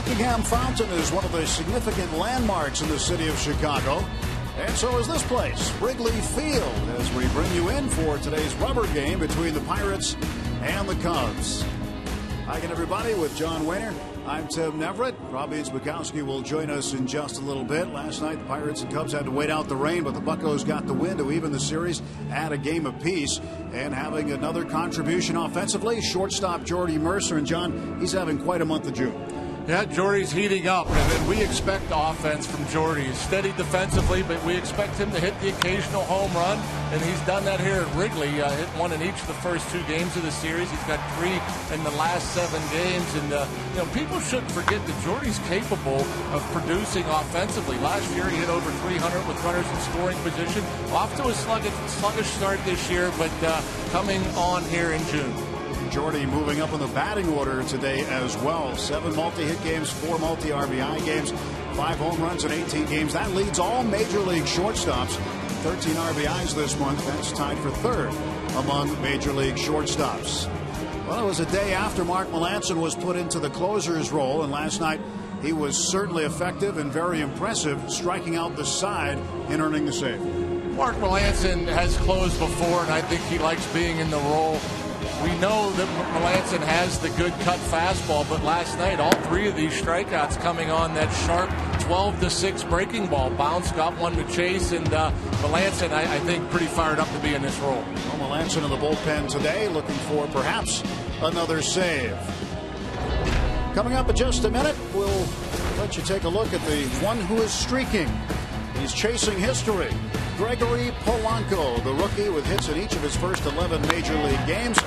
Buckingham Fountain is one of the significant landmarks in the city of Chicago. And so is this place, Wrigley Field, as we bring you in for today's rubber game between the Pirates and the Cubs. Hi again, everybody, with John Wehner. I'm Tim Neverett. Robbie Zbikowski will join us in just a little bit. Last night, the Pirates and Cubs had to wait out the rain, but the Buccos got the win to even the series at a game apiece. And having another contribution offensively, shortstop Jordy Mercer. And John, he's having quite a month of June. Yeah, Jordy's heating up, and then we expect offense from Jordy. He's steady defensively, but we expect him to hit the occasional home run, and he's done that here at Wrigley. Hit one in each of the first 2 games of the series. He's got 3 in the last 7 games, and people shouldn't forget that Jordy's capable of producing offensively. Last year, he hit over 300 with runners in scoring position. Off to a sluggish start this year, but coming on here in June. Jordy moving up in the batting order today as well. 7 multi-hit games, 4 multi-RBI games, 5 home runs in 18 games. That leads all Major League shortstops. 13 RBIs this month. That's tied for 3rd among Major League shortstops. Well, it was a day after Mark Melancon was put into the closer's role, and last night he was certainly effective and very impressive, striking out the side and earning the save. Mark Melancon has closed before, and I think he likes being in the role. We know that Melancon has the good cut fastball, but last night all 3 of these strikeouts coming on that sharp 12-6 breaking ball. Bounce got one to chase, and Melancon, I think, pretty fired up to be in this role. Well, Melancon in the bullpen today, looking for perhaps another save. Coming up in just a minute, we'll let you take a look at the one who is streaking. He's chasing history. Gregory Polanco, the rookie with hits in each of his first 11 Major League games.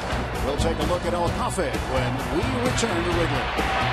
We'll take a look at El Cafe when we return to Wrigley.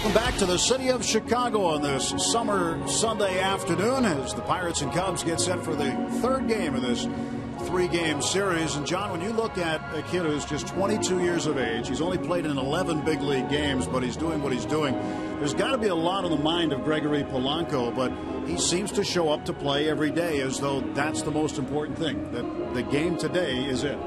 Welcome back to the city of Chicago on this summer Sunday afternoon as the Pirates and Cubs get set for the third game of this three-game series. And John, when you look at a kid who's just 22 years of age, he's only played in 11 big league games, but he's doing what he's doing. There's got to be a lot on the mind of Gregory Polanco, but he seems to show up to play every day as though that's the most important thing, that the game today is it.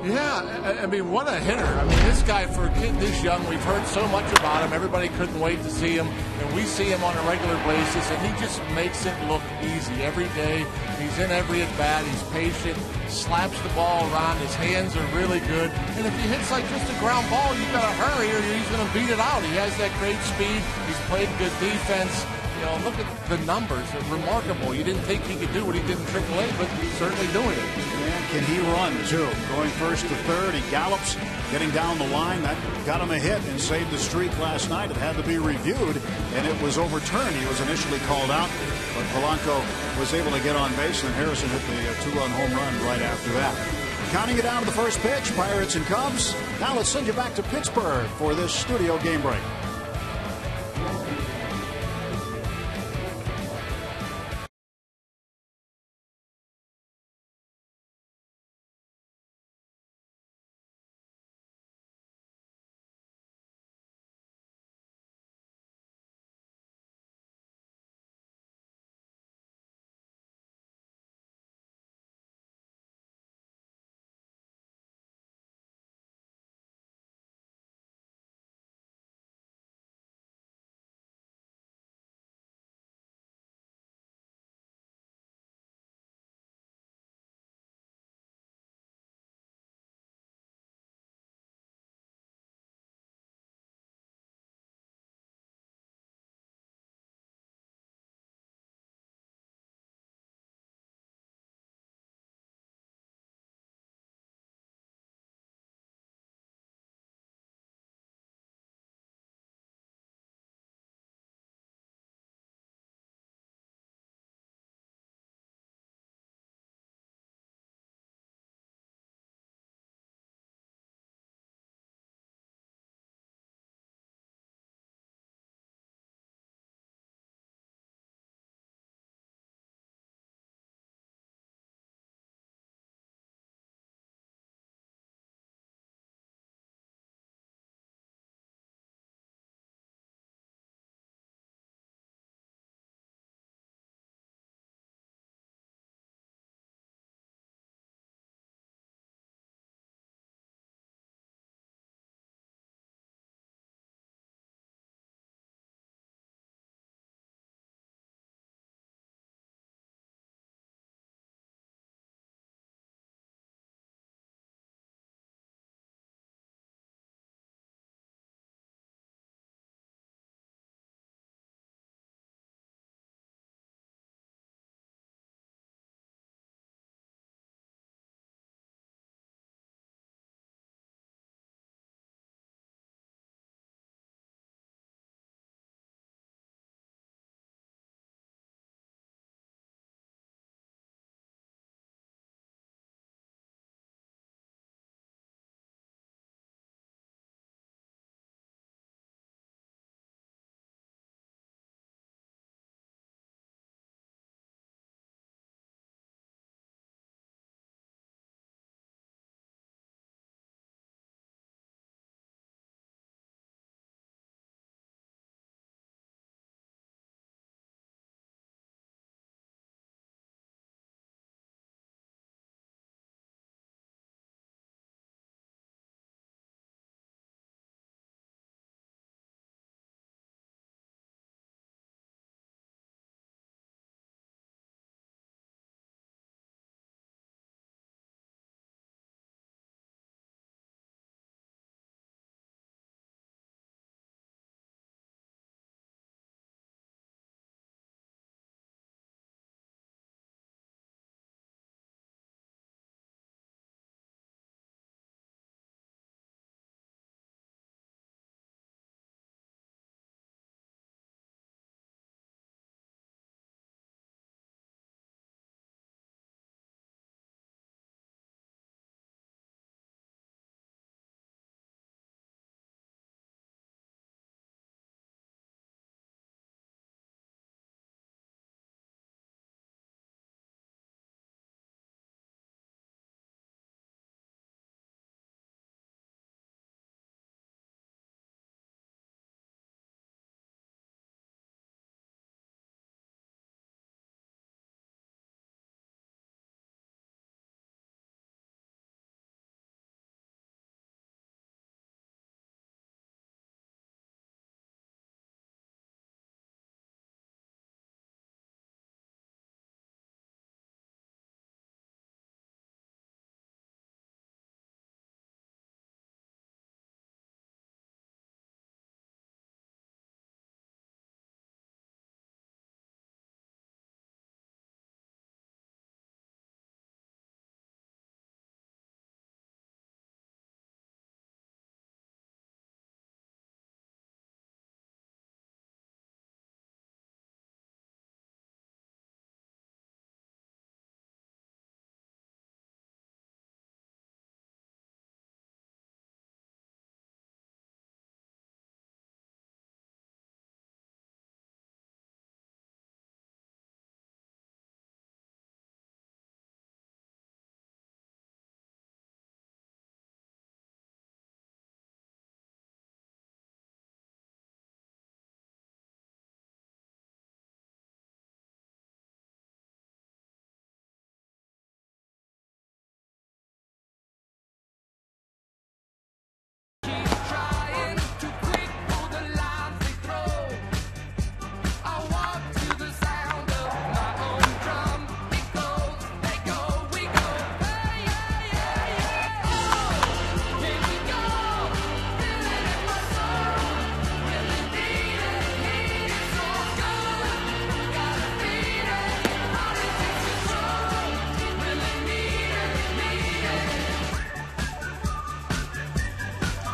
Yeah, I mean, what a hitter. I mean, this guy, for a kid this young, we've heard so much about him. Everybody couldn't wait to see him, and we see him on a regular basis, and he just makes it look easy every day. He's in every at-bat. He's patient, slaps the ball around. His hands are really good. And if he hits like just a ground ball, you got to hurry or he's going to beat it out. He has that great speed. He's played good defense. You know, look at the numbers. They're remarkable. You didn't think he could do what he did in AAA, but he's certainly doing it. And can he run, too? Going first to third, he gallops, getting down the line. That got him a hit and saved the streak last night. It had to be reviewed, and it was overturned. He was initially called out, but Polanco was able to get on base, and Harrison hit the two-run home run right after that. Counting it down to the first pitch, Pirates and Cubs. Now let's send you back to Pittsburgh for this studio game break.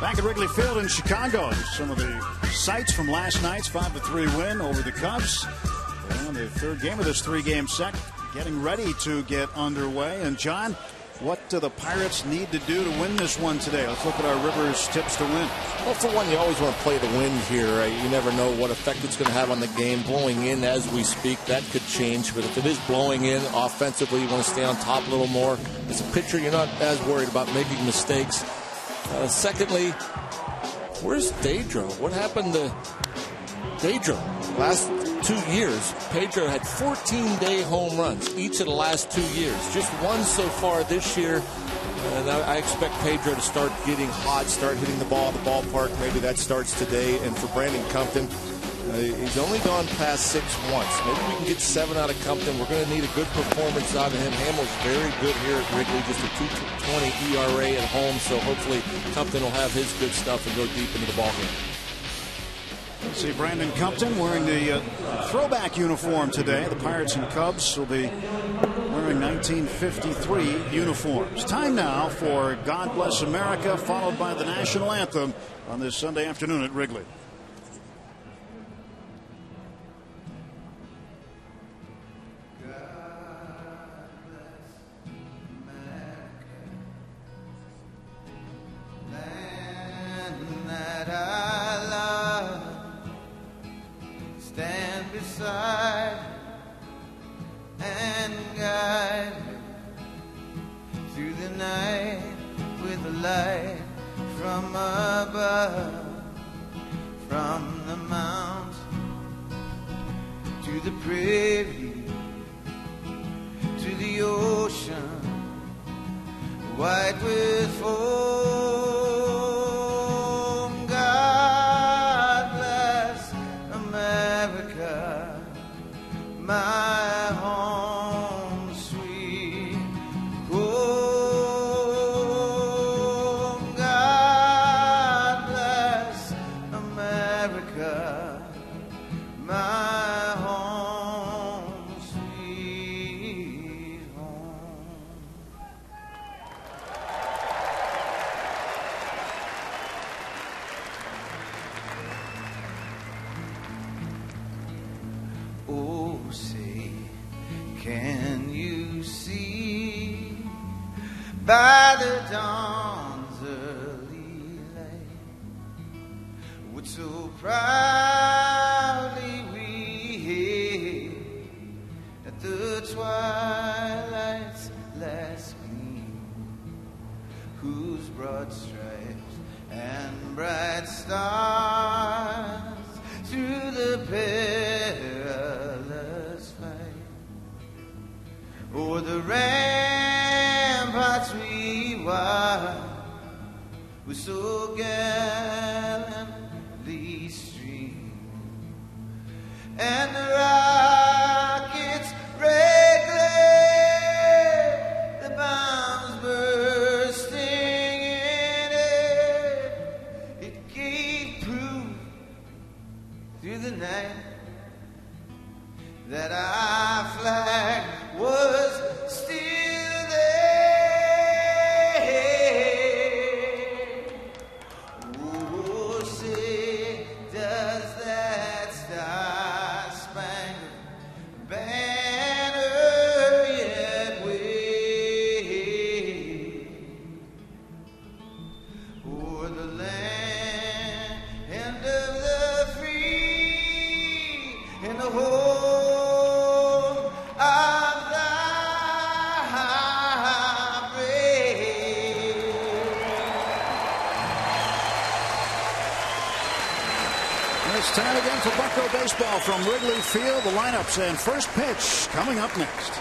Back at Wrigley Field in Chicago, some of the sights from last night's 5-3 win over the Cubs. And the third game of this three-game set getting ready to get underway. And John, what do the Pirates need to do to win this one today? Let's look at our Rivers tips to win. Well, for one, you always want to play the wind here. Right? You never know what effect it's going to have on the game. Blowing in as we speak, that could change. But if it is blowing in offensively, you want to stay on top a little more. As a pitcher, you're not as worried about making mistakes. Secondly, where's Pedro? What happened to Pedro? Last 2 years, Pedro had 14-day home runs each of the last 2 years. Just one so far this year. And I expect Pedro to start getting hot, start hitting the ball at the ballpark. Maybe that starts today. And for Brandon Compton, he's only gone past 6 once. Maybe we can get 7 out of Compton. We're going to need a good performance out of him. Hamill's very good here at Wrigley, just a 2.20 ERA at home. So hopefully Compton will have his good stuff and go deep into the ballgame. See Brandon Compton wearing the throwback uniform today. The Pirates and Cubs will be wearing 1953 uniforms. Time now for God Bless America, followed by the national anthem on this Sunday afternoon at Wrigley. And guide through the night with a light from above, from the mount to the prairie, to the ocean, white with foam. God bless America, my home sweet home. God bless America, my home sweet home. Oh, say, can you see by the dawn's early light what so proudly we hailed at the twilight's last gleam, whose broad stripes and bright stars through the perilous fight o'er the ramparts we watched with so gallantly stream, and the rockets' red glare, the bombs bursting in air, it gave proof through the night that our flag was still there. Oh, say, does that star-spangled banner yet wave o'er the land of the free and the home of the brave? It's time again for Bucko Baseball from Wrigley Field. The lineups and first pitch coming up next.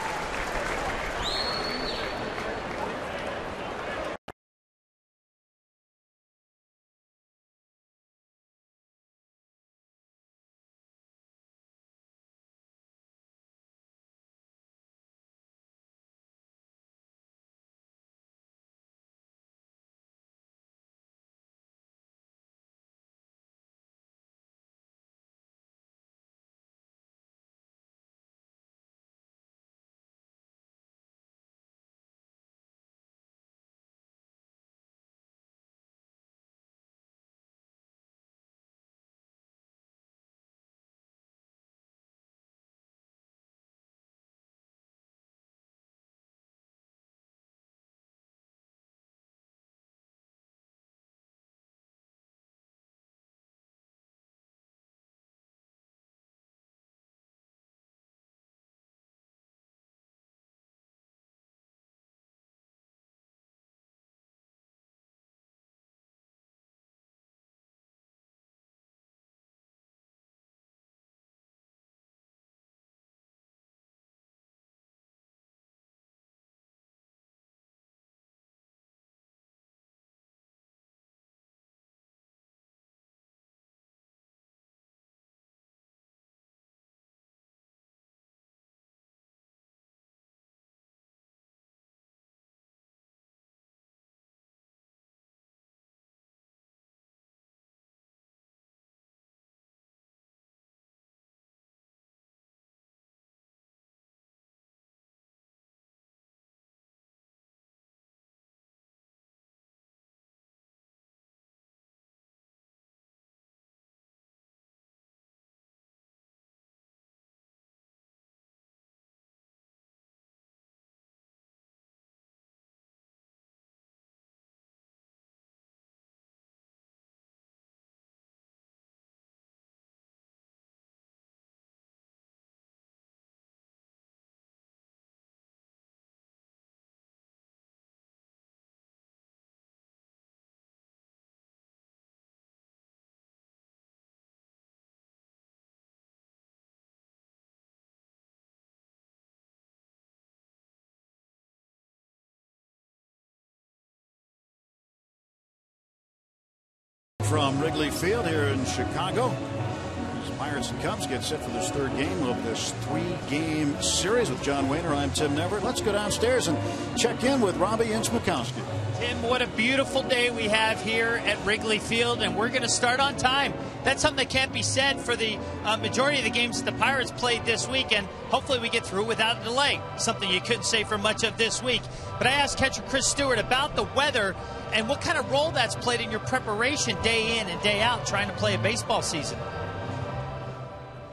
from Wrigley Field here in Chicago. As Pirates and Cubs get set for this third game of this 3-game series with John Wehner. I'm Tim Neverett. Let's go downstairs and check in with Robbie Inchmakowski. Tim, what a beautiful day we have here at Wrigley Field, and we're going to start on time. That's something that can't be said for the majority of the games that the Pirates played this week, and hopefully we get through without a delay, something you couldn't say for much of this week. But I asked catcher Chris Stewart about the weather and what kind of role that's played in your preparation day in and day out trying to play a baseball season.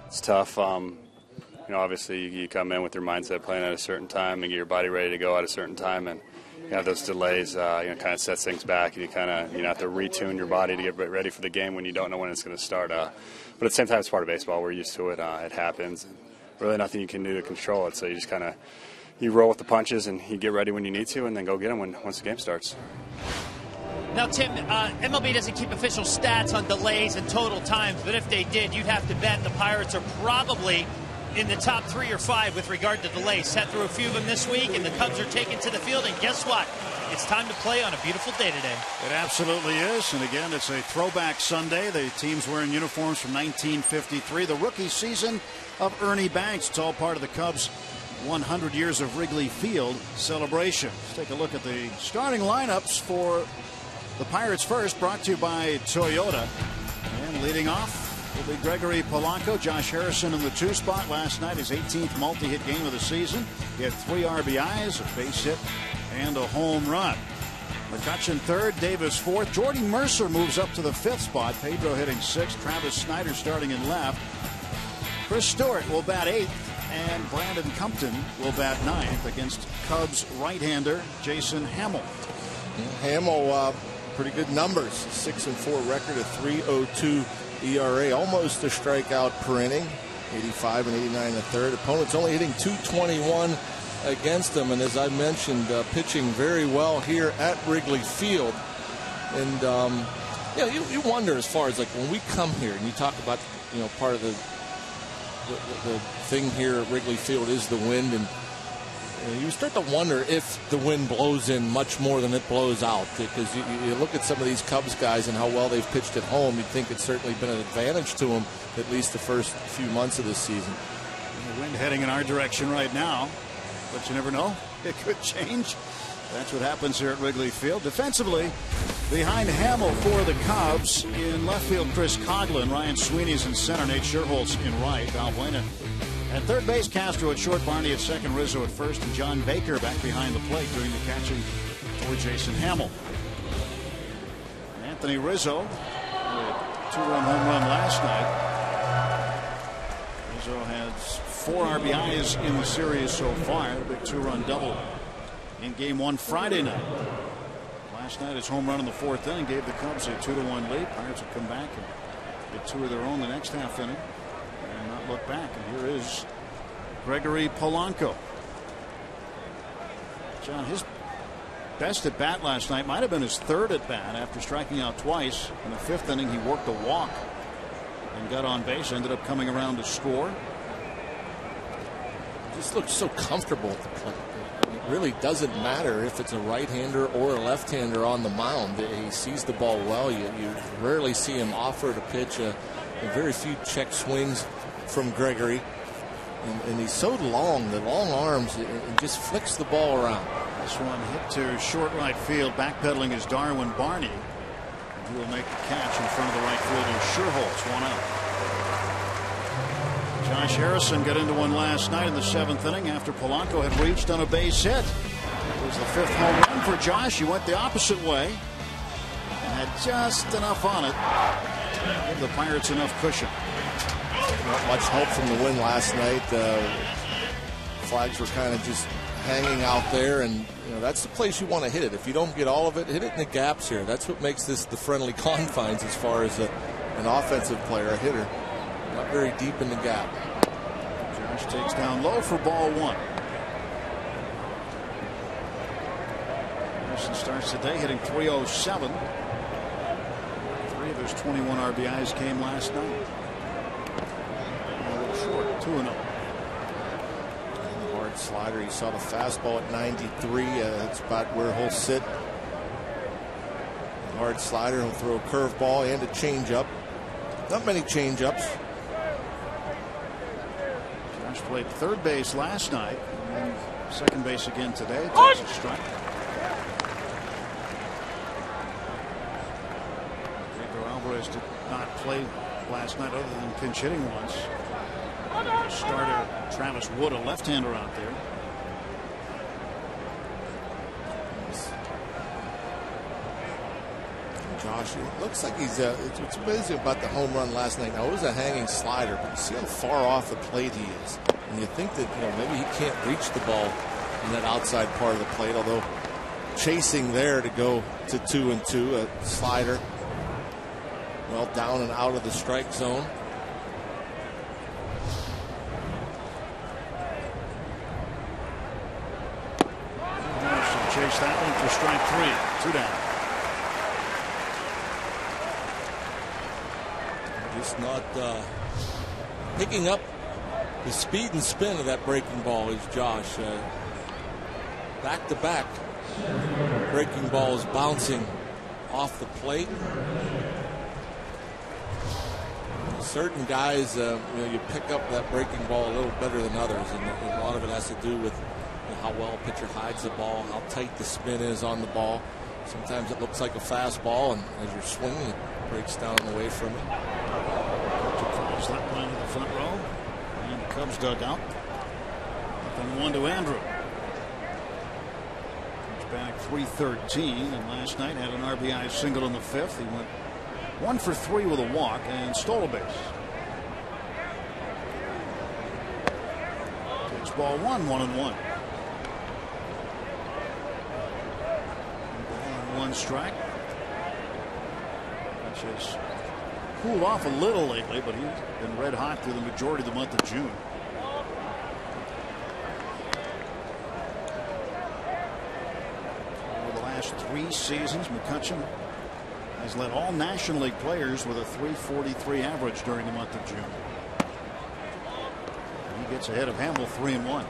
It's tough. Obviously you come in with your mindset playing at a certain time and get your body ready to go at a certain time, and those delays, kind of sets things back, and you kind of have to retune your body to get ready for the game when you don't know when it's going to start. But at the same time, it's part of baseball. We're used to it. It happens. And really, nothing you can do to control it. So you just you roll with the punches and you get ready when you need to, and then go get them once the game starts. Now, Tim, MLB doesn't keep official stats on delays and total times, but if they did, you'd have to bet the Pirates are probably in the top 3 or 5 with regard to delays. Sat through a few of them this week, and the Cubs are taken to the field, and guess what? It's time to play on a beautiful day today. It absolutely is, and again, it's a throwback Sunday. The team's wearing uniforms from 1953, the rookie season of Ernie Banks. It's all part of the Cubs' 100 years of Wrigley Field celebration. Let's take a look at the starting lineups for the Pirates first, brought to you by Toyota. And leading off will be Gregory Polanco. Josh Harrison in the 2 spot. Last night, his 18th multi-hit game of the season. He had 3 RBIs, a base hit, and a home run. McCutchen third, Davis fourth. Jordy Mercer moves up to the 5th spot. Pedro hitting 6th. Travis Snyder starting in left. Chris Stewart will bat 8th. And Brandon Compton will bat 9th against Cubs right-hander Jason Hamill. Hamill, pretty good numbers. 6-4 record, a 3.02 ERA, almost a strikeout per inning, 85 and 89 a third. Opponents only hitting .221 against them, and as I mentioned, pitching very well here at Wrigley Field. And you wonder, as far as like when we come here and you talk about part of the thing here at Wrigley Field is the wind, and you start to wonder if the wind blows in much more than it blows out, because you look at some of these Cubs guys and how well they've pitched at home. You'd think it's certainly been an advantage to them at least the first few months of this season. The wind heading in our direction right now, but you never know. It could change. That's what happens here at Wrigley Field. Defensively, behind Hamill for the Cubs, in left field, Chris Coughlin. Ryan Sweeney's in center. Nate Scherholtz in right. Valbuena at third base, Castro at short, Barney at second, Rizzo at first, and John Baker back behind the plate doing the catching for Jason Hamill. Anthony Rizzo with a 2-run home run last night. Rizzo has 4 RBIs in the series so far. A big 2-run double in Game 1 Friday night. Last night, his home run in the 4th inning gave the Cubs a 2-1 lead. Pirates will come back and get 2 of their own the next half inning and not look back. And here is Gregory Polanco. John, his best at bat last night might have been his 3rd at bat after striking out twice. In the 5th inning, he worked a walk and got on base. Ended up coming around to score. Just looks so comfortable at the plate. It really doesn't matter if it's a right-hander or a left-hander on the mound. He sees the ball well. You rarely see him offer to pitch. Very few check swings from Gregory. And he's so long, the long arms, and just flicks the ball around. This one hit to short right field. Backpedaling is Darwin Barney. He will make the catch in front of the right fielder Scherholtz. 1 out. Josh Harrison got into one last night in the 7th inning after Polanco had reached on a base hit. It was the 5th home run for Josh. He went the opposite way and had just enough on it to give the Pirates enough cushion. Not much help from the win last night. Flags were kind of just hanging out there, and that's the place you want to hit it. If you don't get all of it, hit it in the gaps here. That's what makes this the friendly confines as far as an offensive player, a hitter. Not very deep in the gap. Josh takes down low for ball 1. Harrison starts today hitting .307. 3 of his 21 RBIs came last night. A little short, 2-0. Hard slider. You saw the fastball at 93. That's about where he'll sit. Hard slider. He'll throw a curveball and a changeup. Not many changeups. Josh played third base last night. And second base again today. Takes a strike. Pedro Alvarez did not play last night other than pinch hitting once. Starter Travis Wood, a left-hander out there. Josh, it looks like he's it's amazing about the home run last night. Now it was a hanging slider, but you see how far off the plate he is. And you think that, you know, maybe he can't reach the ball in that outside part of the plate, although chasing there to go to 2-2, a slider well down and out of the strike zone. Chase that one for strike 3. 2 down. Just not picking up the speed and spin of that breaking ball is Josh. Back to back breaking balls bouncing off the plate. Certain guys, you pick up that breaking ball a little better than others, and a lot of it has to do with how well a pitcher hides the ball, how tight the spin is on the ball. Sometimes it looks like a fastball, and as you're swinging, it breaks down and away from it. Flies that one into the front row, and the Cubs dugout. Then 1 to Andrew. Comes back 313, and last night had an RBI single in the 5th. He went 1 for 3 with a walk and stole a base. Takes ball 1, 1-1. 1 strike. Which has cooled off a little lately, but he's been red hot through the majority of the month of June. Over the last 3 seasons, McCutchen has led all National League players with a .343 average during the month of June. He gets ahead of Hamill 3-1.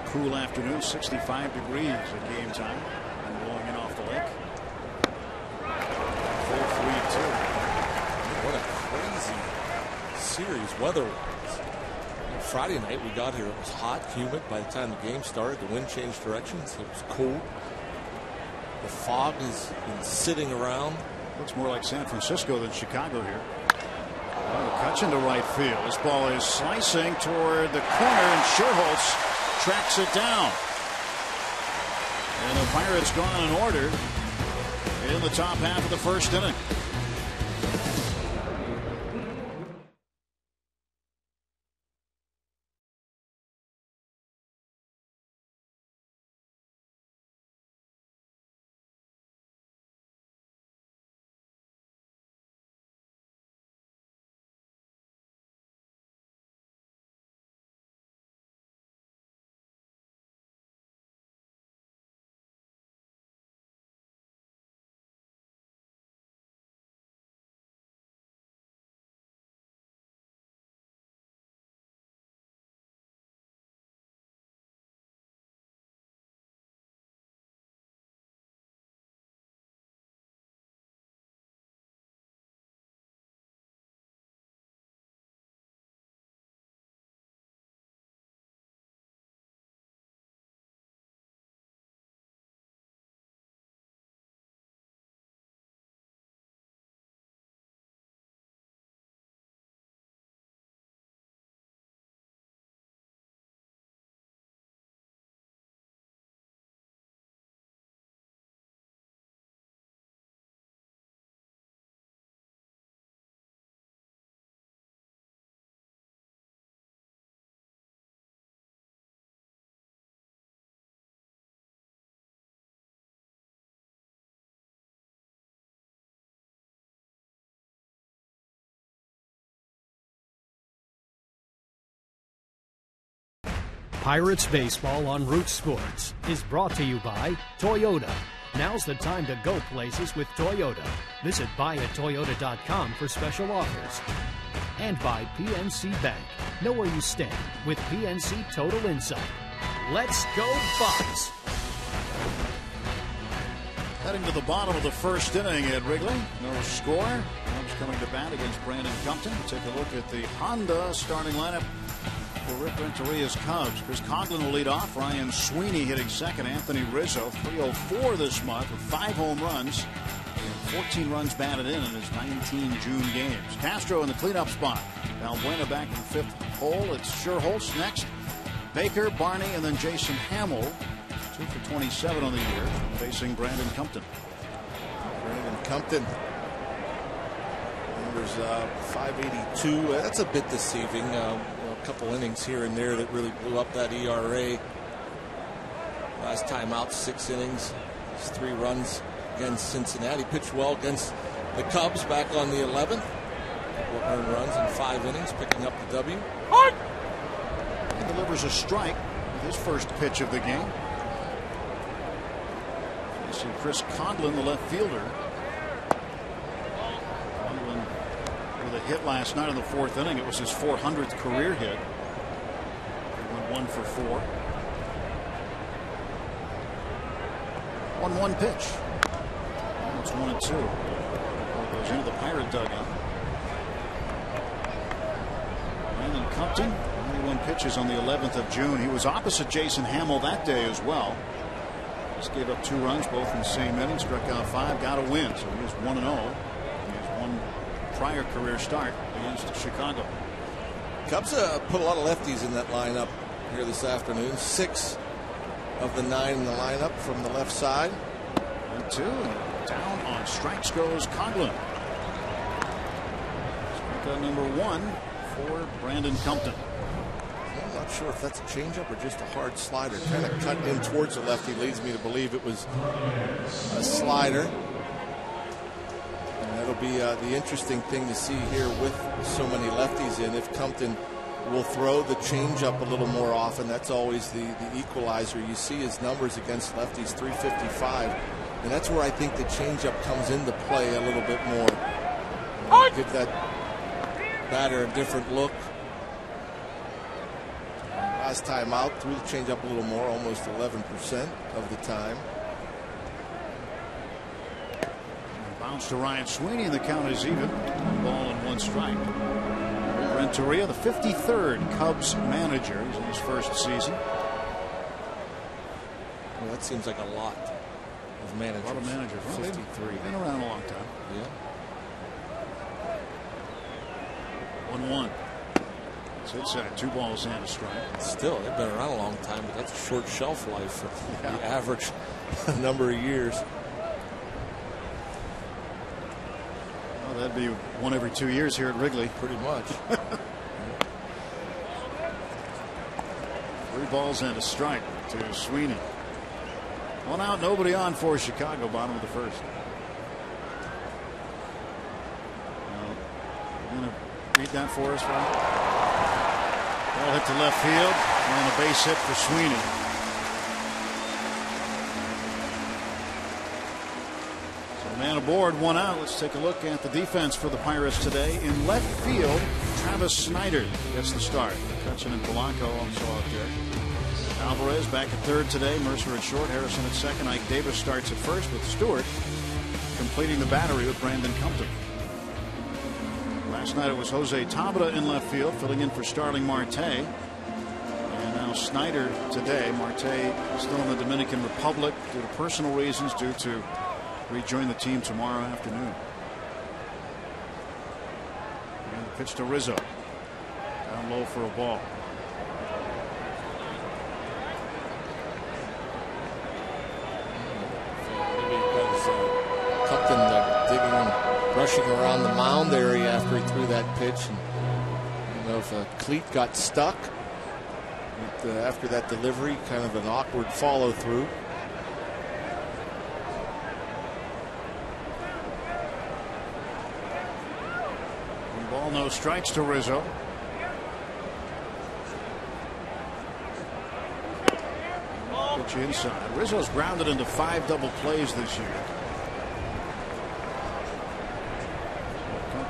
Cool afternoon, 65 degrees at game time, and blowing in off the lake. 4-3-2. What a crazy series weather-wise. Friday night we got here, it was hot, humid. By the time the game started, the wind changed directions. It was cold. The fog has been sitting around. Looks more like San Francisco than Chicago here. McCutchen to right field. This ball is slicing toward the corner, and Scherholz tracks it down. And the Pirates gone in order in the top half of the first inning. Pirates Baseball on Root Sports is brought to you by Toyota. Now's the time to go places with Toyota. Visit buyatoyota.com for special offers. And by PNC Bank. Know where you stand with PNC Total Insight. Let's go Bucks! Heading to the bottom of the first inning at Wrigley. No score. Cubs coming to bat against Brandon Compton. Take a look at the Honda starting lineup for Rick Renteria's Cubs. Chris Coughlin will lead off. Ryan Sweeney hitting second. Anthony Rizzo, 304 this month with 5 home runs. And 14 runs batted in his 19 June games. Castro in the cleanup spot. Valbuena back in the 5th hole. It's Scherholz next. Baker, Barney, and then Jason Hamill. 2 for 27 on the year, facing Brandon Compton. Brandon Compton. Numbers 582. That's a bit deceiving. A couple innings here and there that really blew up that ERA. Last time out, 6 innings. 3 runs against Cincinnati. Pitched well against the Cubs back on the 11th. Couple earned runs in 5 innings, picking up the W. He delivers a strike with his first pitch of the game. Facing Chris Coughlin, the left fielder. Coughlin with a hit last night in the 4th inning. It was his 400th career hit. He went 1 for 4. 1-1 pitch. It's 1-2. Ball goes into the Pirate dugout. Brandon Compton, 91 pitches on the 11th of June. He was opposite Jason Hamill that day as well. Just gave up 2 runs, both in the same inning. Struck out 5, got a win. So he is 1-0. He has 1 prior career start against Chicago. Cubs put a lot of lefties in that lineup here this afternoon. 6 of the 9 in the lineup from the left side. 1-2, and down on strikes goes Coughlin. Strikeout number 1 for Brandon Compton. I'm not sure if that's a changeup or just a hard slider. Kind of cut in towards the lefty. Leads me to believe it was a slider. And that'll be the interesting thing to see here with so many lefties in. If Compton will throw the changeup a little more often, that's always the equalizer. You see his numbers against lefties, 355. And that's where I think the changeup comes into play a little bit more. Give that batter a different look. Last time out, threw the changeup a little more, almost 11% of the time. Bounce to Ryan Sweeney, and the count is even. 1 ball and 1 strike. Renteria, the 53rd Cubs manager. He's in his first season. Well, that seems like a lot of managers. A lot of managers. 53. Been around a long time. Yeah. 1-1. It's inside, 2 balls and a strike. Still, they've been around a long time, but that's a short shelf life for the average number of years. Well, that'd be 1 every 2 years here at Wrigley. Pretty much. 3 balls and a strike to Sweeney. 1 out, nobody on for Chicago, bottom of the 1st. You're going to read that for us, Ryan? Ball hit to left field, and a base hit for Sweeney. So man aboard, 1 out. Let's take a look at the defense for the Pirates today. In left field, Travis Snyder gets the start. Hutchinson and Polanco also out there. Alvarez back at 3rd today. Mercer at short. Harrison at 2nd. Ike Davis starts at 1st with Stewart completing the battery with Brandon Compton. Last night it was Jose Tabata in left field, filling in for Starling Marte. And now Snyder today. Marte still in the Dominican Republic due to personal reasons, due to rejoin the team tomorrow afternoon. And the pitch to Rizzo. Down low for a ball. Rushing around the mound area after he threw that pitch. And I don't know if a cleat got stuck after that delivery. Kind of an awkward follow through. Ball, no strikes to Rizzo. Pitch inside. Rizzo's grounded into 5 double plays this year.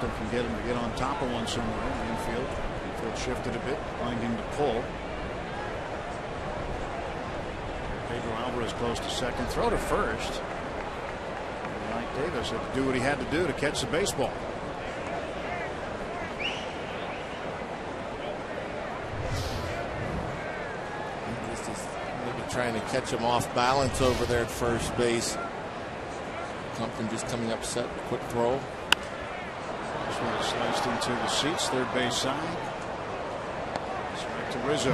Can get him to get on top of one somewhere in the infield. Infield shifted a bit, finding him to pull. Alvarez close to second. Throw to first. Mike Davis had to do what he had to do to catch the baseball. Maybe trying to catch him off balance over there at first base. Compton just coming up set. Quick throw. This one is sliced into the seats. Third base side. Strike to Rizzo.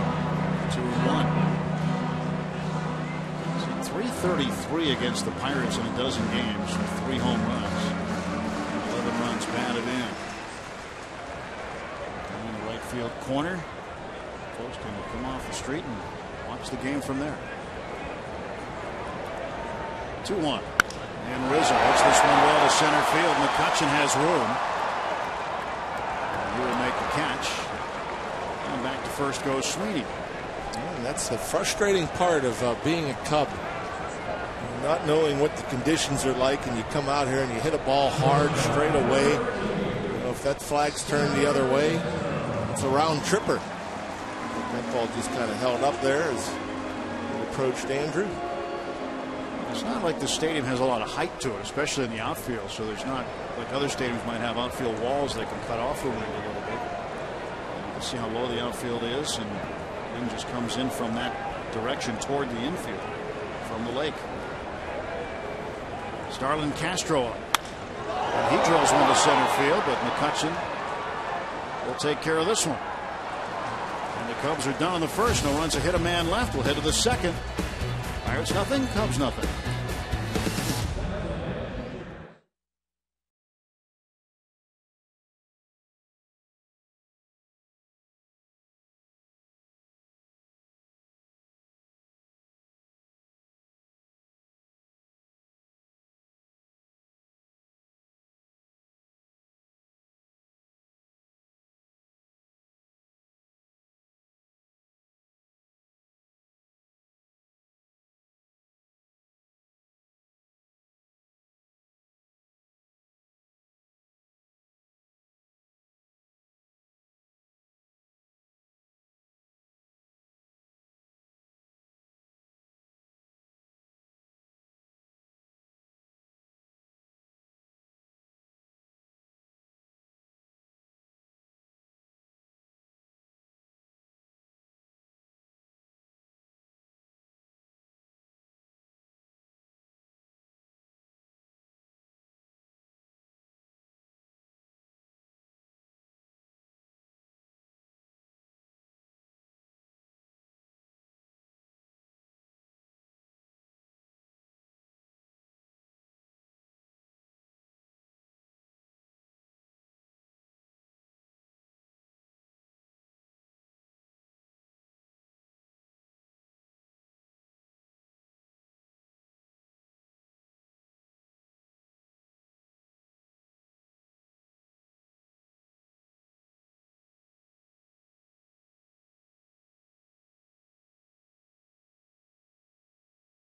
2-1. 333 against the Pirates in a dozen games with 3 home runs. 11 runs batted in. Down in the right field corner. Folks can come off the street and watch the game from there. 2-1. And Rizzo hits this one well to center field. McCutchen has room. And he will make the catch. And back to first goes Sweeney. And that's the frustrating part of being a Cub. Not knowing what the conditions are like, and you come out here and you hit a ball hard straight away. You know, if that flag's turned the other way, it's a round tripper. That ball just kind of held up there as it approached Andrew. It's not like the stadium has a lot of height to it, especially in the outfield. So there's not like other stadiums might have outfield walls that can cut off the wind a little bit. You can see how low the outfield is, and the wind just comes in from that direction toward the infield from the lake. Starlin Castro up. And he drills one to center field, but McCutchen will take care of this one. And the Cubs are done on the first. No runs, a hit, a man left. We'll head to the second. Pirates nothing, Cubs nothing.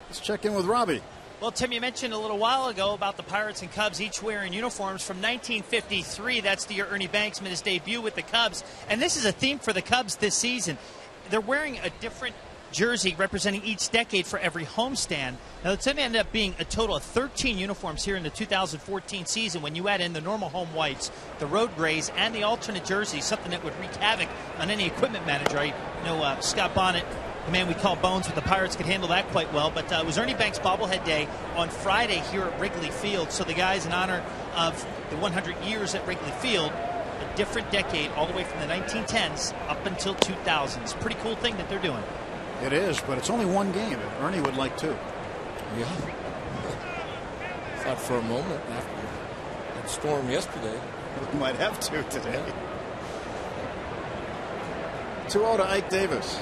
Let's check in with Robbie. Well, Tim, you mentioned a little while ago about the Pirates and Cubs each wearing uniforms from 1953. That's the year Ernie Banks made his debut with the Cubs. And this is a theme for the Cubs this season. They're wearing a different jersey representing each decade for every homestand. Now, it's going to end up being a total of 13 uniforms here in the 2014 season when you add in the normal home whites, the road grays, and the alternate jerseys, something that would wreak havoc on any equipment manager. I know Scott Bonnet, the man we call Bones with the Pirates, could handle that quite well. But it was Ernie Banks bobblehead day on Friday here at Wrigley Field. So the guys, in honor of the 100 years at Wrigley Field, a different decade all the way from the 1910s up until 2000s. Pretty cool thing that they're doing. It is, but it's only one game. Ernie would like two. Yeah. Thought for a moment after that storm yesterday. We might have two today. 2-0 to Ike Davis.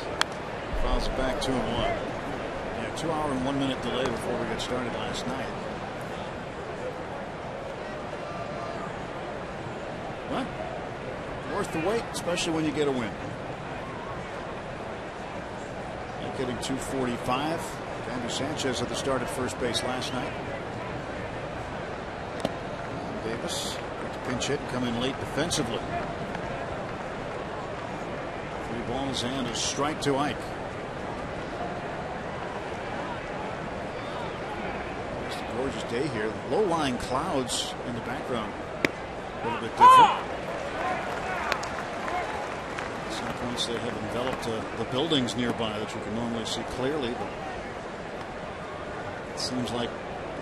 Fouls it back 2-1. Yeah, 2 hour and 1 minute delay before we got started last night. But worth the wait, especially when you get a win. Ike hitting .245. Andrew Sanchez at the start at first base last night. Davis with the pinch hit, come in late defensively. 3 balls and a strike to Ike. gorgeous day here. Low-lying clouds in the background. A little bit different. At some points they have enveloped the buildings nearby that you can normally see clearly, but it seems like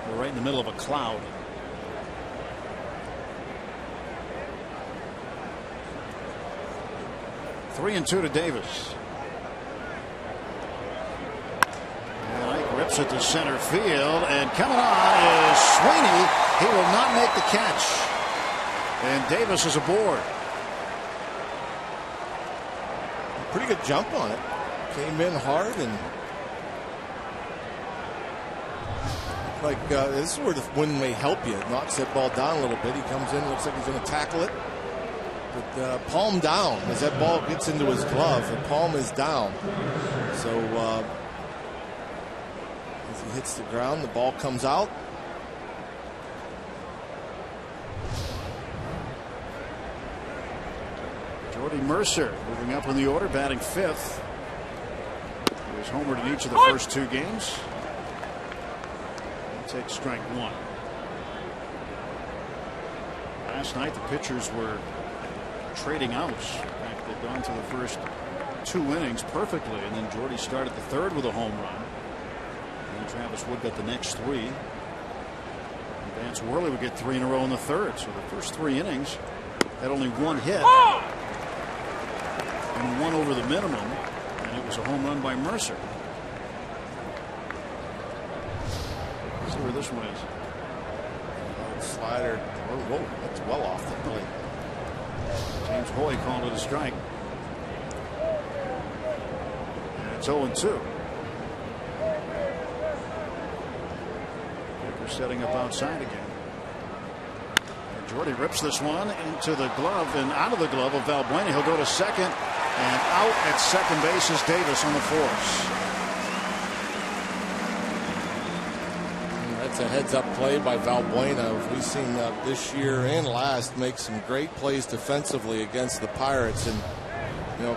we're right in the middle of a cloud. Three and two to Davis. Rips it to center field, and coming on is Sweeney. He will not make the catch, and Davis is aboard. Pretty good jump on it. Came in hard, and like this is where the wind may help you. It knocks that ball down a little bit. He comes in, looks like he's going to tackle it, but palm down as that ball gets into his glove. The palm is down, so. As he hits the ground, the ball comes out. Jordy Mercer moving up in the order, batting fifth. He was homered in each of the first two games. He'll take strike one. Last night the pitchers were trading outs. In fact, they'd gone through the first two innings perfectly, and then Jordy started the third with a home run. Travis Wood got the next three. Vance Worley would get three in a row in the third. So the first three innings had only one hit and one over the minimum, and it was a home run by Mercer. Let's see where this one is. Slider. Whoa, that's well off the plate. James Hoy called it a strike. And it's 0-2. Setting up outside again. And Jordy rips this one into the glove and out of the glove of Valbuena. He'll go to second, and out at second base is Davis on the force. That's a heads-up play by Valbuena. We've seen this year and last make some great plays defensively against the Pirates, and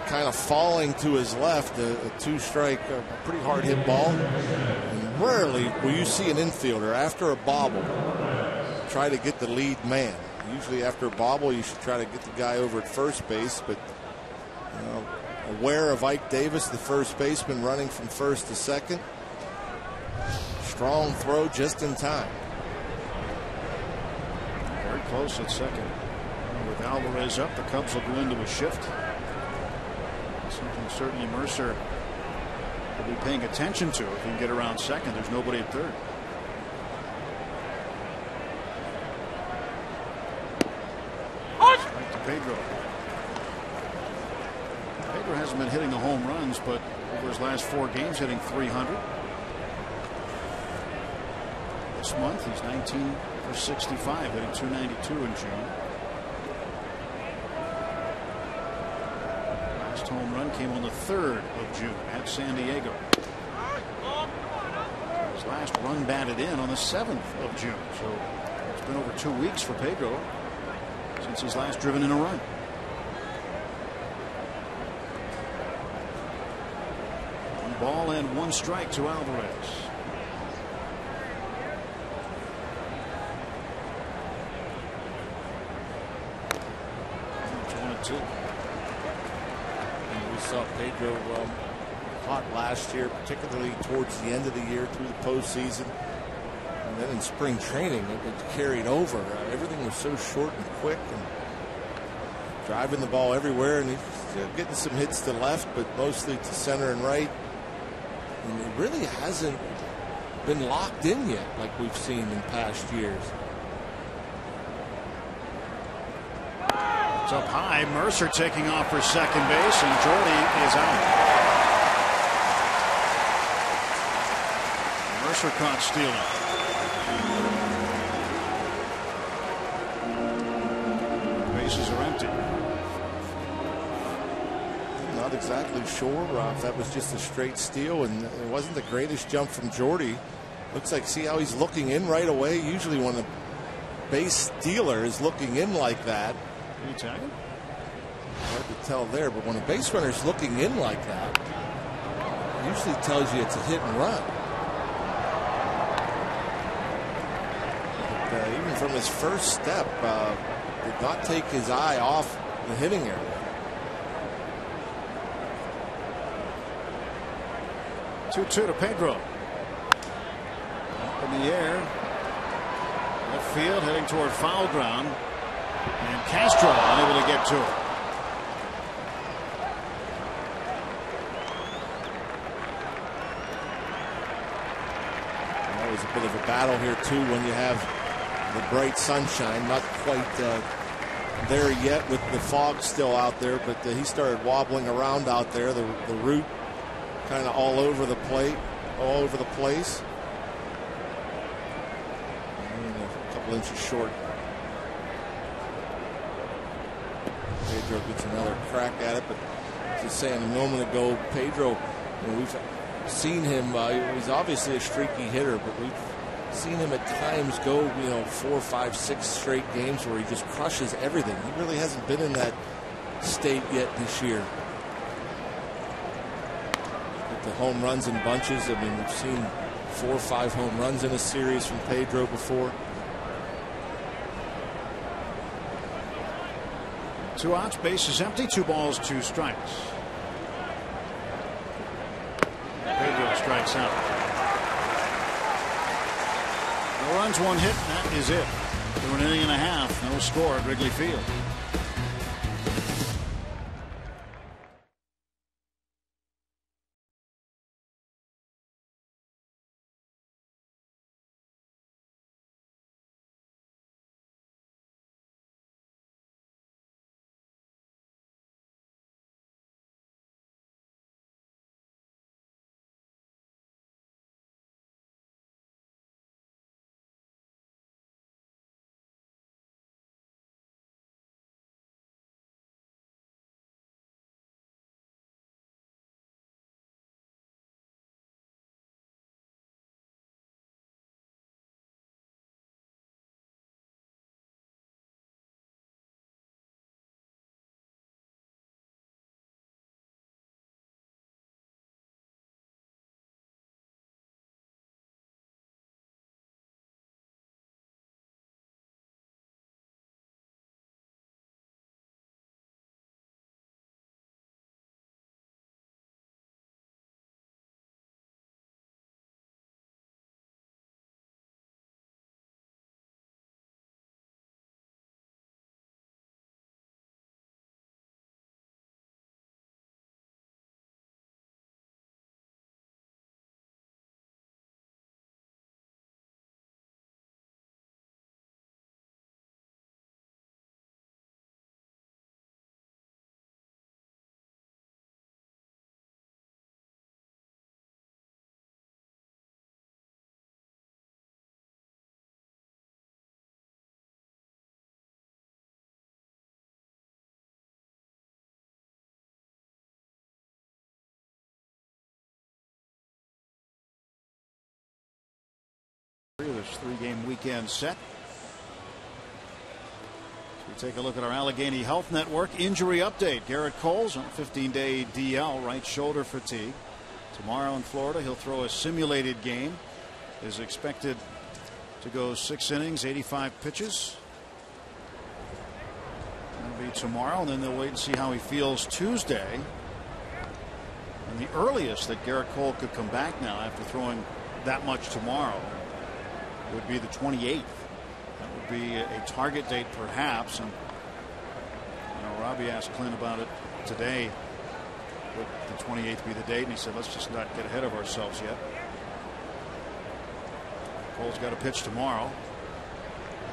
kind of falling to his left, a two-strike, a pretty hard hit ball. And rarely will you see an infielder after a bobble try to get the lead man. Usually after a bobble you should try to get the guy over at first base, but aware of Ike Davis, the first baseman, running from first to second. Strong throw just in time. Very close at second. With Alvarez up, the Cubs will go into a shift. Something certainly Mercer will be paying attention to if he can get around second. There's nobody at third. Back to Pedro. Pedro hasn't been hitting the home runs, but over his last 4 games hitting 300. This month he's 19 for 65, hitting 292 in June. Last home run came on the 3rd of June at San Diego. His last run batted in on the 7th of June. So it's been over 2 weeks for Pedro since he's last driven in a run. One ball and 1 strike to Alvarez. And we saw Pedro hot last year, particularly towards the end of the year through the postseason. And then in spring training, it carried over. Everything was so short and quick, and driving the ball everywhere. And he's getting some hits to left, but mostly to center and right. And it really hasn't been locked in yet like we've seen in past years. It's up high. Mercer taking off for second base, and Jordy is out. Mercer caught stealing. Bases are empty. Not exactly sure if that was just a straight steal, and it wasn't the greatest jump from Jordy. Looks like, see how he's looking in right away. Usually when a base stealer is looking in like that, Can you tag him? hard to tell there, but when a base runner is looking in like that, it usually tells you it's a hit and run. even from his first step, did not take his eye off the hitting area. Two to Pedro. Up in the air. Left field, heading toward foul ground. And Castro unable to get to it. Always a bit of a battle here too when you have the bright sunshine. Not quite there yet with the fog still out there, but he started wobbling around out there. The root kind of all over the plate, all over the place. And a couple inches short. Pedro gets another crack at it, but just saying a moment ago, Pedro, we've seen him. He's obviously a streaky hitter, but we've seen him at times go, 4, 5, 6 straight games where he just crushes everything. He really hasn't been in that state yet this year. With the home runs in bunches, I mean, we've seen 4 or 5 home runs in a series from Pedro before. 2 outs, bases empty, 2 balls, 2 strikes. Pedro strikes out. No runs, 1 hit, and that is it. Through an inning and a half, no score at Wrigley Field. This 3-game weekend set. We take a look at our Allegheny Health Network injury update. Garrett Cole's on a 15-day DL, right shoulder fatigue. Tomorrow in Florida, he'll throw a simulated game. Is expected to go 6 innings, 85 pitches. That'll be tomorrow, and then they'll wait and see how he feels Tuesday. And the earliest that Garrett Cole could come back now after throwing that much tomorrow would be the 28th. That would be a target date perhaps. And Robbie asked Clint about it today. Would the 28th be the date? And he said, let's just not get ahead of ourselves yet. Cole's got a pitch tomorrow,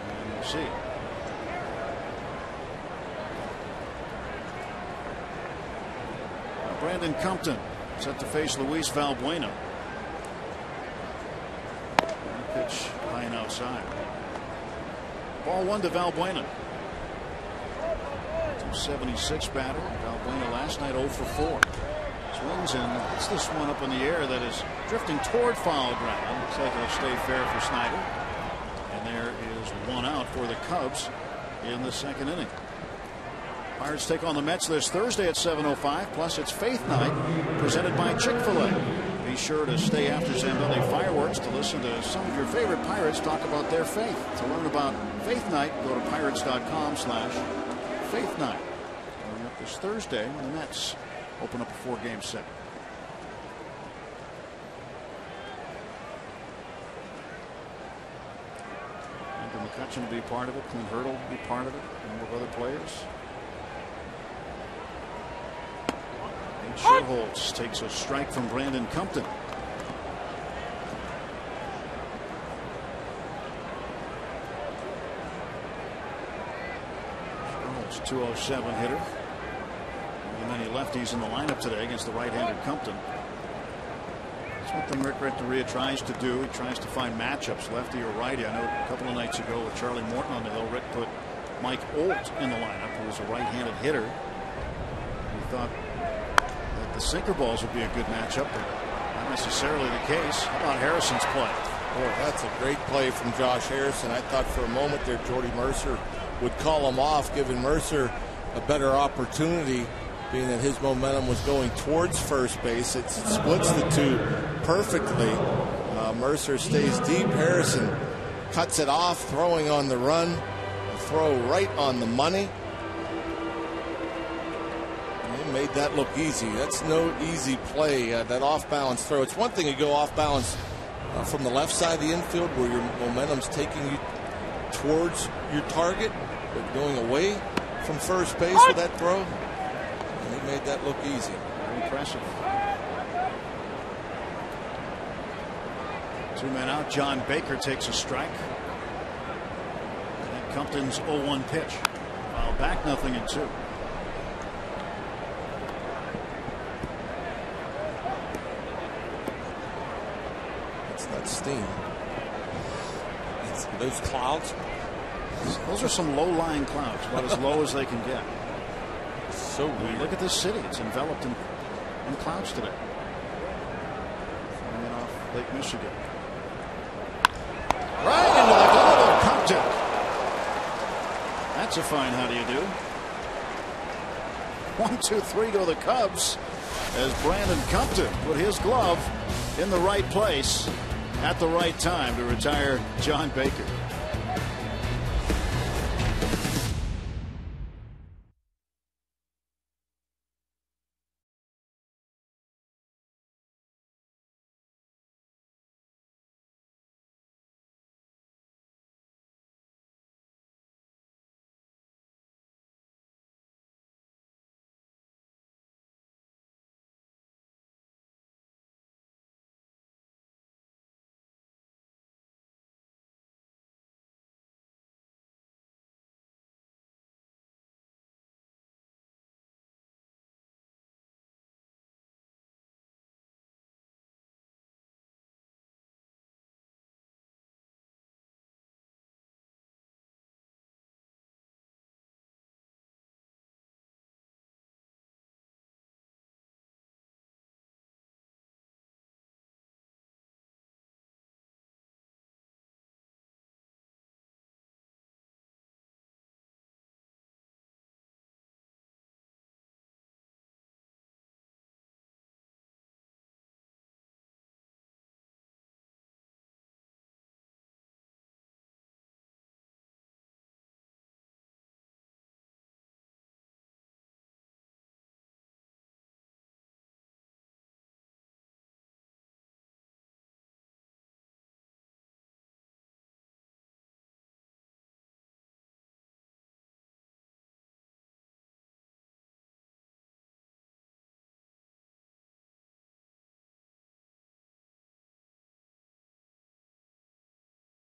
and we'll see. Brandon Compton set to face Luis Valbuena. Pitch high and outside. Ball 1 to Valbuena. 276 batter. Valbuena last night 0 for 4. Swings and it's this one up in the air that is drifting toward foul ground. Looks like it'll stay fair for Snyder. And there is 1 out for the Cubs in the 2nd inning. Pirates take on the Mets this Thursday at 7:05. Plus it's Faith Night presented by Chick-fil-A. Be sure to stay after Zambelli Fireworks to listen to some of your favorite Pirates talk about their faith. To learn about Faith Night, go to pirates.com/Faith Night. Coming up this Thursday when the Mets open up a 4-game set. Andrew McCutchen will be part of it. Clint Hurdle will be part of it. A number of other players. Sherholtz takes a strike from Brandon Compton. Sherholtz, 207 hitter. And many lefties in the lineup today against the right-handed Compton. That's what the Rick Renteria tries to do. He tries to find matchups, lefty or righty. I know a couple of nights ago with Charlie Morton on the hill, Rick put Mike Olt in the lineup, who was a right-handed hitter. He thought the sinker balls would be a good matchup, but not necessarily the case. How about Harrison's play? Boy, that's a great play from Josh Harrison. I thought for a moment there Jordy Mercer would call him off, giving Mercer a better opportunity, being that his momentum was going towards first base. It splits the two perfectly. Mercer stays deep. Harrison cuts it off, throwing on the run. A throw right on the money. Made that look easy. That's no easy play, that off-balance throw. It's one thing to go off-balance from the left side of the infield where your momentum's taking you towards your target, but going away from first base with that throw, and he made that look easy. Very impressive. 2 men out. John Baker takes a strike. And Compton's 0-1 pitch. Foul back, 0-2. Steam. Those clouds. Those are some low-lying clouds, about as low as they can get. So weird. Look at this city; it's enveloped in clouds today. Coming off Lake Michigan, right into the glove of Compton. That's a fine how do you do. 1-2-3 go the Cubs as Brandon Compton put his glove in the right place at the right time to retire John Baker.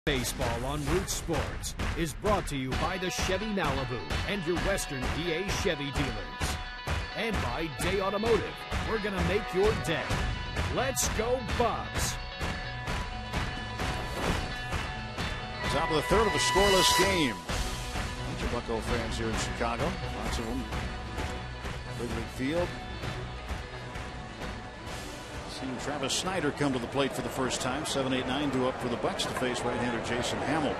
Baseball on Root Sports is brought to you by the Chevy Malibu and your Western PA Chevy dealers. And by Day Automotive. We're going to make your day. Let's go, Bucks. Top of the third of a scoreless game. Bunch of Bucko fans here in Chicago. Lots of them. Wrigley Field. Seeing Travis Snyder come to the plate for the first time. 7-8-9 due up for the Bucks to face right-hander Jason Hamill.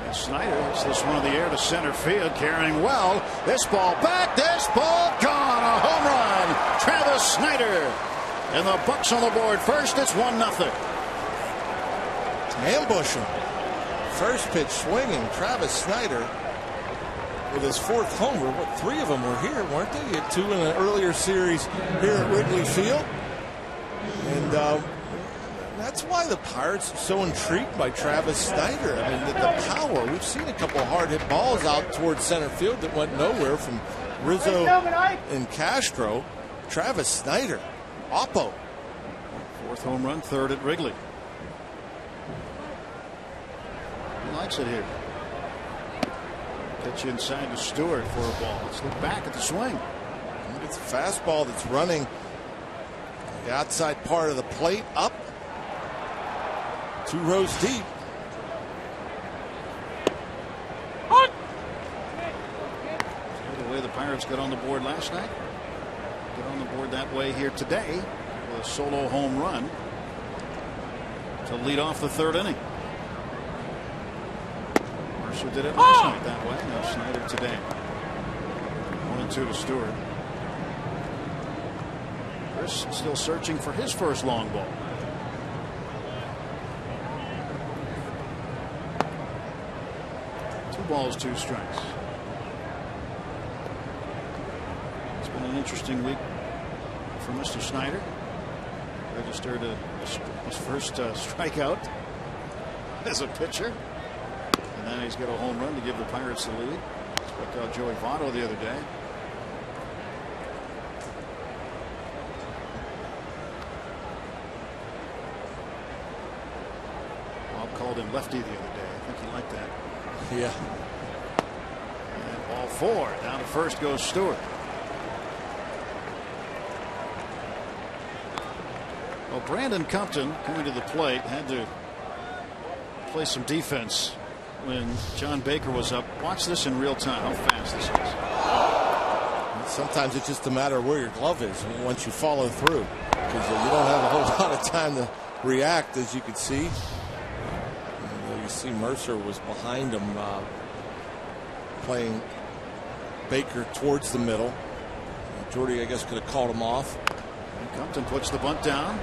And Snyder hits this one in the air to center field, carrying well. This ball back. This ball gone. A home run. Travis Snyder. And the Bucks on the board first. It's 1-0. Ambush him. First pitch swinging. Travis Snyder with his 4th homer. What, 3 of them were here, weren't they? He had 2 in an earlier series here at Wrigley Field. And that's why the Pirates are so intrigued by Travis Snyder. I mean, the power. We've seen a couple of hard hit balls out towards center field that went nowhere from Rizzo and Castro. Travis Snyder, Oppo. 4th home run, 3rd at Wrigley. He likes it here. Pitch inside to Stewart for a ball. Let's look back at the swing. It's a fastball that's running the outside part of the plate up 2 rows deep. The way the Pirates got on the board last night, get on the board that way here today with a solo home run to lead off the 3rd inning. Marshall did it last night that way. Now Snyder today. 1-2 to Stewart. Chris still searching for his first long ball. Balls, 2 strikes. It's been an interesting week for Mr. Snyder. Registered his first strikeout as a pitcher, and then he's got a home run to give the Pirates the lead. Struck out Joey Votto the other day. Bob called him lefty the other day. I think he liked that. Yeah. And ball 4. Down to first goes Stewart. Well, Brandon Compton coming to the plate had to play some defense when John Baker was up. Watch this in real time. How fast this is. Sometimes it's just a matter of where your glove is once you follow through, because you don't have a whole lot of time to react, as you can see. You see Mercer was behind him, playing Baker towards the middle. Jordy, I guess, could have called him off. And Compton puts the bunt down.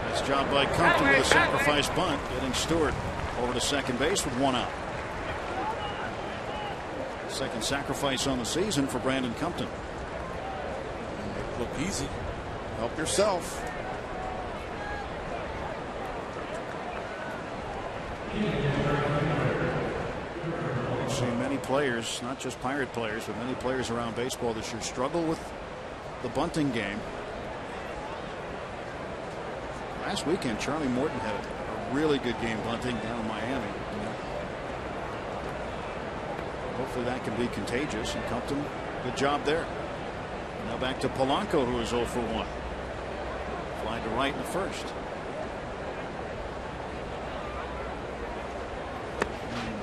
Nice job by Compton with a sacrifice bunt, getting Stewart over to second base with 1 out. Second sacrifice on the season for Brandon Compton. Look easy. Help yourself. We've seen many players, not just Pirate players, but many players around baseball this year struggle with the bunting game. Last weekend, Charlie Morton had a really good game bunting down in Miami. Hopefully that can be contagious, and Compton, good job there. Now back to Polanco, who is 0 for 1. Fly to right in the first.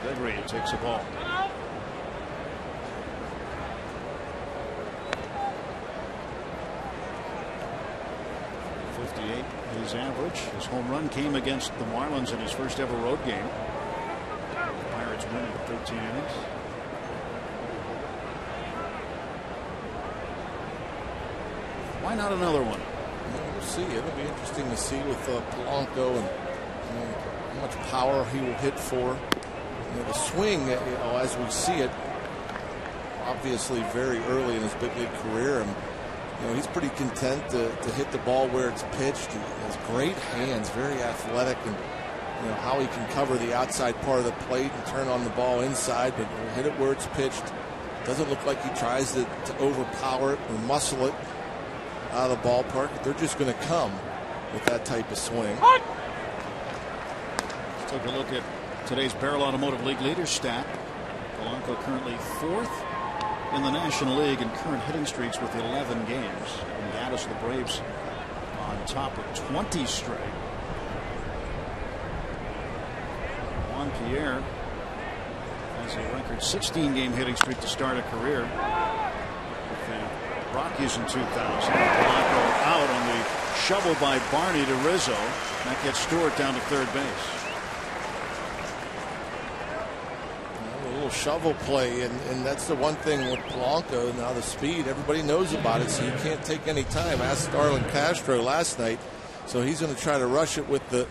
Gregory takes a ball. .58 his average. His home run came against the Marlins in his first ever road game. The Pirates win in 13 innings. Why not another one? We'll see. It'll be interesting to see with Polanco and how much power he will hit for. The swing, as we see it, obviously very early in his big league career, and he's pretty content to hit the ball where it's pitched. He has great hands, very athletic, and how he can cover the outside part of the plate and turn on the ball inside, but hit it where it's pitched. Doesn't look like he tries to overpower it or muscle it out of the ballpark. They're just going to come with that type of swing. Let's take a look at today's Barrel Automotive League leaders stat. Polanco currently 4th in the National League in current hitting streaks with 11 games. And Gaddis, the Braves, on top of 20 straight. Juan Pierre has a record 16-game hitting streak to start a career with the Rockies in 2000. Polanco out on the shovel by Barney to Rizzo. That gets Stewart down to third base. shovel play, and that's the one thing with Polanco. Now the speed, everybody knows about it, so you can't take any time. Asked Starlin Castro last night, so he's going to try to rush it with the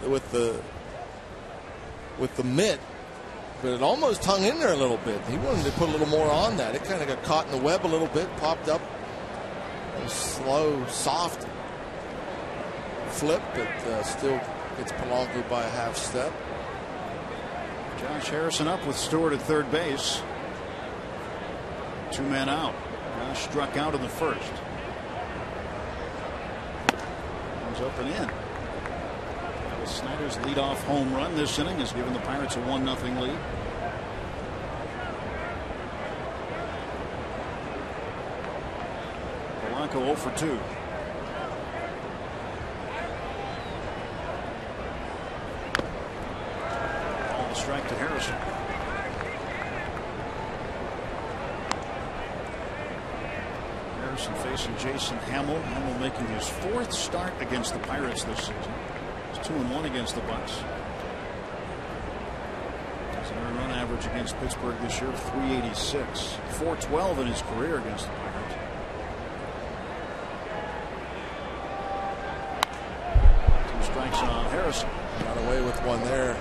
mitt, but it almost hung in there a little bit. He wanted to put a little more on that. It kind of got caught in the web a little bit, popped up, a slow, soft flip, but still gets Polanco by a half step. Josh Harrison up with Stewart at third base. 2 men out. Josh struck out in the first. Comes up and in. Travis Snyder's leadoff home run this inning has given the Pirates a 1-0 lead. Polanco 0 for 2. Strike to Harrison. Harrison facing Jason Hamill. Hamill making his 4th start against the Pirates this season. He's 2-1 against the Bucks. His earned run average against Pittsburgh this year, 386. 412 in his career against the Pirates. Two strikes on Harrison. Got away with one there.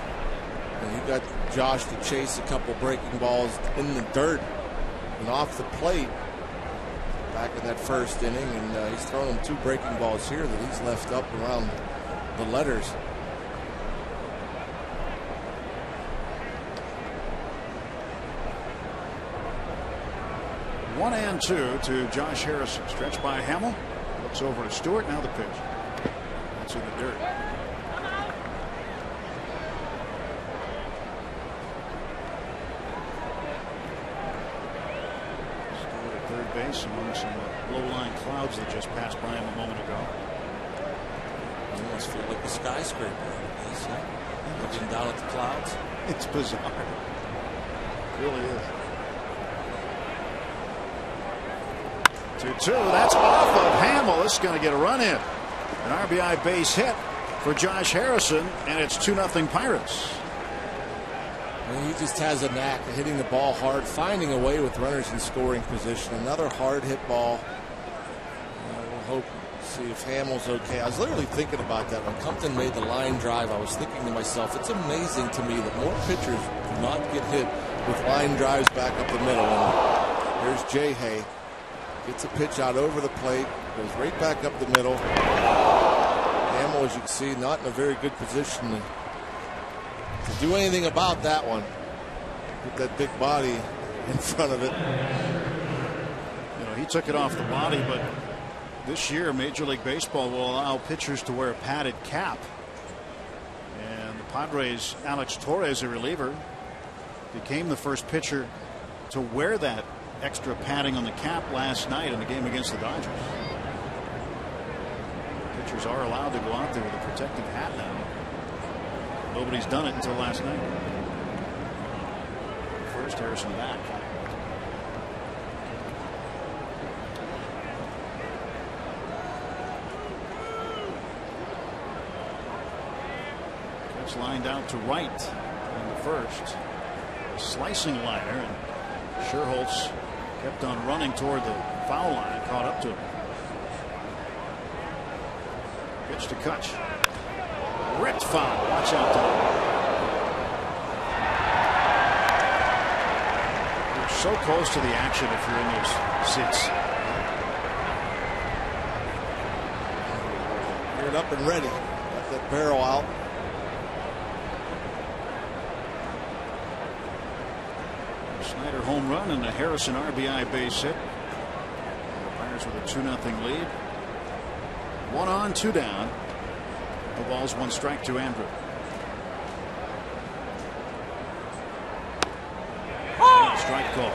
And you got Josh to chase a couple breaking balls in the dirt and off the plate back in that first inning, and he's thrown him 2 breaking balls here that he's left up around the letters. One and 2 to Josh Harrison. Stretched by Hamill. Looks over to Stewart. Now the pitch. That's in the dirt. Base among some low-lying clouds that just passed by him a moment ago. You almost feel like a skyscraper. Looking down at the clouds. It's bizarre. It really is. 2-2. That's off of Hamill. This is going to get a run in. An RBI base hit for Josh Harrison, and it's 2-0 Pirates. He just has a knack of hitting the ball hard, finding a way with runners in scoring position. Another hard hit ball. We'll hope, see if Hamill's okay. I was literally thinking about that when Compton made the line drive. I was thinking to myself, it's amazing to me that more pitchers do not get hit with line drives back up the middle. And here's Jay Hay. Gets a pitch out over the plate, goes right back up the middle. Hamill, as you can see, not in a very good position to do anything about that one. Put that big body in front of it. You know, he took it off the body, but this year Major League Baseball will allow pitchers to wear a padded cap. And the Padres' Alex Torres, a reliever, became the first pitcher to wear that extra padding on the cap last night in the game against the Dodgers. Pitchers are allowed to go out there with a protective hat now. Nobody's done it until last night. First, Harrison back. Catch lined out to right in the first. A slicing liner, and Scherholz kept on running toward the foul line, caught up to him. Pitch to Kutch. Ripped foul. Watch out, Tom. You're so close to the action if you're in those seats. Geared up and ready. Got that barrel out. Snyder home run and a Harrison RBI base hit. The Pirates with a 2-0 lead. 1 on, 2 down. The ball's 1 strike to Andrew. Strike call.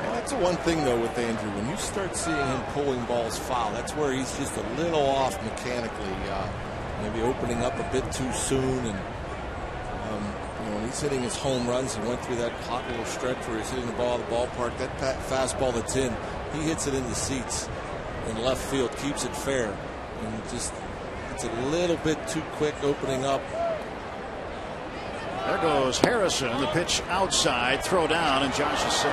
And that's the one thing though with Andrew, when you start seeing him pulling balls foul, that's where he's just a little off mechanically, maybe opening up a bit too soon. And when he's hitting his home runs, he went through that hot little stretch where he's hitting the ball at the ballpark. That fastball that's in, he hits it in the seats in left field, keeps it fair. And just, it's a little bit too quick opening up. There goes Harrison. The pitch outside. Throw down, and Josh is safe.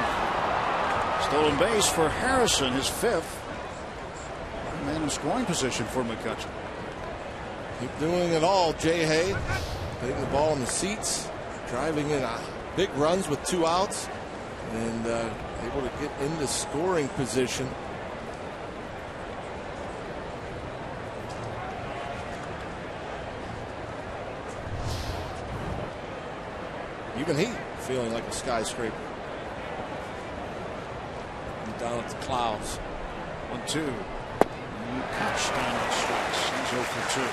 Stolen base for Harrison, his 5th. Man in scoring position for McCutchen. Keep doing it all, Jay Hay. Putting the ball in the seats, driving in big runs with 2 outs, and able to get into scoring position. Even he feeling like a skyscraper. And down at the clouds. 1-2. Cuts down the strikes. He's 0 for 2.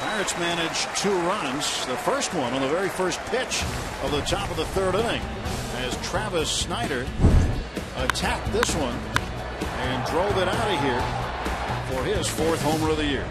Pirates managed 2 runs. The first one on the very first pitch of the top of the 3rd inning, as Travis Snyder attacked this one and drove it out of here for his 4th homer of the year.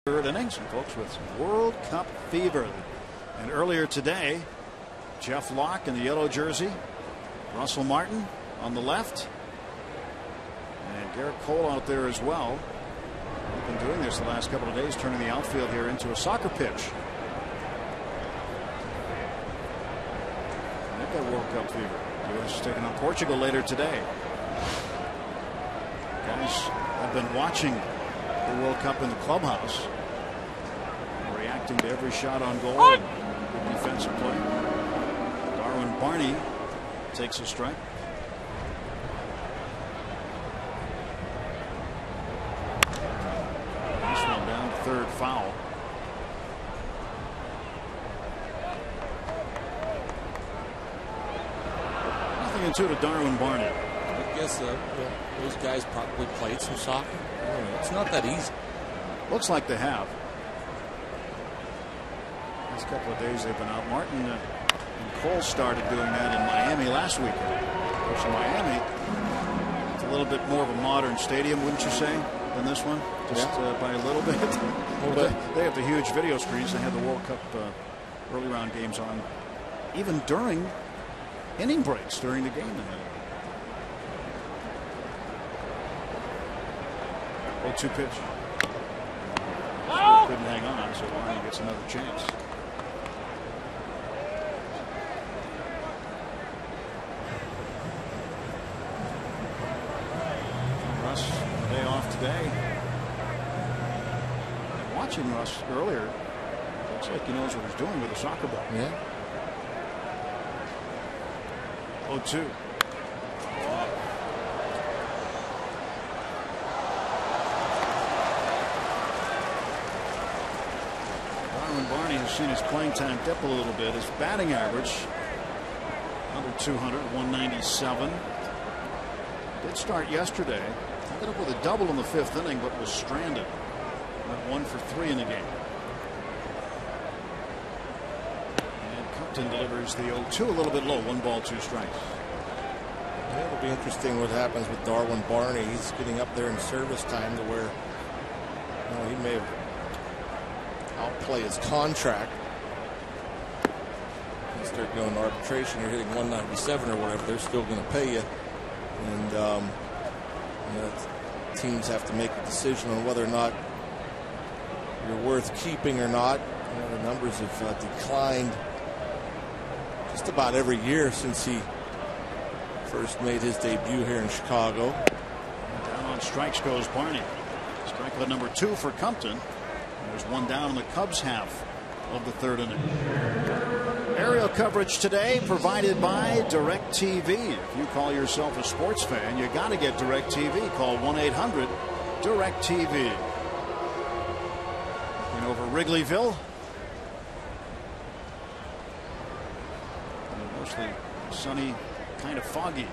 Third innings, and folks, with World Cup fever. And earlier today, Jeff Locke in the yellow jersey, Russell Martin on the left, and Garrett Cole out there as well. We've been doing this the last couple of days, turning the outfield here into a soccer pitch. And they've got World Cup fever. The U.S. is taking on Portugal later today. Guys have been watching the World Cup in the clubhouse, reacting to every shot on goal and good defensive play. Darwin Barney takes a strike. This one down to 3rd, foul. Nothing into to Darwin Barney. I guess those guys probably played some soccer. It's not that easy. Looks like they have. Last couple of days they've been out. Martin and Cole started doing that in Miami last weekend. Of course, in Miami, it's a little bit more of a modern stadium, wouldn't you say, than this one? Just by a little bit. They have the huge video screens. They had the World Cup early round games on, even during inning breaks during the game. 0-2 pitch. Couldn't hang on, so Barney gets another chance. Russ, day off today. And watching Russ earlier, looks like he knows what he's doing with a soccer ball. Yeah. 0-2. Barney has seen his playing time dip a little bit. His batting average under 200, 197. Did start yesterday. Ended up with a double in the 5th inning, but was stranded. Went 1 for 3 in the game. And Compton delivers the 0-2 a little bit low. 1 ball, 2 strikes. Yeah, it'll be interesting what happens with Darwin Barney. He's getting up there in service time to where he may have outplay his contract. You start going to arbitration, you're hitting 197 or whatever, they're still going to pay you. And teams have to make a decision on whether or not you're worth keeping or not. The numbers have declined just about every year since he first made his debut here in Chicago. Down on strikes goes Barney. Strike with number 2 for Compton. There's 1 down in the Cubs half of the 3rd inning. Aerial coverage today provided by DirecTV. If you call yourself a sports fan, you got to get DirecTV. Call 1-800-DirecTV. And over Wrigleyville. Mostly sunny, kind of foggy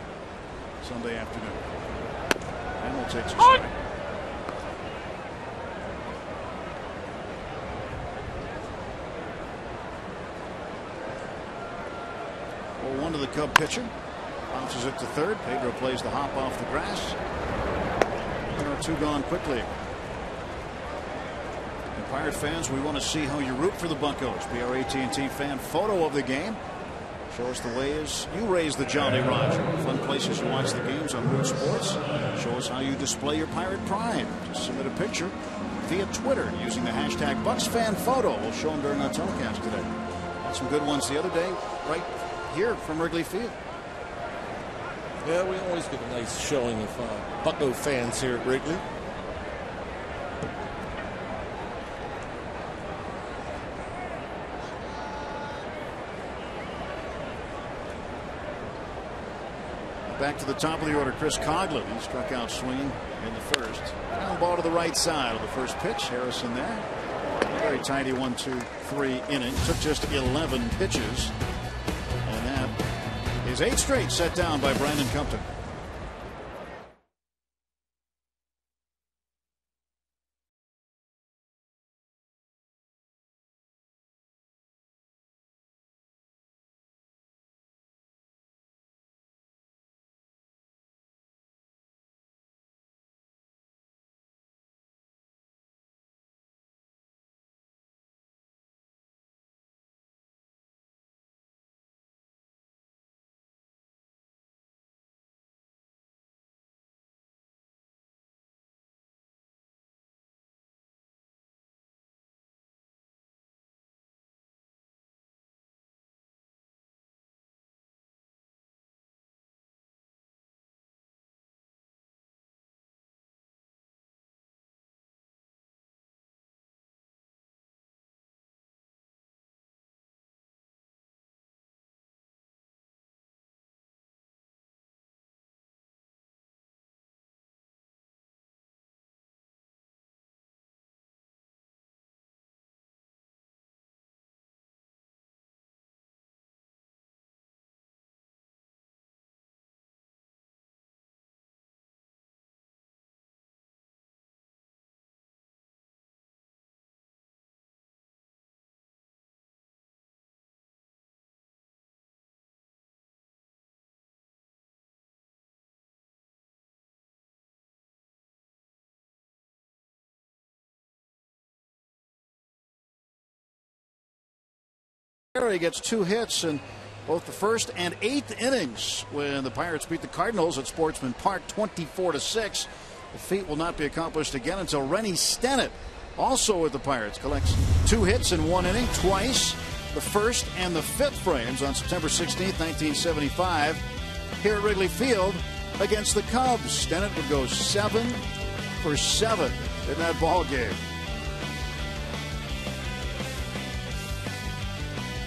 Sunday afternoon. And we'll take some strike. One to the Cub pitcher. Bounces it to 3rd. Pedro plays the hop off the grass. 2 gone quickly. And Pirate fans, we want to see how you root for the Buccos. Be our AT&T fan photo of the game. Show us the ways you raise the Jolly Roger. Fun places to watch the games on Root Sports. Show us how you display your Pirate pride. Just submit a picture via Twitter using the hashtag BucsFanPhoto. We'll show them during our telecast today. Had some good ones the other day, right here from Wrigley Field. Yeah, we always get a nice showing of Bucco fans here at Wrigley. Back to the top of the order, Chris Coughlin. He struck out swinging in the 1st. Down ball to the right side of the first pitch. Harrison there. Very tidy 1-2-3 inning. Took just 11 pitches. And that is 8 straight set down by Brandon Compton. He gets 2 hits in both the 1st and 8th innings when the Pirates beat the Cardinals at Sportsman Park 24-6. The feat will not be accomplished again until Rennie Stennett, also with the Pirates, collects 2 hits in 1 inning twice, the 1st and the 5th frames on September 16, 1975, here at Wrigley Field against the Cubs. Stennett would go 7 for 7 in that ball game.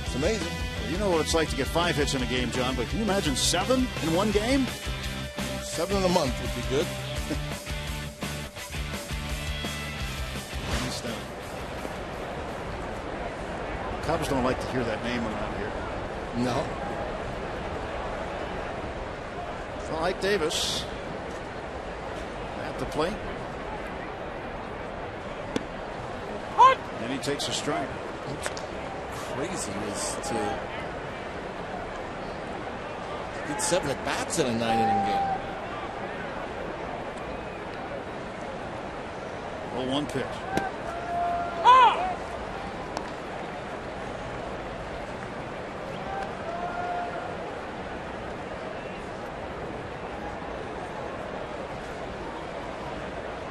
It's amazing. Well, you know what it's like to get 5 hits in a game, John, but can you imagine 7 in 1 game? 7 in a month would be good. Cubs don't like to hear that name around here. No. For Ike Davis. at the plate. And he takes a strike. What's crazy is to get 7 at bats in a 9-inning game. 0-1 pitch.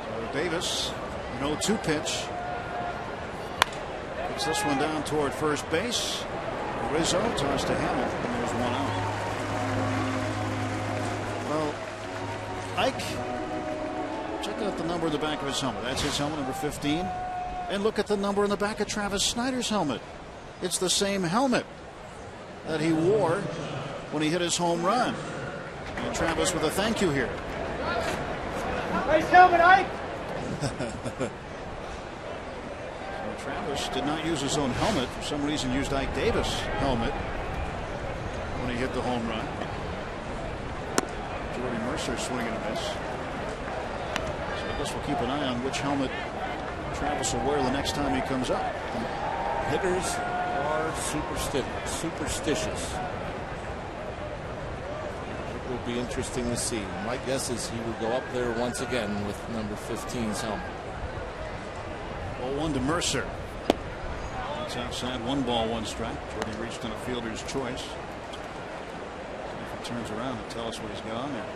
So Davis, an 0-2 pitch. Puts this one down toward first base. Rizzo tossed to Hamill, and there's one out. Well, Ike, check out the number in the back of his helmet. That's his helmet, number 15. And look at the number in the back of Travis Snyder's helmet. It's the same helmet that he wore when he hit his home run. And Travis with a thank you here. Nice helmet, Ike. Travis did not use his own helmet. For some reason used Ike Davis' helmet when he hit the home run. Jordy Mercer swinging a miss. So I guess we'll keep an eye on which helmet Travis will wear the next time he comes up. Hitters are superstitious. It will be interesting to see. My guess is he will go up there once again with number 15's helmet. 0-1 to Mercer. That's outside, 1 ball, 1 strike. Jordy reached on a fielder's choice. If he turns around and tell us what he's got on there.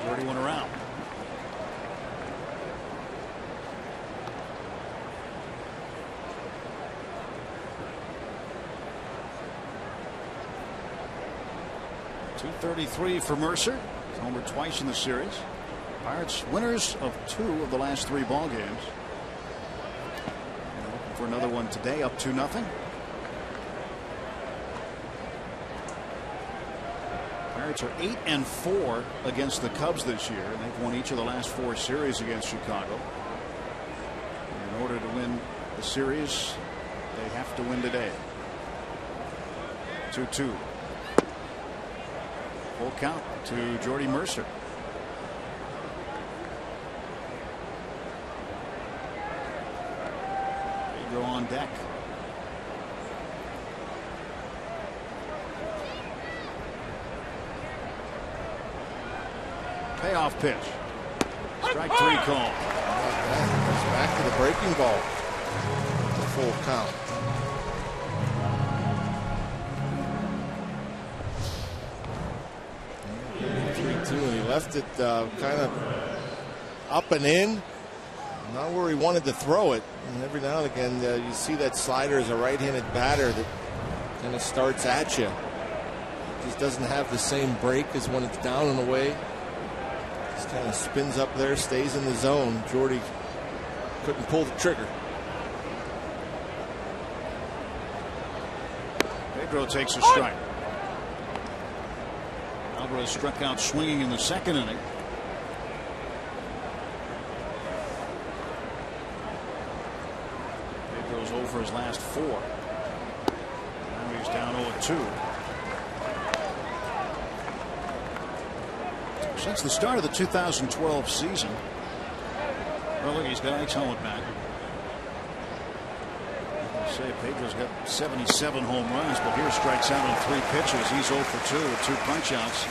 Jordy went around. .233 for Mercer. He's homered twice in the series. Pirates winners of 2 of the last 3 ball games. And looking for another one today, up 2-0. Pirates are 8-4 against the Cubs this year, and they've won each of the last 4 series against Chicago. And in order to win the series, they have to win today. 2-2. Full count to Jordy Mercer. Pedro on deck. Payoff pitch. Strike 3 call. Goes back to the breaking ball. The full count. And he left it kind of up and in, not where he wanted to throw it. And every now and again you see that slider as a right-handed batter that kind of starts at you. Just doesn't have the same break as when it's down and away. Just kind of spins up there, stays in the zone. Jordy couldn't pull the trigger. Pedro takes a strike. Alvarez struck out swinging in the 2nd inning. Pedro's over his last 4. Now he's down 0-2. Since the start of the 2012 season. Well, look, he's got Ike's helmet back. Say Pedro's got 77 home runs, but here strikes out on 3 pitches. He's 0 for 2 with 2 punch-outs,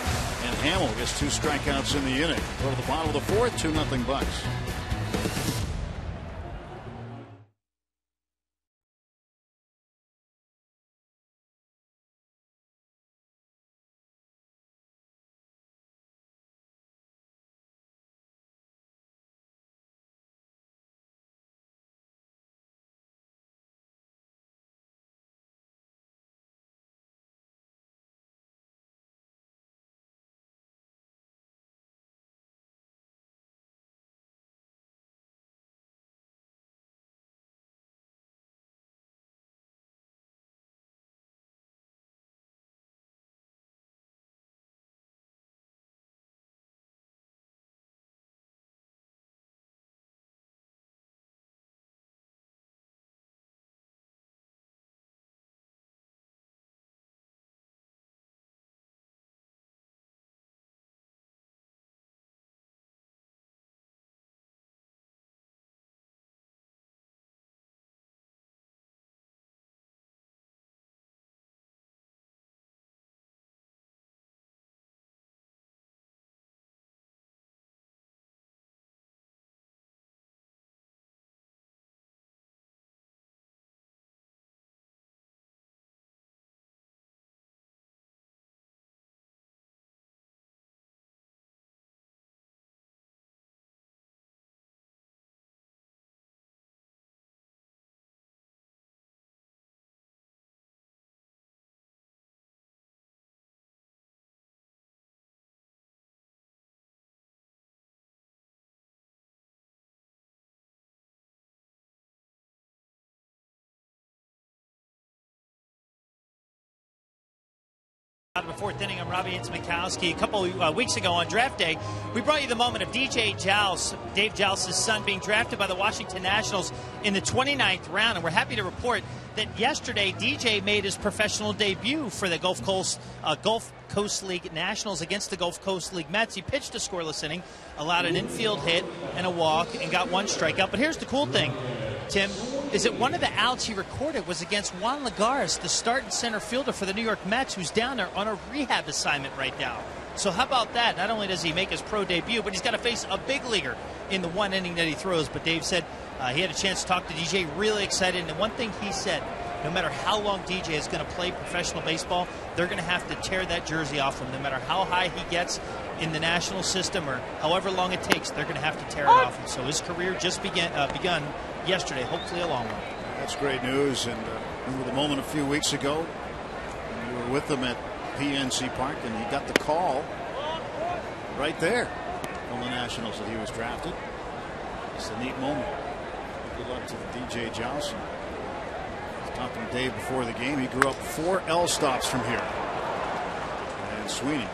and Hamill gets 2 strikeouts in the inning. Go to the bottom of the 4th, 2-0 Bucks. Out of the fourth inning, I'm Robbie Ince-Mikowski. A couple weeks ago on draft day, we brought you the moment of DJ Jowls, Dave Jowls' son, being drafted by the Washington Nationals in the 29th round. And we're happy to report that yesterday DJ made his professional debut for the Gulf Coast League Nationals against the Gulf Coast League Mets. He pitched a scoreless inning, allowed an infield hit and a walk, and got one strikeout. But here's the cool thing, Tim, is that one of the outs he recorded was against Juan Lagares, the starting center fielder for the New York Mets, who's down there on a rehab assignment right now. So how about that? Not only does he make his pro debut, but he's got to face a big leaguer in the one inning that he throws. But Dave said he had a chance to talk to DJ, really excited. And the one thing he said, no matter how long DJ is going to play professional baseball, they're going to have to tear that jersey off him. No matter how high he gets in the national system or however long it takes, they're going to have to tear it off him. So his career just begun yesterday, hopefully a long one. That's great news. And remember the moment a few weeks ago when you were with them at PNC Park and he got the call right there from the Nationals that he was drafted. It's a neat moment. Good luck to the DJ Johnson. I was talking to Dave before the game. He grew up 4 L stops from here. And Sweeney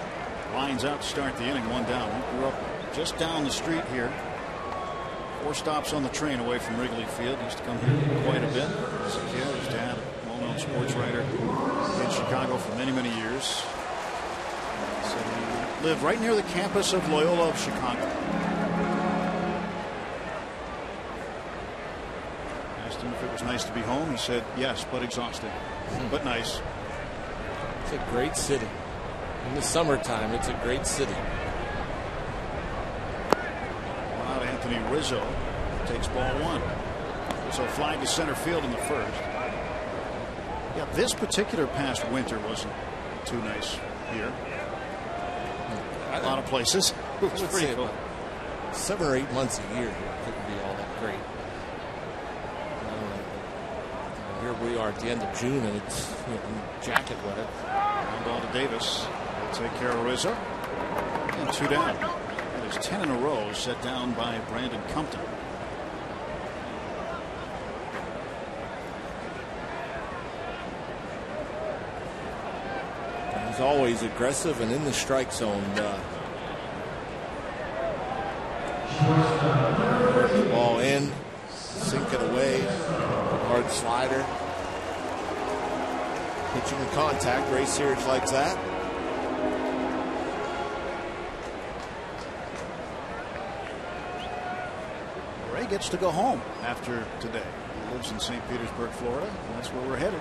lines out to start the inning, 1 down. He grew up just down the street here. 4 stops on the train away from Wrigley Field. He used to come here quite a bit as a kid. His dad, a well-known sports writer in Chicago for many, many years. So he lived right near the campus of Loyola of Chicago. Asked him if it was nice to be home. He said, yes, but exhausted, but nice. It's a great city. In the summertime, it's a great city. Anthony Rizzo takes ball 1. So flag to center field in the first. Yeah, this particular past winter wasn't too nice here. A lot of places. It was pretty cool. 7 or 8 months a year here couldn't be all that great. Here we are at the end of June and it's jacket weather. Ground ball to Davis. They'll take care of Rizzo. And 2 down. 10 in a row set down by Brandon Compton. He's always aggressive and in the strike zone. Ball in, sink it away, hard slider. Pitching in contact, Ray Sears likes that. Gets to go home after today. He lives in St. Petersburg, Florida. And that's where we're headed.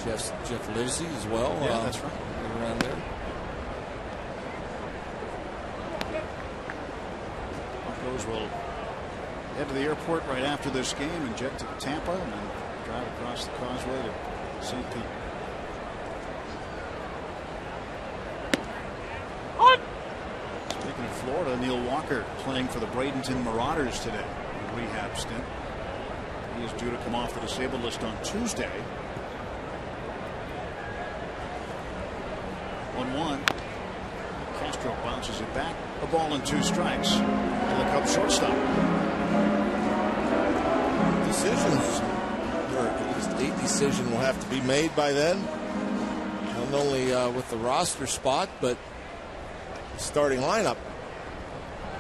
Jeff Livesey as well. Yeah, that's right. Around there. Broncos will head to the airport right after this game and jet to Tampa and then drive across the causeway to St. Pete. Speaking of Florida, Neil Walker playing for the Bradenton Marauders today in a rehab stint. He is due to come off the disabled list on Tuesday. 1-1. Castro bounces it back. A ball and 2 strikes. To the Cubs shortstop. Decisions, or at least a decision will have to be made by then. Not only with the roster spot, but starting lineup.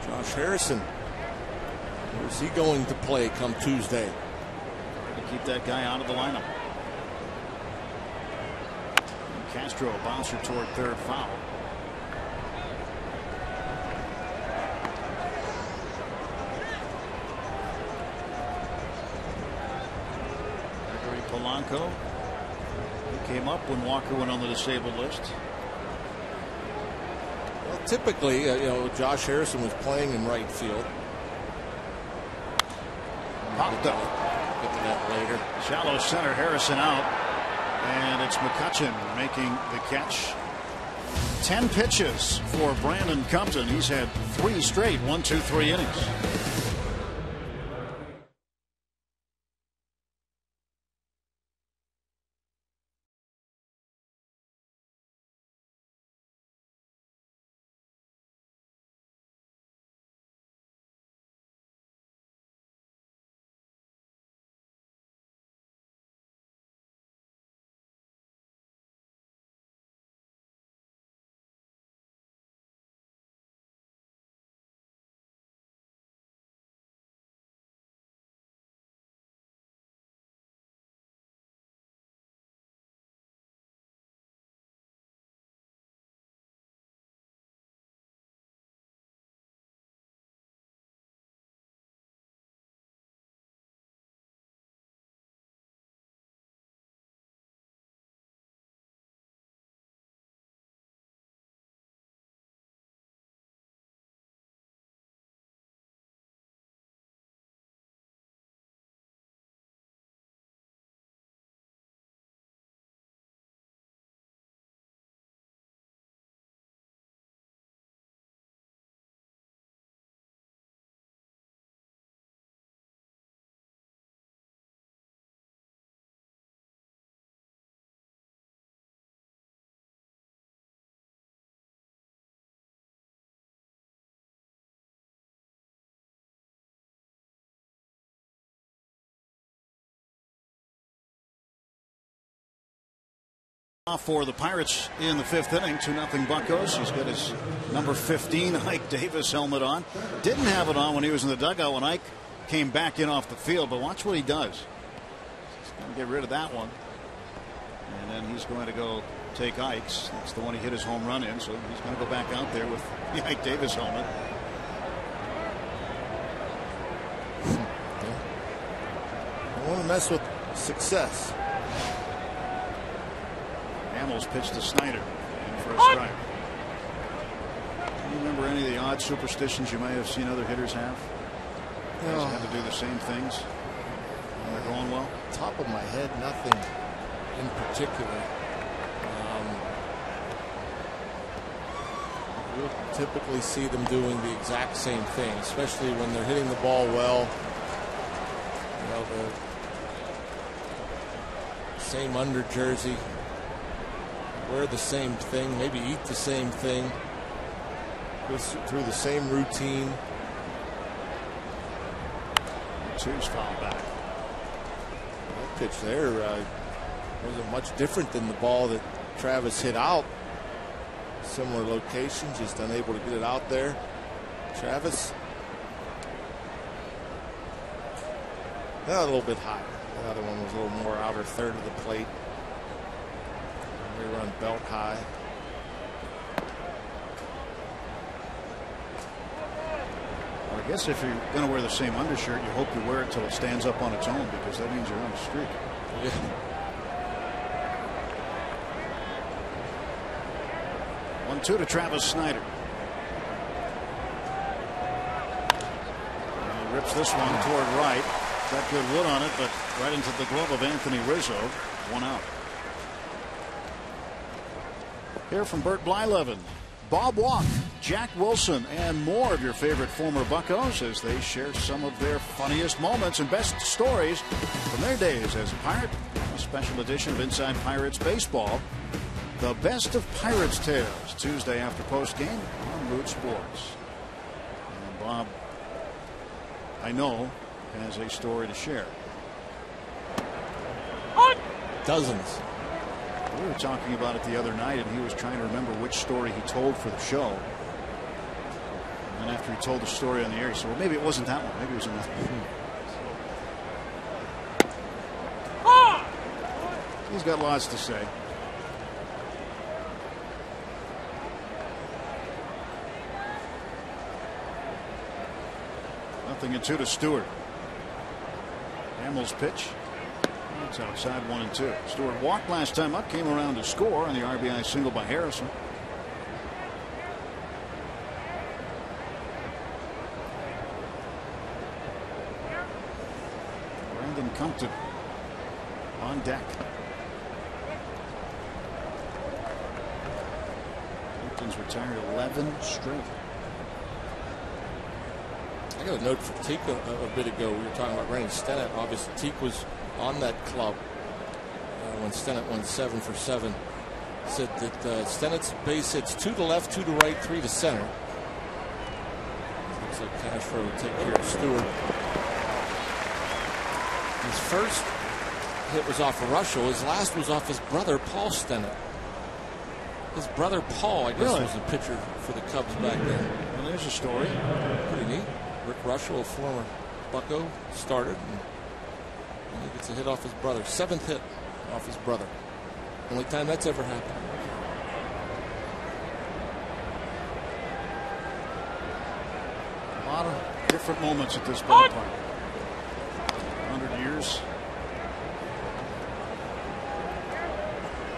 Josh Harrison. Where's he going to play come Tuesday? To keep that guy out of the lineup. Castro, a bouncer toward third, foul. Gregory Polanco. He came up when Walker went on the disabled list. Typically, Josh Harrison was playing in right field. Popped up. Get to that later. Shallow center, Harrison out. And it's McCutcheon making the catch. 10 pitches for Brandon Compton. He's had 3 straight 1-2-3 innings. For the Pirates in the 5th inning, 2-0 Buccos. He's got his number 15 Ike Davis helmet on. Didn't have it on when he was in the dugout when Ike came back in off the field, but watch what he does. He's going to get rid of that one. And then he's going to go take Ike's. That's the one he hit his home run in, so he's going to go back out there with the Ike Davis helmet. I want to mess with success. Hamels pitched to Snyder in for a strike. Do you remember any of the odd superstitions you might have seen other hitters have? Guys had to do the same things when they're going well? Top of my head, nothing in particular. We'll typically see them doing the exact same thing, especially when they're hitting the ball well. You know, the same under jersey. Wear the same thing, maybe eat the same thing, go through the same routine. Two's foul back. That pitch there wasn't much different than the ball that Travis hit out. Similar location, just unable to get it out there. Travis, a little bit higher. The other one was a little more outer third of the plate. They run belt high. Well, I guess if you're going to wear the same undershirt, you hope you wear it till it stands up on its own, because that means you're on a streak. Yeah. 1-2 to Travis Snyder. And he rips this one toward right. Got good wood on it, but right into the glove of Anthony Rizzo. 1 out. Here from Bert Blyleven, Bob Walk, Jack Wilson, and more of your favorite former Buccos as they share some of their funniest moments and best stories from their days as a Pirate. A special edition of Inside Pirates Baseball, the best of Pirates tales, Tuesday after postgame on Root Sports. And Bob, I know, has a story to share. Dozens. We were talking about it the other night, and he was trying to remember which story he told for the show. And then after he told the story on the air, he said, well, maybe it wasn't that one. Maybe it was another one. He's got lots to say. Nothing and 2 to Stewart. Hamels pitch. It's outside 1-2. Stewart walked last time up, came around to score on the RBI single by Harrison. Brandon Compton on deck. Compton's retired 11 straight. I got a note from Teak a bit ago. We were talking about Randy Stennett. Obviously, Teak was on that club when Stennett went 7 for 7. Said that Stennett's base hits 2 to left, 2 to right, 3 to center. Looks like Cashford would take care of Stewart. His first hit was off of Russell. His last was off his brother, Paul Stennett. His brother, Paul, I guess, was a pitcher for the Cubs back then. Well, there's a story. Pretty neat. Rick Russell, a former Bucco, started. And he gets a hit off his brother. 7th hit off his brother. Only time that's ever happened. A lot of different moments at this ballpark. 100 years.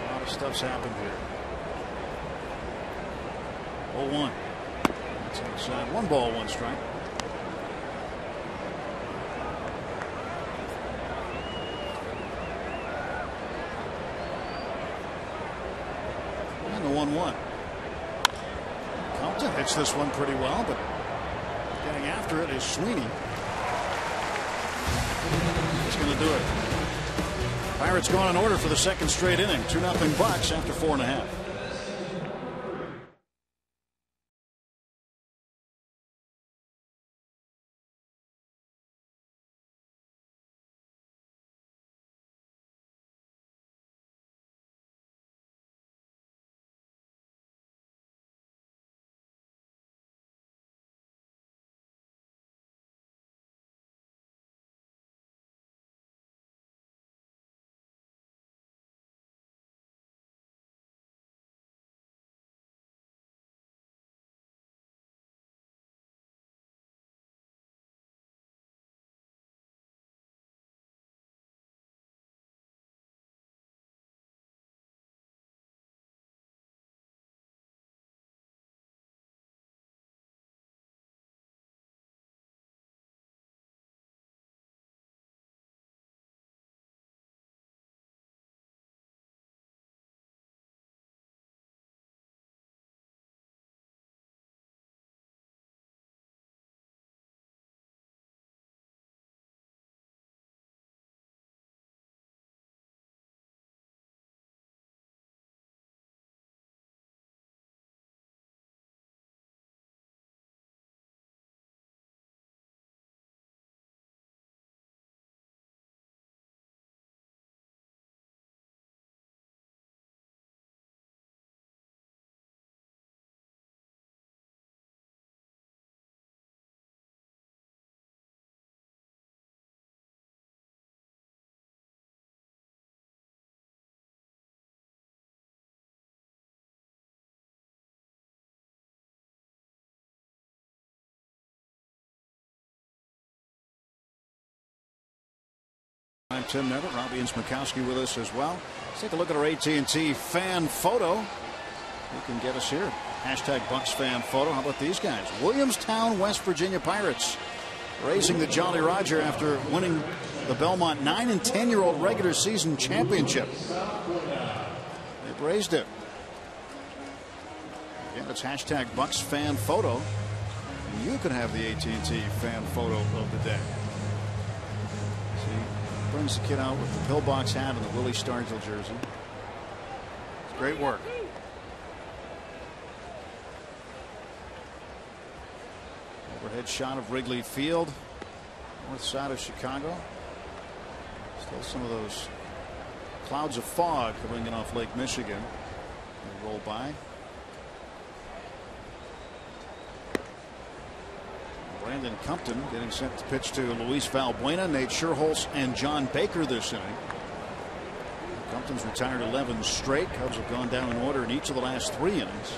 A lot of stuff's happened here. 0-1. That's outside. 1 ball, 1 strike. And the 1-1. Compton hits this one pretty well, but getting after it is Sweeney. He's going to do it. Pirates going in order for the 2nd straight inning. 2-0 Bucks after 4.5. I'm Tim Nevitt. Robbie and Smikowski with us as well. Let's take a look at our AT&T fan photo. You can get us here. Hashtag Bucks fan photo. How about these guys? Williamstown, West Virginia Pirates raising the Jolly Roger after winning the Belmont 9- and 10-year-old regular season championship. They've raised it. Again, it's hashtag Bucks fan photo. And you can have the AT&T fan photo of the day. See, brings the kid out with the pillbox hat and the Willie Stargell jersey. It's great work. Overhead shot of Wrigley Field, north side of Chicago. Still some of those clouds of fog coming in off Lake Michigan. They roll by. Brandon Compton getting set to pitch to Luis Valbuena, Nate Scherholz, and John Baker this inning. Compton's retired 11 straight. Cubs have gone down in order in each of the last 3 innings.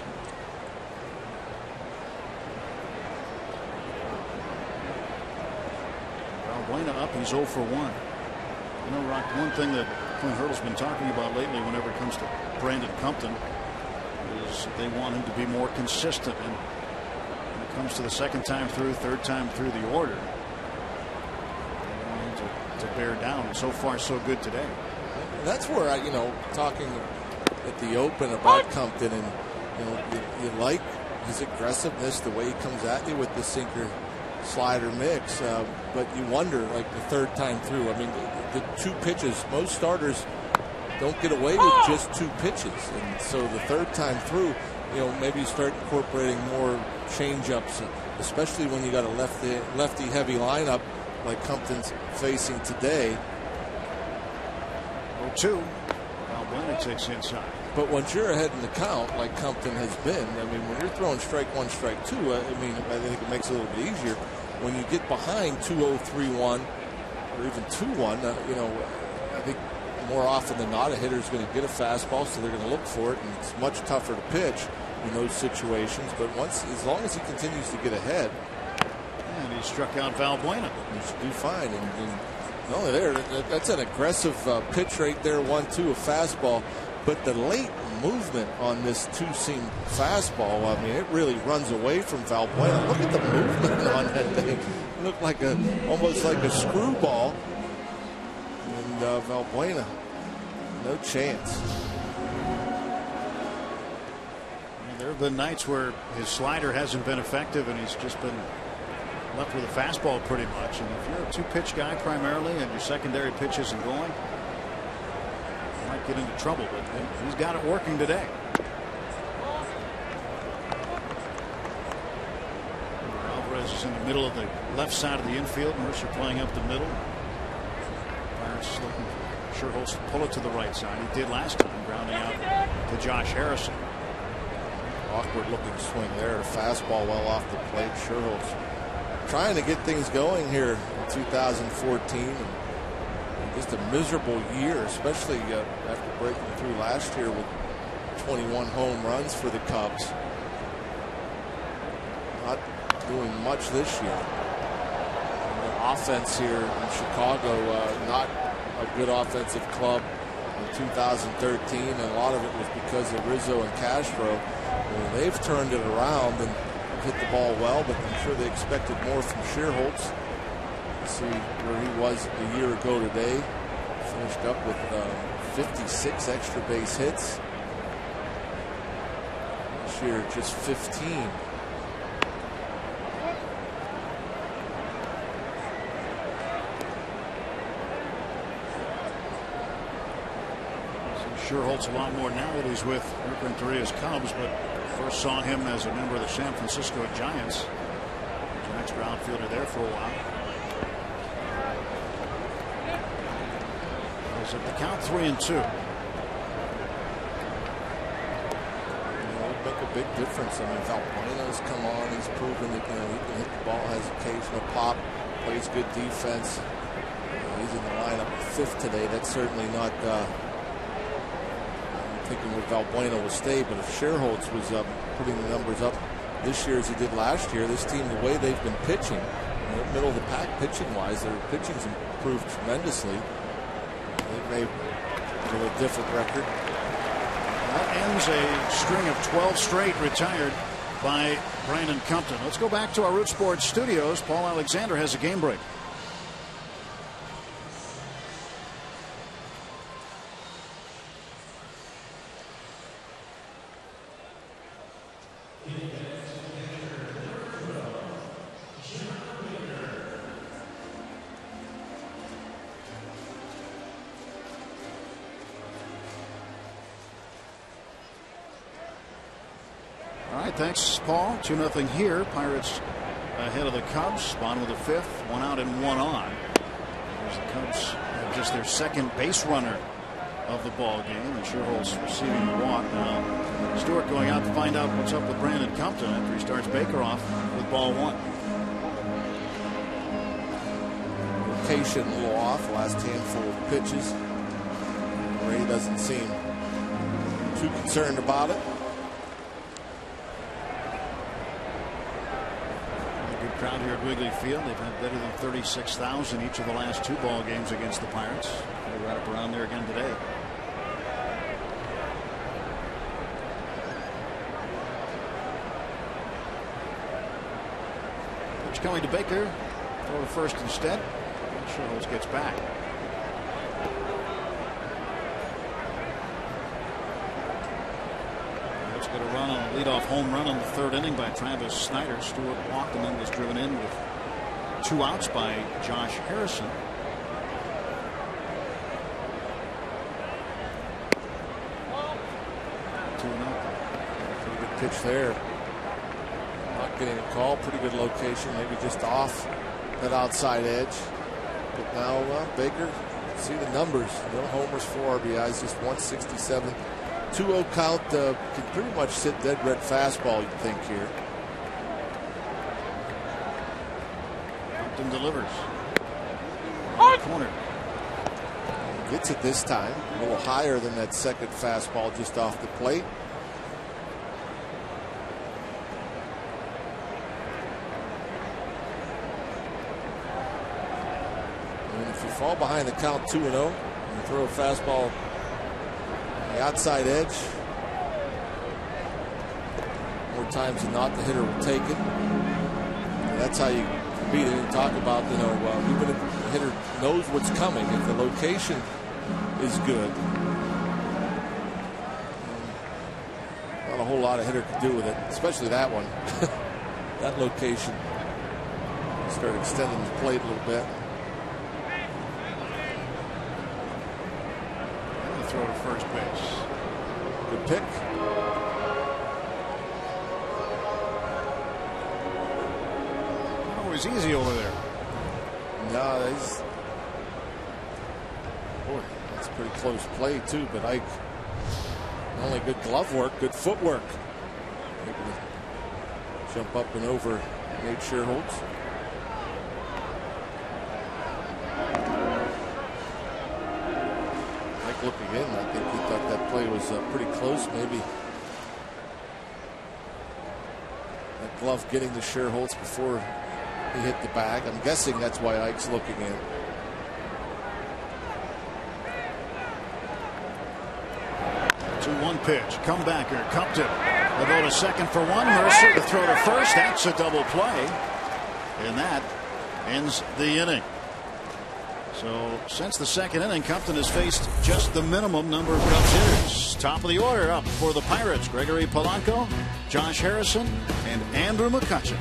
Valbuena up, he's 0 for 1. You know, Rock, one thing that Clint Hurdle's been talking about lately whenever it comes to Brandon Compton is they want him to be more consistent. And when it comes to the second time through, third time through the order, they want him to bear down. And so far, so good today. That's where I, talking at the open about Compton, and you like his aggressiveness, the way he comes at you with the sinker slider mix, but you wonder, like the third time through. I mean, the 2 pitches, most starters don't get away with just 2 pitches, and so the third time through, maybe you start incorporating more change-ups, especially when you got a lefty heavy lineup like Compton's facing today. 0-2. Valbuena takes inside. But once you're ahead in the count, like Compton has been, I mean, when you're throwing strike 1, strike 2, I think it makes it a little bit easier. When you get behind 2-0, 3-1, or even 2-1, I think more often than not, a hitter's going to get a fastball, so they're going to look for it, and it's much tougher to pitch in those situations. But as long as he continues to get ahead, and he struck out Valbuena, he should do fine. And not only there, that's an aggressive pitch right there, 1-2, a fastball. But the late movement on this 2-seam fastball, I mean, it really runs away from Valbuena. Look at the movement on that thing. It looked like almost like a screwball. And Valbuena, no chance. There have been nights where his slider hasn't been effective, and he's just been left with a fastball pretty much. And if you're a 2-pitch guy primarily, and your secondary pitch isn't going, might get into trouble, but he's got it working today. Alvarez is in the middle of the left side of the infield. Mercer playing up the middle. Pirates looking for Scherholz to pull it to the right side. He did last time, grounding out to Josh Harrison. Awkward looking swing there. A fastball well off the plate. Scherholz trying to get things going here in 2014. Just a miserable year, especially after breaking through last year with 21 home runs for the Cubs. Not doing much this year. And the offense here in Chicago, not a good offensive club in 2013, and a lot of it was because of Rizzo and Castro. Well, they've turned it around and hit the ball well, but I'm sure they expected more from Scherholz. See where he was a year ago today. Finished up with 56 extra base hits. This year, just 15. Scherholz a lot more now that he's with Rick Renteria's Cubs, but first saw him as a member of the San Francisco Giants. He was an extra outfielder there for a while. At the count 3-2. It would make a big difference. I mean, Valbuena's come on. He's proven that he can hit the ball, has occasional pop, plays good defense. He's in the lineup at 5th today. That's certainly not. I'm thinking where Valbuena will stay, but if Scherholz was putting the numbers up this year as he did last year, this team, the way they've been pitching, middle of the pack pitching wise, their pitching's improved tremendously. It may be a different record. That ends a string of 12 straight retired by Brandon Compton. Let's go back to our Root Sports studios. Paul Alexander has a game break. All right, thanks, Paul. 2-0 here. Pirates ahead of the Cubs. Bottom of the fifth. 1 out and 1 on. There's the Cubs have just their second base runner of the ball game, and Sherholtz receiving the walk. Now Stewart going out to find out what's up with Brandon Compton after he starts Baker off with ball 1. Location a little off. Last handful of pitches. Ray doesn't seem too concerned about it. Crowd here at Wrigley Field. They've had better than 36,000 each of the last 2 ball games against the Pirates. They're right up around there again today. Pitch coming to Baker. Throw to first instead. Sherholtz gets back. Got a run on a leadoff home run in the 3rd inning by Travis Snyder. Stewart walked and then was driven in with 2 outs by Josh Harrison. 2-0. Pretty good pitch there. Not getting a call. Pretty good location. Maybe just off that outside edge. But now Baker, see the numbers. No homers, 4 RBIs, just 167. 2-0 count. Can pretty much sit dead red fastball, you'd think here. Compton delivers. Corner. Gets it this time. A little higher than that second fastball just off the plate. And if you fall behind the count 2-0, and throw a fastball the outside edge, more times than not the hitter will take it. And that's how you beat it. And talk about, even if the hitter knows what's coming, if the location is good, not a whole lot a hitter can do with it, especially that one. That location. Start extending the plate a little bit. Throw to first base. Good pick. Not always easy over there. No, boy, that's pretty close play too. But Ike, not only good glove work, good footwork. Able to jump up and over Nate Sherholtz. Looking in, I think he thought that play was pretty close. Maybe that glove getting to Sherholtz before he hit the bag. I'm guessing that's why Ike's looking in. One pitch, comebacker, Compton. They'll go to second for 1. Mercer to throw to first. That's a double play, and that ends the inning. So since the 2nd inning, Compton has faced just the minimum number of Cubs hitters. Top of the order up for the Pirates: Gregory Polanco, Josh Harrison, and Andrew McCutchen.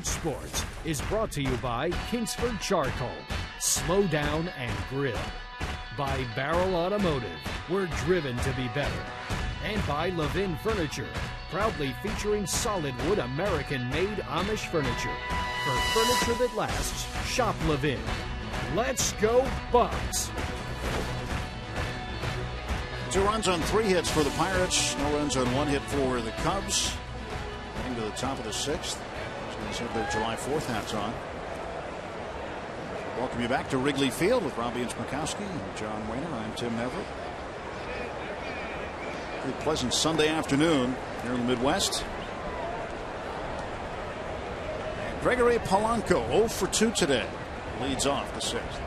Sports is brought to you by Kingsford Charcoal, Slow Down and Grill. By Barrel Automotive, we're driven to be better. And by Levin Furniture, proudly featuring solid wood American-made Amish furniture. For furniture that lasts, shop Levin. Let's go Bucks! 2 runs on 3 hits for the Pirates. No runs on 1 hit for the Cubs. Heading to the top of the 6th. As have their July 4th hats on. Welcome you back to Wrigley Field with Robbie and Smokowski and John Wayner. I'm Tim Everett. Pretty pleasant Sunday afternoon here in the Midwest. And Gregory Polanco 0 for 2 today. Leads off the 6th.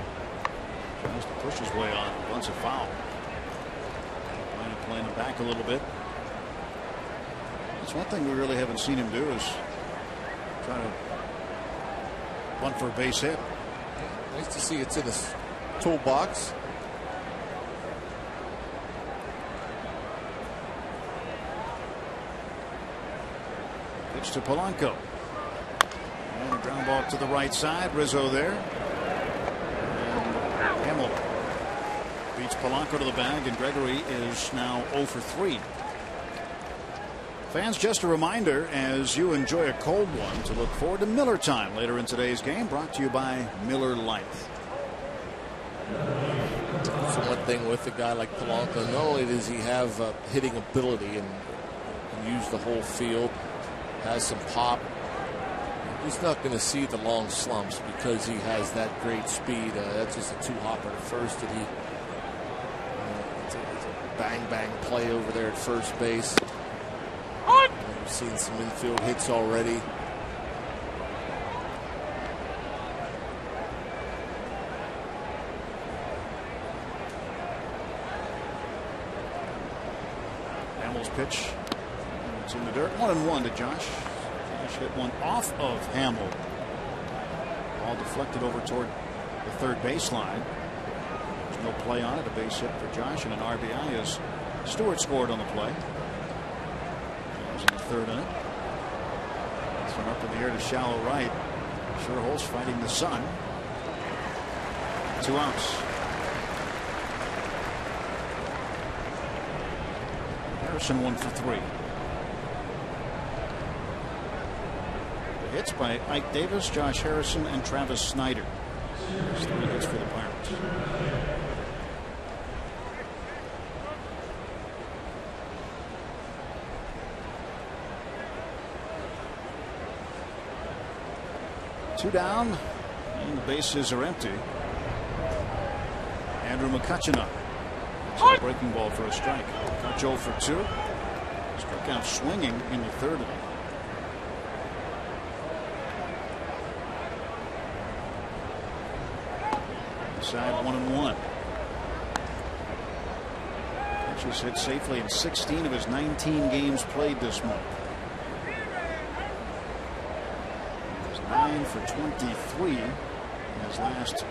Tries to push his way on. Runs a foul. Playing it back a little bit. That's one thing we really haven't seen him do is try to bunt for a base hit. Nice to see it's in his toolbox. Pitch to Polanco. And a ground ball to the right side. Rizzo there. And Hamill beats Polanco to the bag, and Gregory is now 0 for 3. Fans, just a reminder as you enjoy a cold one to look forward to Miller time later in today's game, brought to you by Miller Lite. That's the one thing with a guy like Polanco. Not only does he have hitting ability and can use the whole field, has some pop, he's not going to see the long slumps because he has that great speed. That's just a two-hopper to first, and it's a bang play over there at first base. We've seen some infield hits already. Hamill's pitch. It's in the dirt. 1-1 to Josh. Josh hit one off of Hamill. Ball deflected over toward the third baseline. There's no play on it. A base hit for Josh and an RBI as Stewart scored on the play. In the third inning. This one up in the air to shallow right. Scherholz fighting the sun. 2 outs. Harrison 1 for 3. The hits by Ike Davis, Josh Harrison, and Travis Snyder. There's 3 hits for the Pirates. Two down, and the bases are empty. Andrew McCutcheon up. It's a breaking ball for a strike. Got Joe for 2. Struck out swinging in the third inning. Inside 1-1. Pitches hit safely in 16 of his 19 games played this month. 9 for 23 in his last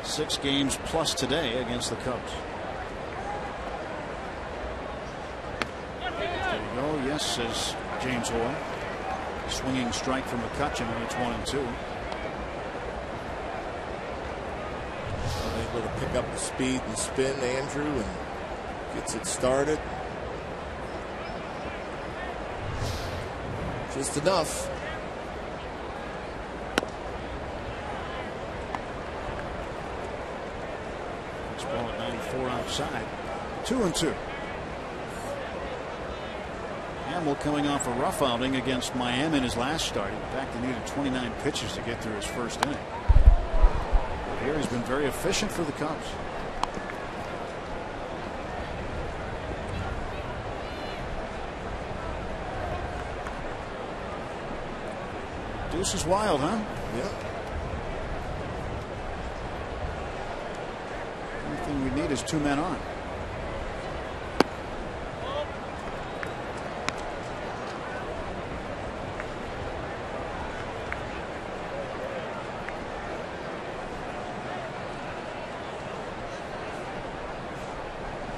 6 games plus today against the Cubs. There you go. Yes, says James Hoyle. Swinging strike from McCutcheon, and it's 1-2. Able to pick up the speed and spin, Andrew, and gets it started. Just enough. Ball at 94 outside. 2-2. Hamill coming off a rough outing against Miami in his last start. In fact, he needed 29 pitches to get through his first inning. But here he's been very efficient for the Cubs. Deuce is wild, huh? Yeah. Everything we need is 2 men on.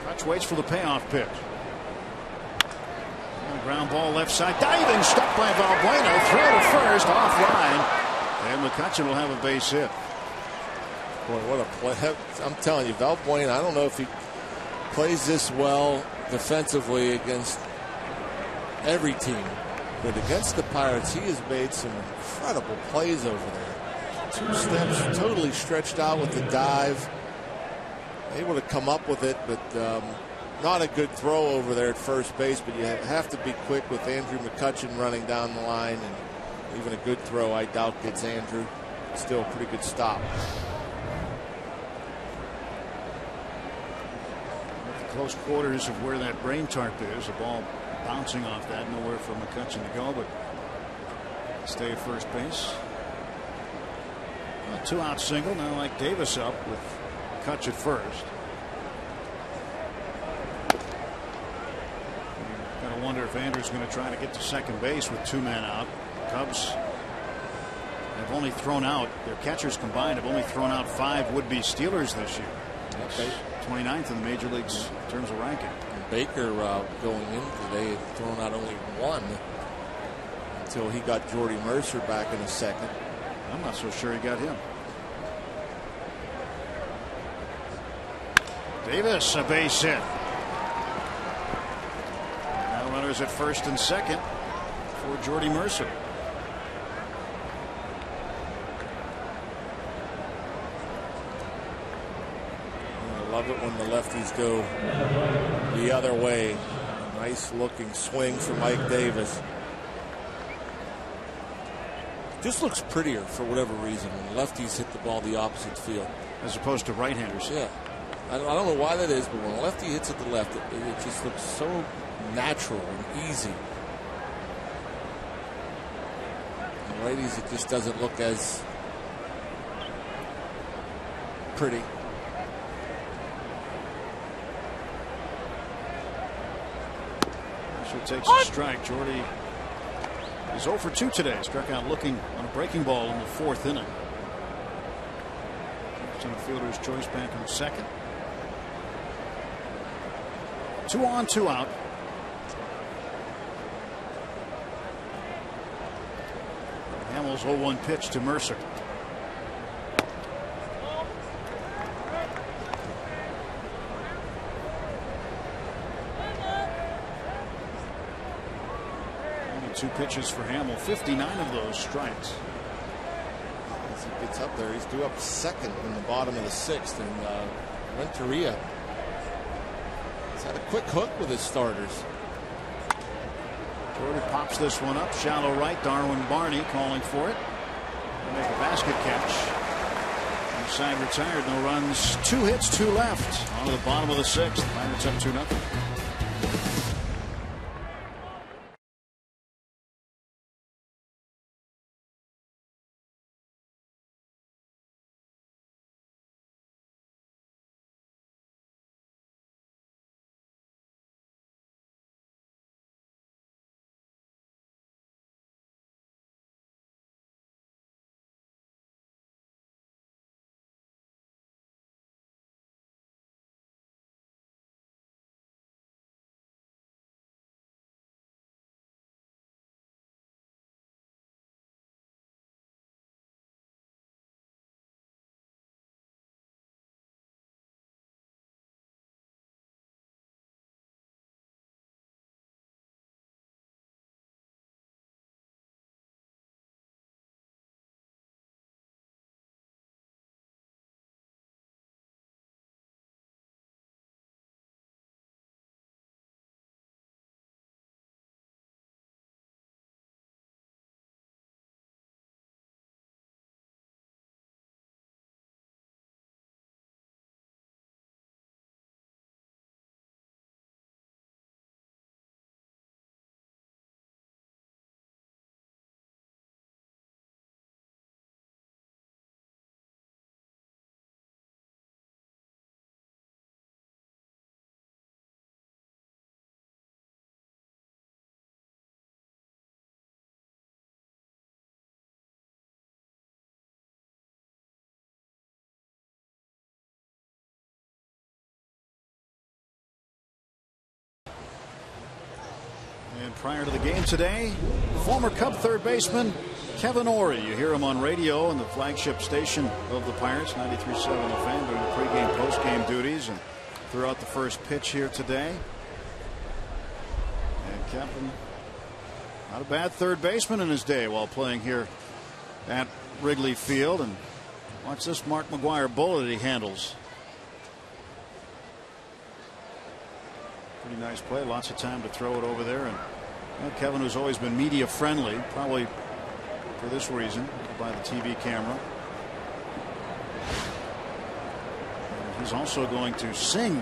Crutch waits for the payoff pitch. Ground ball left side. Diving, stuck by Valbuena. Throw to first, offline. And McCutchen will have a base hit. Boy, what a play. I'm telling you, Valbuena, I don't know if he plays this well defensively against every team, but against the Pirates, he has made some incredible plays over there. 2 steps, totally stretched out with the dive. Able to come up with it, but not a good throw over there at first base, but you have to be quick with Andrew McCutchen running down the line, and even a good throw I doubt gets Andrew. Still a pretty good stop. Close quarters of where that brain tarp is. The ball bouncing off that. Nowhere for McCutchen to go, but stay at first base. A 2-out single. Now like Davis up with Kutch at first. You've got to wonder if Andrew's going to try to get to second base with 2 men out. Cubs have only thrown out, their catchers combined have only thrown out 5 would-be Steelers this year. Okay. 29th in the major leagues in terms of ranking. And Baker going in today had thrown out only 1 until he got Jordy Mercer back in a second. I'm not so sure he got him. Davis, a base hit. Now runners at first and second for Jordy Mercer. Love it when the lefties go the other way. Nice looking swing from Mike Davis. Just looks prettier for whatever reason when lefties hit the ball the opposite field. As opposed to right-handers. Yeah. I don't know why that is, but when a lefty hits it the left, it just looks so natural and easy. And ladies, it just doesn't look as pretty. Takes a strike. Jordy is 0 for 2 today. Struck out looking on a breaking ball in the 4th inning. Center fielder's choice back in the second. 2 on, 2 out. Hamels 0-1 pitch to Mercer. Two pitches for Hamill, 59 of those strikes. As he gets up there, he's due up second in the bottom of the 6th, and Renteria has had a quick hook with his starters. Jordy pops this one up, shallow right. Darwin Barney calling for it. He'll make a basket catch. Inside retired, no runs, 2 hits, 2 left. On to the bottom of the 6th. Pirates up 2-0. prior to the game today, former Cub third baseman Kevin Orie. You hear him on radio on the flagship station of the Pirates, 93.7 The Fan, doing the pregame, postgame duties, and threw out the first pitch here today. And Kevin, not a bad third baseman in his day while playing here at Wrigley Field. And watch this Mark McGwire bullet he handles. Pretty nice play, lots of time to throw it over there. And Kevin, who's always been media friendly, probably for this reason, by the TV camera. And he's also going to sing.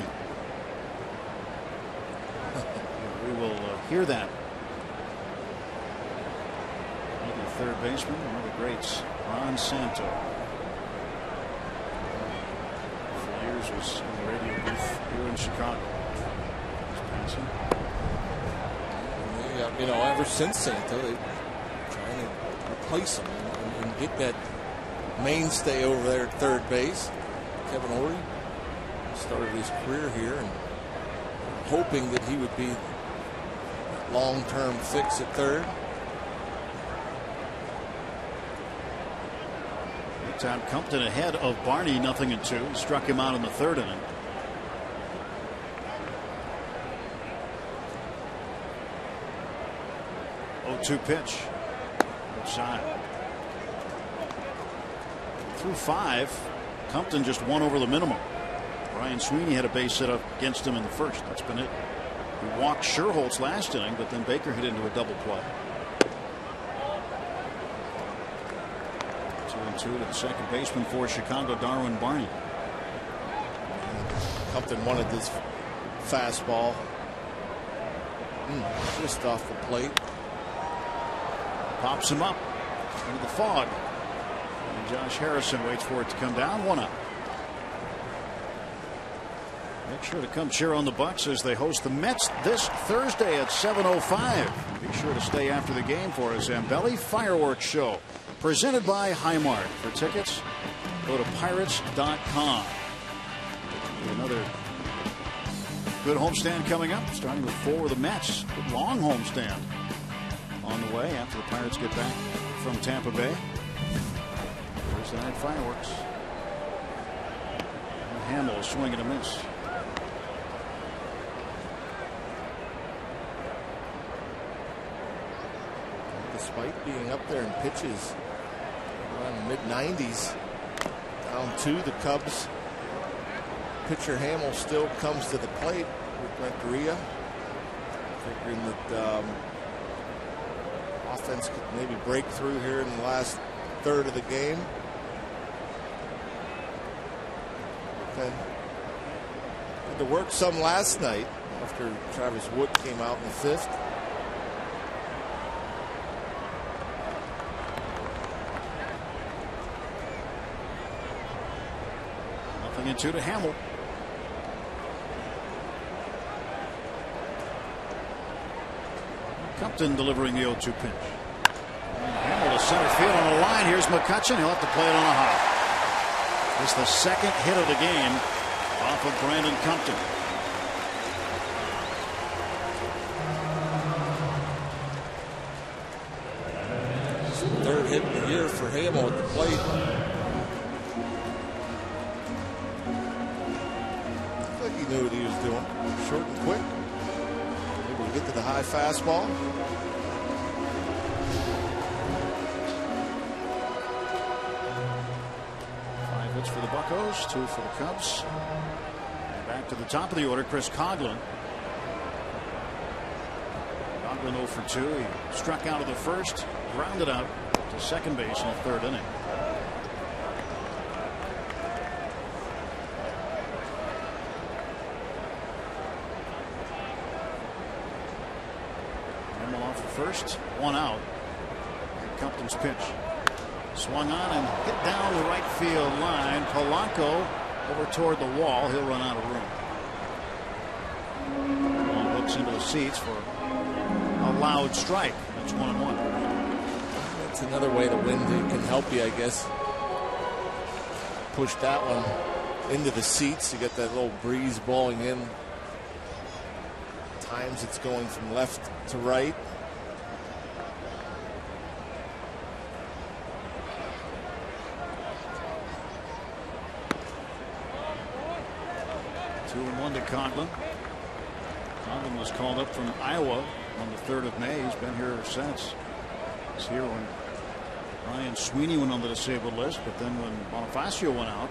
We will hear that. The third baseman, one of the greats, Ron Santo. For years was in the radio booth here in Chicago. He's passing. You know, ever since Santo, they're trying to replace him and get that mainstay over there at third base. Kevin Orie started his career here and hoping that he would be that long-term fix at third. Tom Compton ahead of Barney, 0-2. He struck him out in the third inning. 0-2 pitch. Outside. Through 5. Compton just one over the minimum. Brian Sweeney had a base hit up against him in the first. That's been it. He walked Sherholtz last inning, but then Baker hit into a double play. 2-2 to the second baseman for Chicago, Darwin Barney. Compton wanted this fastball just off the plate. Pops him up into the fog. And Josh Harrison waits for it to come down. 1-up. Make sure to come cheer on the Bucks as they host the Mets this Thursday at 7:05. Be sure to stay after the game for a Zambelli fireworks show presented by Highmark. For tickets, go to pirates.com. Another good homestand coming up, starting with 4 of the Mets. Good long homestand on the way after the Pirates get back from Tampa Bay. Thursday night fireworks. And Hamill swing and a miss. Despite being up there in pitches around the mid-90s, down 2, the Cubs pitcher Hamill still comes to the plate with Renteria, figuring that offense could maybe break through here in the last third of the game. Then had to work some last night after Travis Wood came out in the 5th. Nothing in 2 to Hamill. Compton delivering the 0-2 pitch. Hamill to center field on the line. Here's McCutchen. He'll have to play it on a hop. It's the second hit of the game off of Brandon Compton. It's the 3rd hit of the year for Hamill at the plate. Looks like he knew what he was doing. Short and quick. Able to get to the high fastball. For the Buccos, 2 for the Cubs. And back to the top of the order, Chris Coghlan. Coghlan 0 for 2. He struck out of the first, grounded out to second base in the 3rd inning. Hamill off the first, 1 out. Compton's pitch. Swung on and hit down the right field line. Polanco over toward the wall. He'll run out of room. Ball hooks into the seats for a loud strike. That's 1-1. That's another way the wind can help you, I guess. Push that one into the seats. You get that little breeze blowing in. Times it's going from left to right. Two and one to Conklin. Conklin was called up from Iowa on the 3rd of May. He's been here ever since. He's here when Ryan Sweeney went on the disabled list, but then when Bonifacio went out,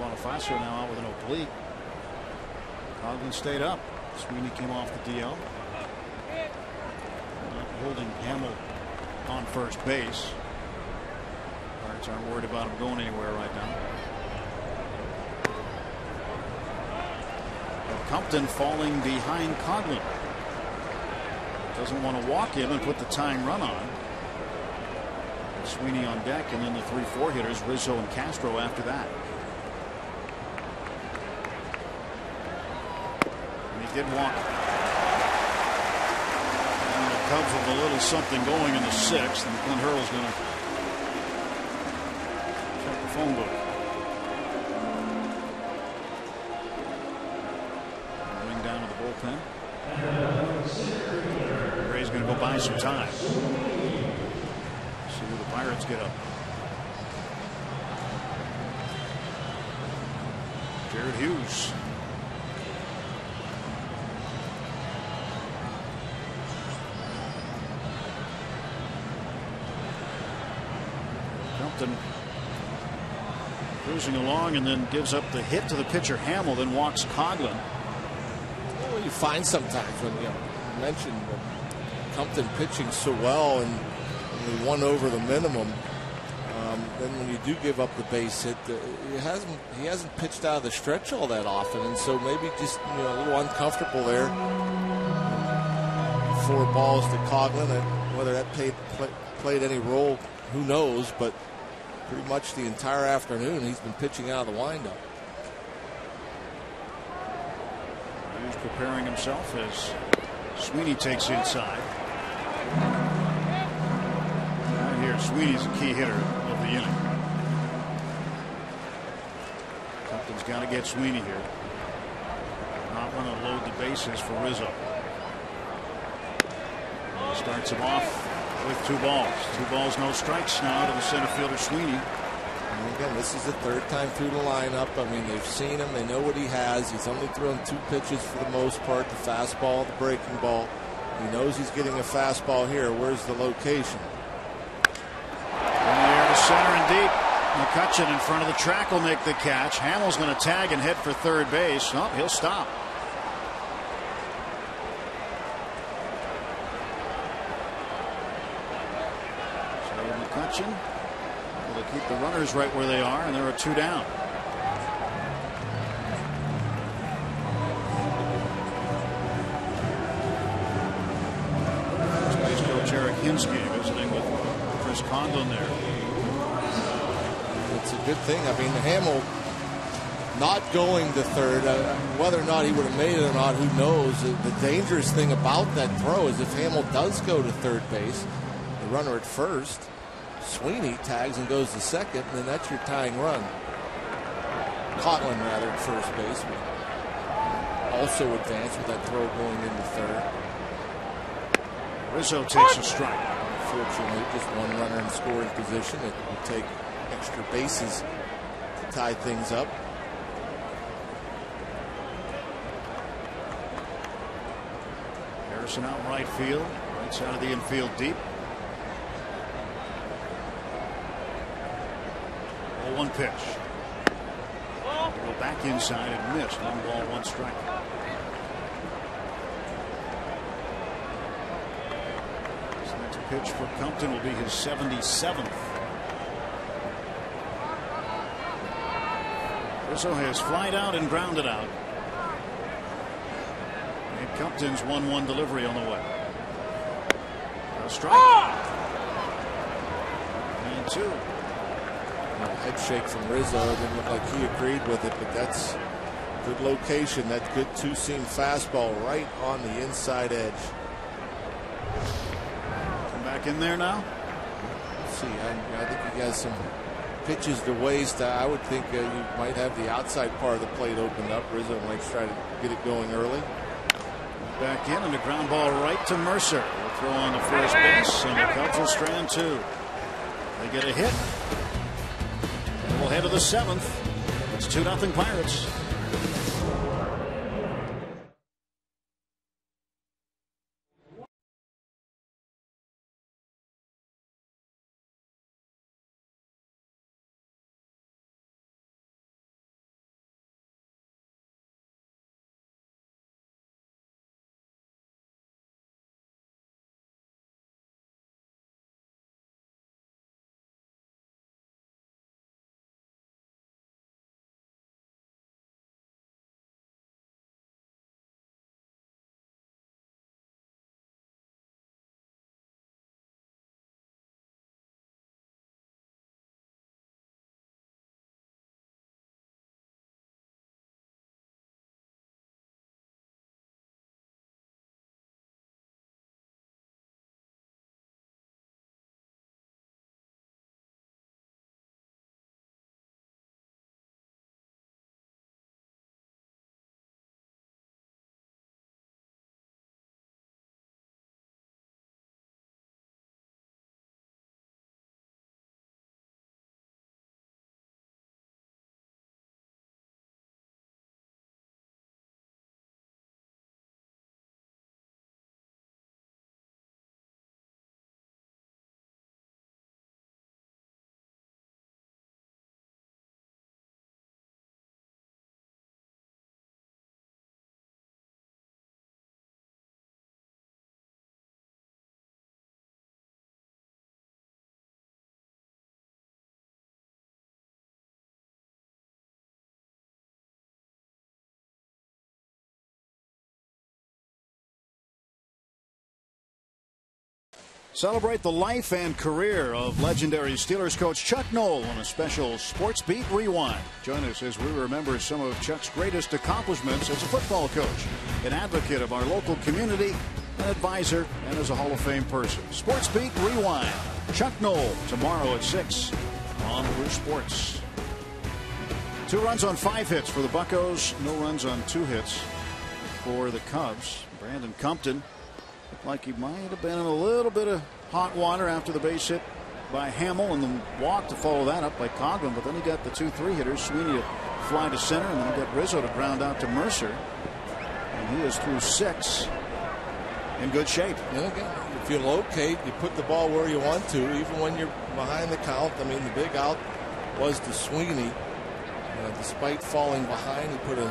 Bonifacio now out with an oblique. Conklin stayed up. Sweeney came off the DL. Not holding Hamill on first base. Pirates aren't worried about him going anywhere right now. But Compton falling behind Conklin. Doesn't want to walk him and put the tying run on. Sweeney on deck, and then the 3-4 hitters, Rizzo and Castro after that. And he did walk. And the Cubs with a little something going in the 6th, and Clint Hurl's going to check the phone book. Ring down to the bullpen. Ray's going to go buy some time. The Pirates get up. Jared Hughes. Compton cruising along and then gives up the hit to the pitcher Hamill, then walks Coghlan. Well, you find sometimes when you mentioned Compton pitching so well and he won over the minimum. Then when you do give up the base hit, he hasn't pitched out of the stretch all that often, and so maybe just a little uncomfortable there. 4 balls to Coghlan, and whether that played any role, who knows? But pretty much the entire afternoon he's been pitching out of the windup. He's preparing himself as Sweeney takes inside. Here, Sweeney's a key hitter of the inning. Compton's got to get Sweeney here. Not want to load the bases for Rizzo. He starts him off with 2 balls. 2 balls, no strikes now to the center fielder Sweeney. And again, this is the 3rd time through the lineup. I mean, they've seen him. They know what he has. He's only thrown 2 pitches for the most part, the fastball, the breaking ball. He knows he's getting a fastball here. Where's the location? Center and deep. McCutcheon in front of the track will make the catch. Hamill's going to tag and hit for 3rd base. Oh, he'll stop. So McCutcheon will keep the runners right where they are, and there are 2 down. Base coach Eric Hinsky visiting with Chris Coghlan there. It's a good thing. I mean, Hamill not going to 3rd, whether or not he would have made it or not, who knows. The dangerous thing about that throw is if Hamill does go to 3rd base, the runner at 1st, Sweeney tags and goes to 2nd, and then that's your tying run. Coghlan rather at 1st base would also advance with that throw going into 3rd. Rizzo takes a strike. Unfortunately, just 1 runner in scoring position. It will take extra bases to tie things up. Harrison out right field, right side of the infield deep. 0-1 pitch. Go back inside and missed. 1 ball, 1 strike. So next pitch for Compton will be his 77th. Rizzo has flied out and grounded out. And Compton's 1-1 delivery on the way. A strike. And 2. A head shake from Rizzo. It didn't look like he agreed with it, but that's good location. That good 2-seam fastball right on the inside edge. Come back in there now. Let's see. I think he has some pitches to waste. I would think you might have the outside part of the plate opened up. Rizzo might try to get it going early. back in, and a ground ball right to Mercer. Will throw on the first base, and the Cubs will strand 2. They get a hit. And we'll head to the 7th. It's 2-0 Pirates. Celebrate the life and career of legendary Steelers coach Chuck Noll on a special Sports Beat Rewind. Join us as we remember some of Chuck's greatest accomplishments as a football coach, an advocate of our local community, an advisor, and as a Hall of Fame person. Sports Beat Rewind. Chuck Noll tomorrow at 6 on Blue Sports. 2 runs on 5 hits for the Buccos. No runs on 2 hits for the Cubs. Brandon Compton looked like he might have been in a little bit of hot water after the base hit by Hamill and the walk to follow that up by Coghlan. But then he got the 2-3 hitters. Sweeney to fly to center, and then he got Rizzo to ground out to Mercer. And he is through 6 in good shape. Yeah, again, you feel okay. You put the ball where you want to, even when you're behind the count. I mean, the big out was to Sweeney. Despite falling behind, he put a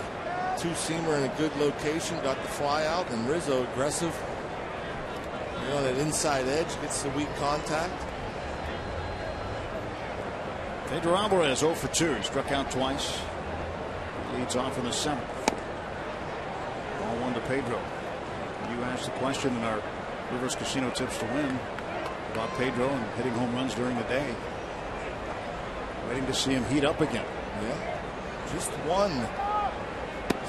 2-seamer in a good location, got the fly out, and Rizzo aggressive. On that inside edge, gets the weak contact. Pedro Alvarez 0 for 2. He struck out twice. Leads off in the 7th. Ball 1 to Pedro. You asked the question in our Rivers Casino Tips to Win about Pedro and hitting home runs during the day. Waiting to see him heat up again. Yeah, just 1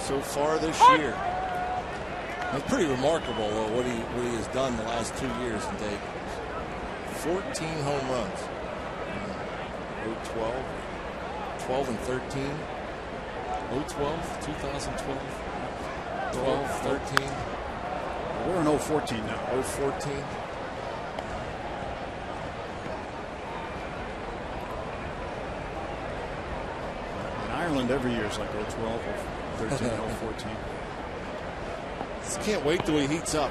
so far this year. It's pretty remarkable what he has done the last 2 years in Dayton. 14 home runs. 0-12, 12 and 13. 0-12, 2012, 12, 13. We're in 0-14 now. 0-14. In Ireland, every year is like 0-12, 0-13, 0-14. Just can't wait till he heats up.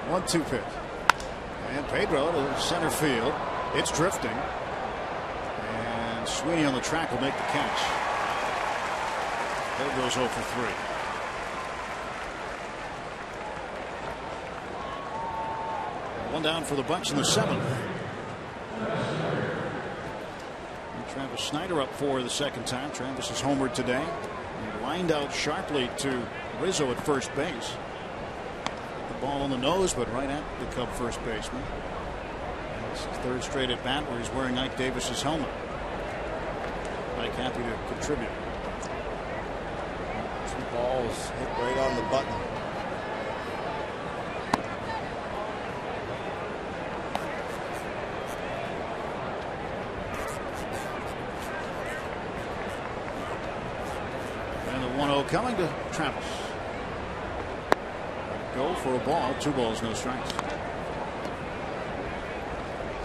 1-2 pitch. And Pedro to center field. It's drifting. And Sweeney on the track will make the catch. Pedro's 0 for 3. One down for the Bucs in the 7th. Travis Snyder up for the second time. Travis is homered today. He lined out sharply to Rizzo at first base. The ball on the nose, but right at the Cub first baseman. It's his 3rd straight at bat where he's wearing Ike Davis's helmet. Ike happy to contribute. 2 balls hit right on the button. coming to Travis. Go for a ball. 2 balls, no strikes.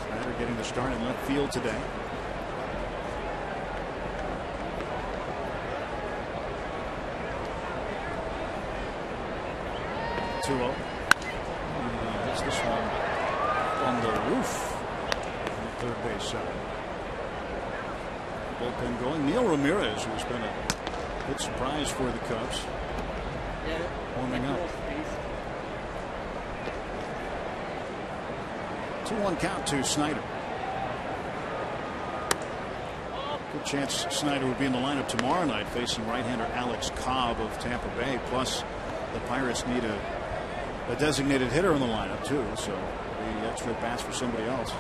Snyder getting the start in left field today. Hits this one on the roof. Third base side. Bullpen going. Neil Ramirez, who's been a good surprise for the Cubs, warming up. 2-1 count to Snyder. Good chance Snyder would be in the lineup tomorrow night facing right-hander Alex Cobb of Tampa Bay. Plus, the Pirates need a designated hitter in the lineup too, so the extra bats for somebody else.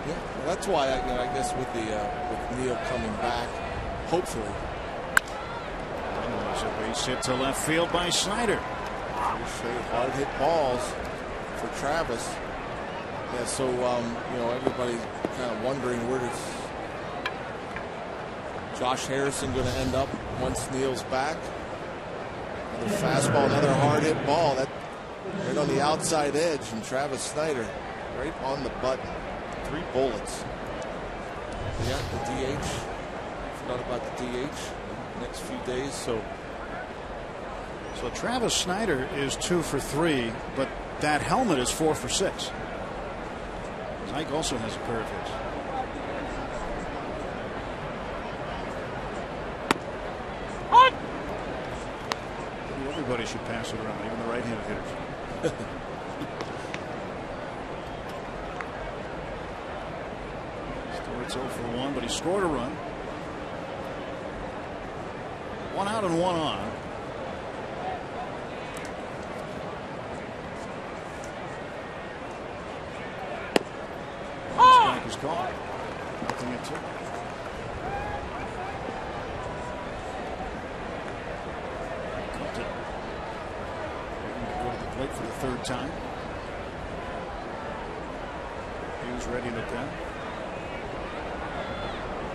Yeah, well, that's why I guess with Neil coming back, hopefully. There's a base hit to left field by Snyder. Hard hit balls for Travis. Yeah, so everybody's kind of wondering where does Josh Harrison going to end up once Neil's back. Another fastball, another hard hit ball that right on the outside edge, and Travis Snyder right on the button. 3 bullets. Yeah, the DH. Forgot about the DH the next few days. So Travis Snyder is 2 for 3, but that helmet is 4 for 6. Ike also has a pair of hits. Everybody should pass it around, even the right-handed hitters. Stewart's 0 for 1, but he scored a run. 1 out and 1 on. Strike is called. Nothing at 2. For the 3rd time. Hughes ready to pen.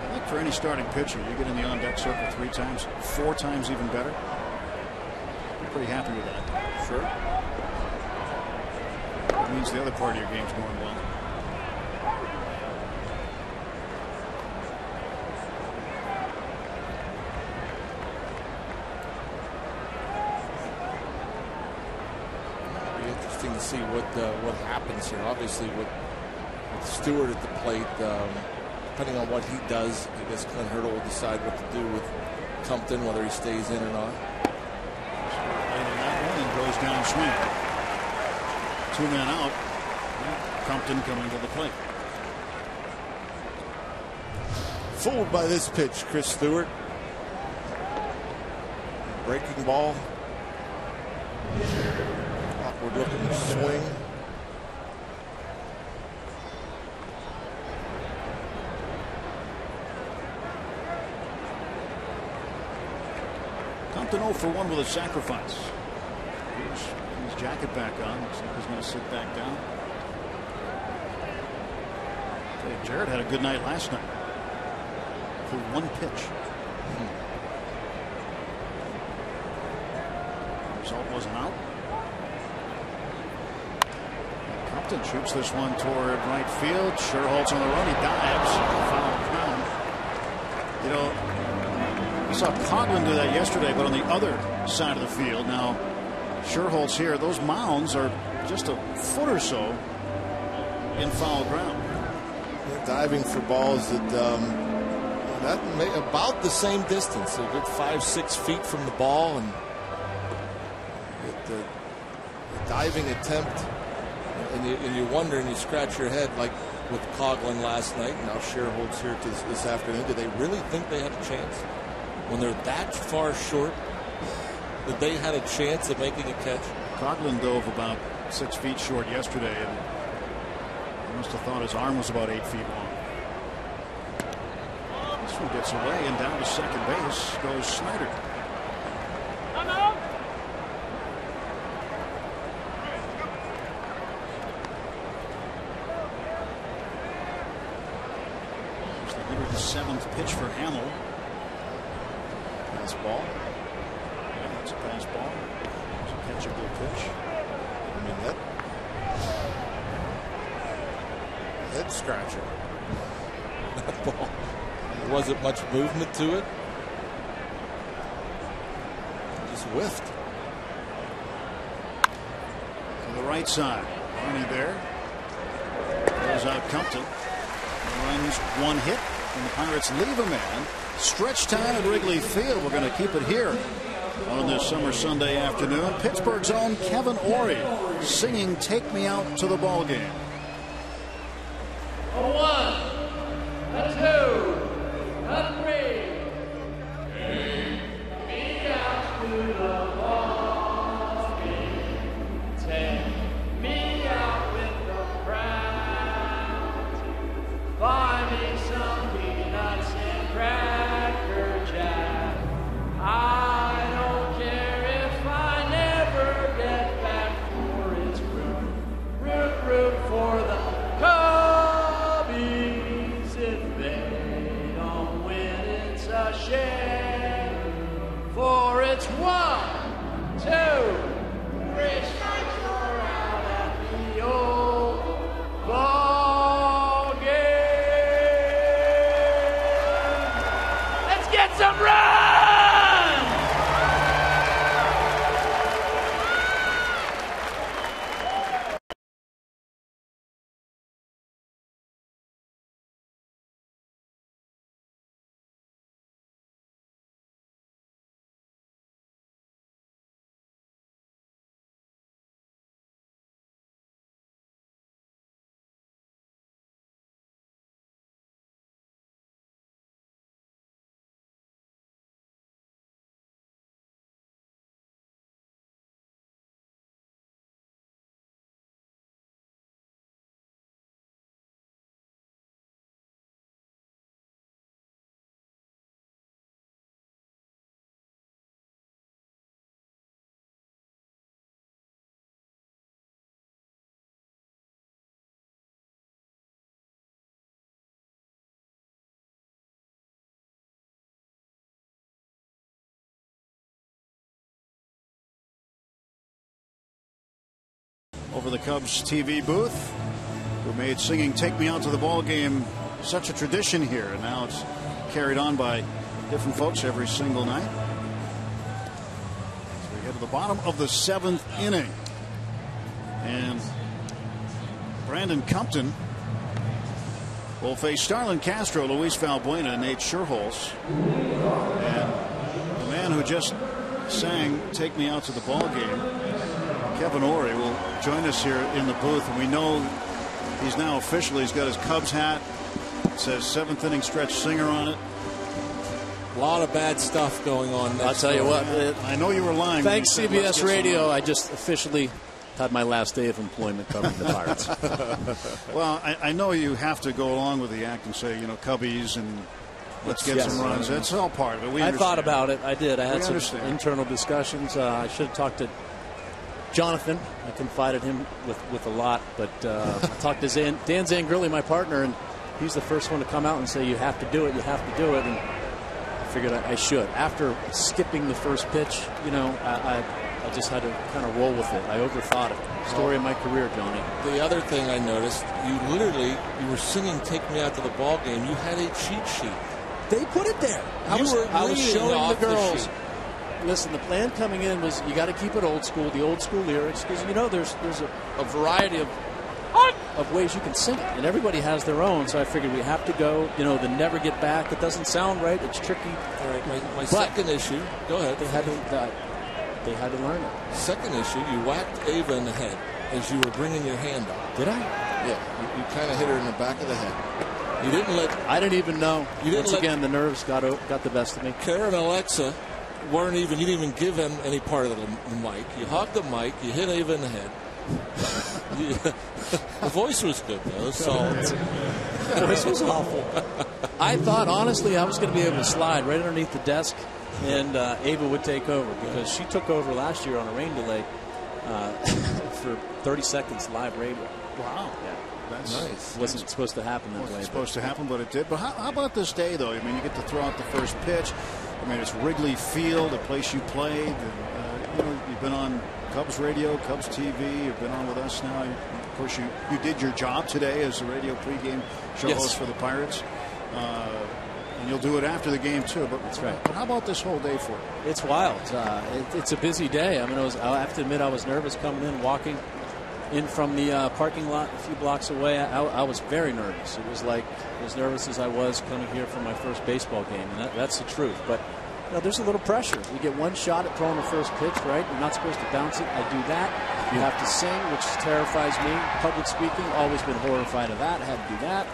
I think for any starting pitcher, you get in the on-deck circle 3 times, 4 times even better. I'm pretty happy with that. Sure. It means the other part of your game's going well. To see what happens here. Obviously, with Stewart at the plate, depending on what he does, I guess Clint Hurdle will decide what to do with Compton, whether he stays in or not. And that one goes down swing. 2 men out. Compton coming to the plate. Fooled by this pitch, Chris Stewart. Breaking ball. Awkward looking swing. Compton 0 for 1 with a sacrifice. He's his jacket back on. Looks like he's going to sit back down. Jarrett had a good night last night. For 1 pitch. Result wasn't out. Compton shoots this one toward right field. Sherholtz on the run. He dives. Foul ground. You know, we saw Coughlin do that yesterday, but on the other side of the field. Now, Sherholtz here. Those mounds are just a foot or so in foul ground. They're diving for balls that about the same distance. A good 5-6 feet from the ball, and the diving attempt. And you wonder and you scratch your head, like with Coughlin last night. Now Sherholtz here this afternoon. Do they really think they had a chance when they're that far short? That they had a chance of making a catch? Coughlin dove about 6 feet short yesterday, and he must have thought his arm was about 8 feet long. This one gets away, and down to second base goes Snyder. Seventh pitch for Hamill. Pass ball. It's a pass ball. It's a catchable pitch. I mean, that head scratcher. That ball. There wasn't much movement to it. Just whiffed. To the right side. Arnie there. Goes out Compton. Runs one hit. And the Pirates leave a man. Stretch time at Wrigley Field. We're going to keep it here on this summer Sunday afternoon. Pittsburgh's own Kevin Ory singing "Take Me Out to the Ball Game." A 1, a 2, a 3. Take me out to the ball game. Take me out with the crowd. Buy me some peanuts and cracker jack. I don't care if I never get back, for it's root for the Cubbies. If they don't win, it's a shame, for it's 1, 2, 3 strikes, you're out at the old ball game. Let's get some runs! Over the Cubs TV booth, who made singing "Take Me Out to the Ball Game" such a tradition here, and now it's carried on by different folks every single night. So we get to the bottom of the 7th inning, and Brandon Compton will face Starlin Castro, Luis Valbuena, and Nate Scherholz. And the man who just sang "Take Me Out to the Ball Game," Kevin Ory, will join us here in the booth, and we know he's now officially, he's got his Cubs hat. It says 7th inning stretch singer on it. A lot of bad stuff going on. I'll tell you what. I know you were lying. Thanks, CBS Radio. I just officially had my last day of employment covering the Pirates. Well, I know you have to go along with the act and say, you know, Cubbies and let's get some runs. That's all part of it. I thought about it. I did. I had some internal discussions. I should have talked to Jonathan. I confided him with a lot, but I talked to Dan Zangrilli, my partner, and he's the first one to come out and say, you have to do it, you have to do it, and I figured I should. After skipping the first pitch, you know, I just had to kind of roll with it. I overthought it. Story of my career, Johnny. The other thing I noticed, you were singing "Take Me Out to the Ball Game." You had a cheat sheet. They put it there. I was showing the girls. Listen, the plan coming in was you got to keep it old school, the old school lyrics, because you know there's a variety of ways you can sing it, and everybody has their own. So I figured we have to go, you know, the never get back. It doesn't sound right. It's tricky. All right, my second issue. Go ahead. They had to learn it. Second issue, you whacked Ava in the head as you were bringing your hand up. Did I? Yeah, you kind of hit her in the back of the head. You didn't let. I didn't even know. Once again, the nerves got the best of me. Karen and Alexa weren't even. You didn't even give him any part of the mic. You hogged the mic. You hit Ava in the head. The voice was good though. The voice was awful. I thought honestly I was going to be able to slide right underneath the desk, and Ava would take over because she took over last year on a rain delay for 30 seconds live radio. Wow. Yeah. That's nice. Wasn't supposed to happen that way. Wasn't supposed to happen, but it did. But how about this day, though? I mean, you get to throw out the first pitch. I mean, it's Wrigley Field, a place you played. And, You've been on Cubs radio, Cubs TV. You've been on with us now. Of course, you did your job today as the radio pregame show host for the Pirates. And you'll do it after the game too. But that's right. But how about this whole day for you? It's wild. It's a busy day. I mean, I have to admit I was nervous coming in, walking in from the parking lot a few blocks away. I was very nervous. It was like as nervous as I was coming here for my first baseball game, and that's the truth. But there's a little pressure. You get one shot at throwing the first pitch, right? You're not supposed to bounce it. I do that. You have to sing, which terrifies me. Public speaking, always been horrified of that. I had to do that.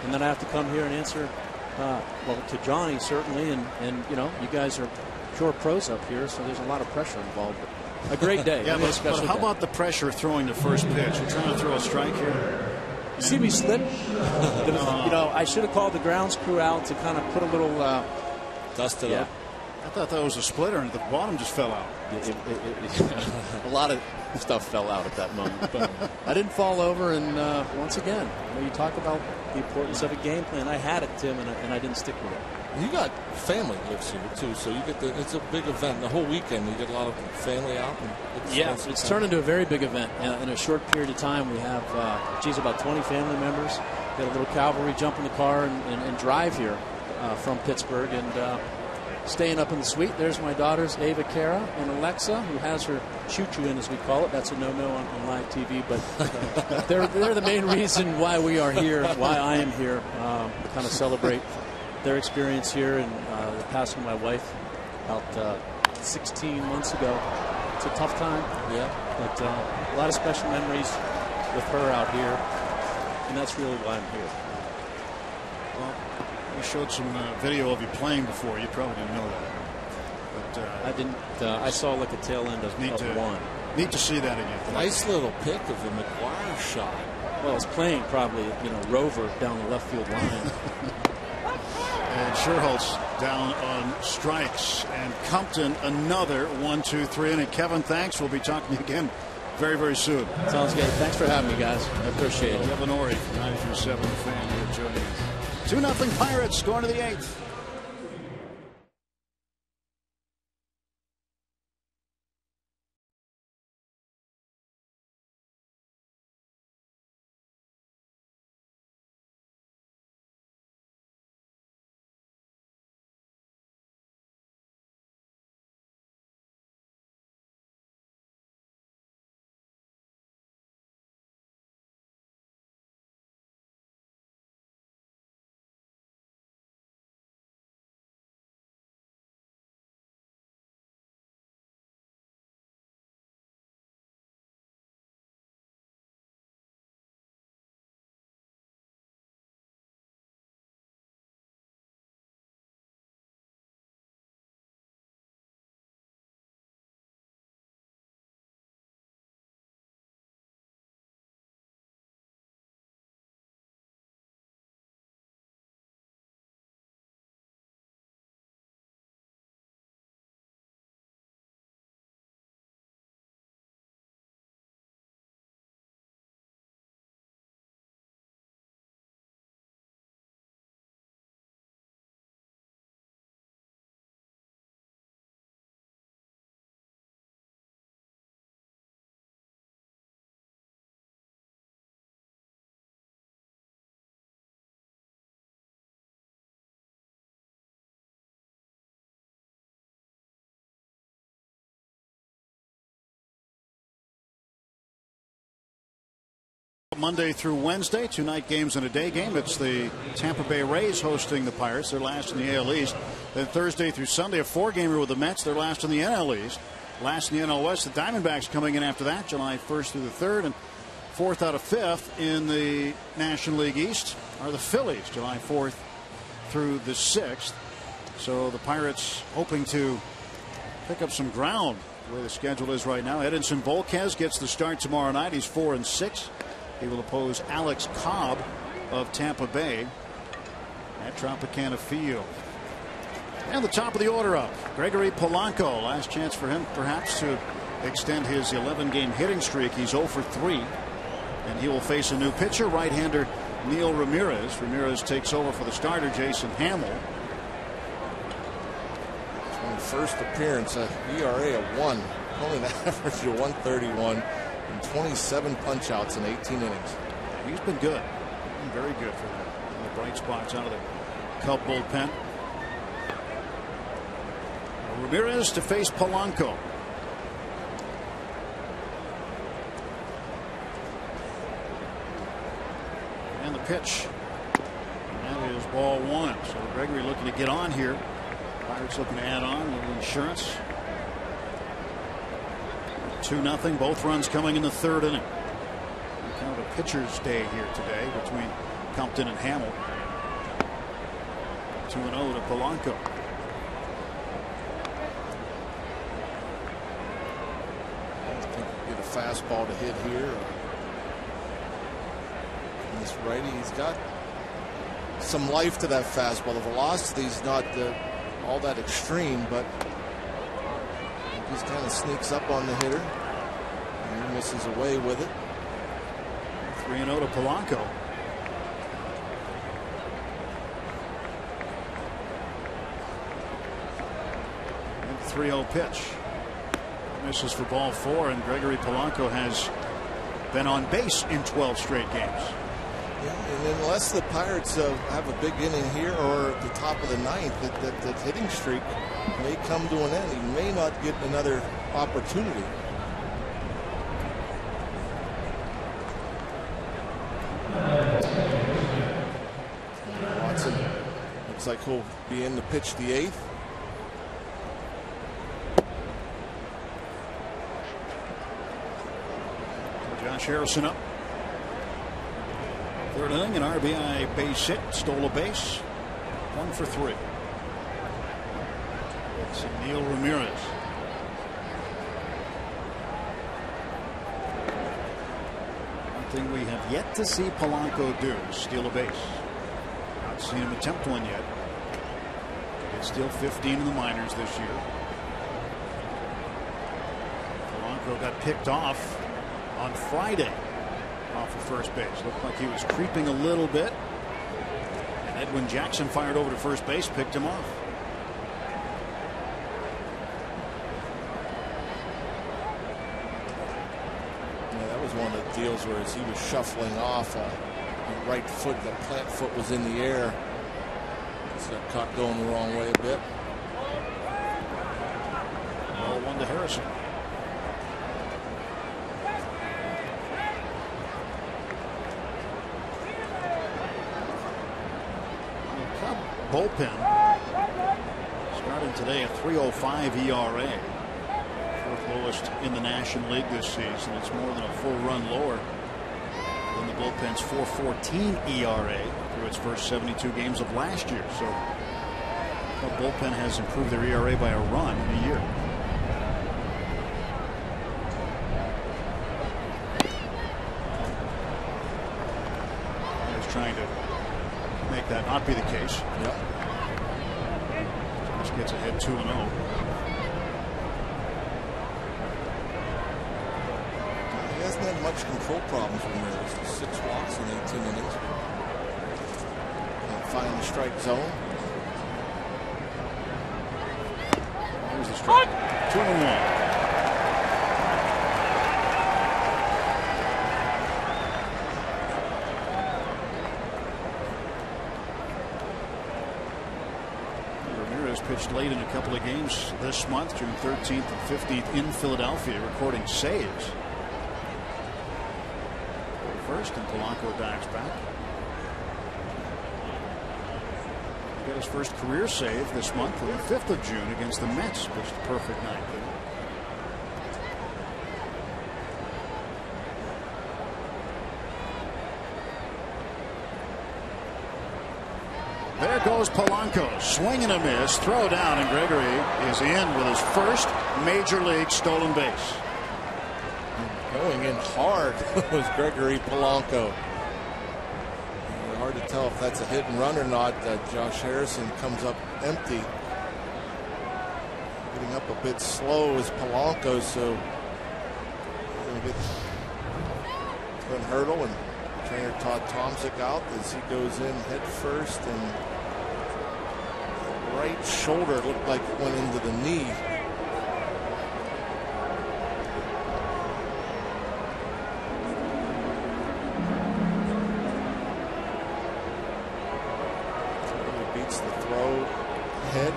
And then I have to come here and answer, to Johnny, certainly. And you guys are pure pros up here, so there's a lot of pressure involved. But a great day. Yeah, but how about the pressure throwing the first pitch? You're trying to throw a strike here. You see me slip? I should have called the grounds crew out to kind of put a little dust it up. I thought that was a splitter, and the bottom just fell out. A lot of stuff fell out at that moment, but I didn't fall over. And once again, you talk about the importance of a game plan. I had it, Tim, and I didn't stick with it. You got family lives here too, so you get it's a big event. The whole weekend, you get a lot of family out. And it's turned into a very big event in a short period of time. We have about 20 family members. We had a little cavalry jump in the car and drive here from Pittsburgh and. Staying up in the suite. There's my daughters, Ava Cara and Alexa, who has her choo-choo in, as we call it. That's a no-no on live TV, but they're the main reason why we are here, why I am here, to kind of celebrate their experience here and the passing of my wife about 16 months ago. It's a tough time, but a lot of special memories with her out here, and that's really why I'm here. Well, we showed some video of you playing before. You probably didn't know that. But I didn't. I saw like a tail end of one. Neat to see that again. Nice little pick of the McGuire shot. Well, I was playing probably, rover down the left field line. And Scherholtz down on strikes. And Compton another 1-2-3 inning. Kevin, thanks. We'll be talking to you again very, very soon. Sounds good. Thanks for having me, guys. I appreciate it. Kevin Ory from 93.7 The Fan here joining us. 2-0 Pirates going to the 8th. Monday through Wednesday, 2-night games and a day game. It's the Tampa Bay Rays hosting the Pirates. They're last in the AL East. Then Thursday through Sunday, a 4-gamer with the Mets. They're last in the NL East. Last in the NL West, the Diamondbacks coming in after that, July 1st through the 3rd. And 4th out of 5th in the National League East are the Phillies, July 4th through the 6th. So the Pirates hoping to pick up some ground the way the schedule is right now. Edinson Volquez gets the start tomorrow night. He's 4-6. He will oppose Alex Cobb of Tampa Bay at Tropicana Field. And the top of the order up, Gregory Polanco. Last chance for him perhaps to extend his 11-game hitting streak. He's 0 for 3. And he will face a new pitcher, right-hander Neil Ramirez. Ramirez takes over for the starter, Jason Hamill. First appearance, ERA of 1 Only an average of 131 and 27 punch-outs in 18 innings. He's been good. Very good for them. The bright spots out of the Cub bullpen. Ramirez to face Polanco. And the pitch. And that is ball one. So Gregory looking to get on here. Pirates looking to add on a little insurance. 2-0. Both runs coming in the third inning. Kind of a pitcher's day here today between Compton and Hamill. 2-0 to Polanco. I think he'll get a fastball to hit here. And this righty, he's got some life to that fastball. The velocity's not all that extreme, but he just kind of sneaks up on the hitter. And he misses away with it. 3-0 to Polanco. And 3-0 pitch. Misses for ball four, and Gregory Polanco has been on base in 12 straight games. Yeah, and unless the Pirates have a big inning here or at the top of the ninth, that hitting streak may come to an end. He may not get another opportunity. Watson looks like he'll be in to pitch the eighth. Josh Harrison up. Third inning, an RBI base hit, stole a base. 1 for 3. It's Neil Ramirez. One thing we have yet to see Polanco do is steal a base. Not seen him attempt one yet. He's still 15 in the minors this year. Polanco got picked off on Friday off of first base. Looked like he was creeping a little bit. And Edwin Jackson fired over to first base, picked him off. Yeah, that was one of the deals where as he was shuffling off, the right foot, the plant foot was in the air. Just got caught going the wrong way a bit. Ball one to Harrison. Bullpen starting today at 3.05 ERA, 4th lowest in the National League this season. It's more than a full run lower than the bullpen's 4.14 ERA through its first 72 games of last year. So the bullpen has improved their ERA by a run in a year. He's trying to make that not be the case. Yep. Just gets ahead 2-0. He hasn't had much control problems when there's 6 walks in 18 innings. Can't find the strike zone. Here's the strike. 2-1. Pitched late in a couple of games this month, June 13th and 15th in Philadelphia, recording saves. First, and Polanco dives back. He got his first career save this month on the 5th of June against the Mets. Pitched a perfect ninth. There goes Polanco, swing and a miss, throw down, and Gregory is in with his first major league stolen base. Going in hard was Gregory Polanco. Hard to tell if that's a hit and run or not. Josh Harrison comes up empty. Getting up a bit slow is Polanco, so he'll get Clint Hurdle and trainer Todd Tomczyk out as he goes in head first, and the right shoulder looked like it went into the knee. throw head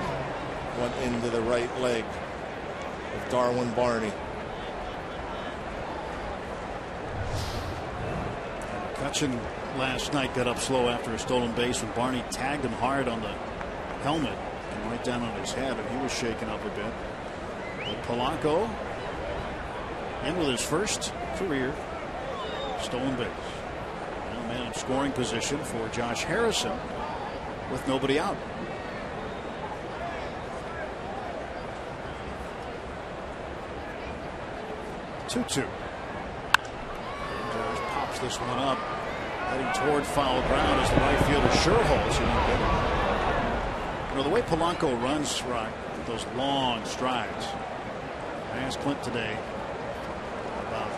went into the right leg of Darwin Barney. McCutchen last night got up slow after a stolen base when Barney tagged him hard on the helmet and right down on his head, and he was shaken up a bit. But Polanco in with his first career stolen base. Now man in scoring position for Josh Harrison with nobody out. Two. Josh pops this one up, heading toward foul ground as the right fielder sure holds. He won't get it. You know, the way Polanco runs, Rock, with those long strides. I asked Clint today about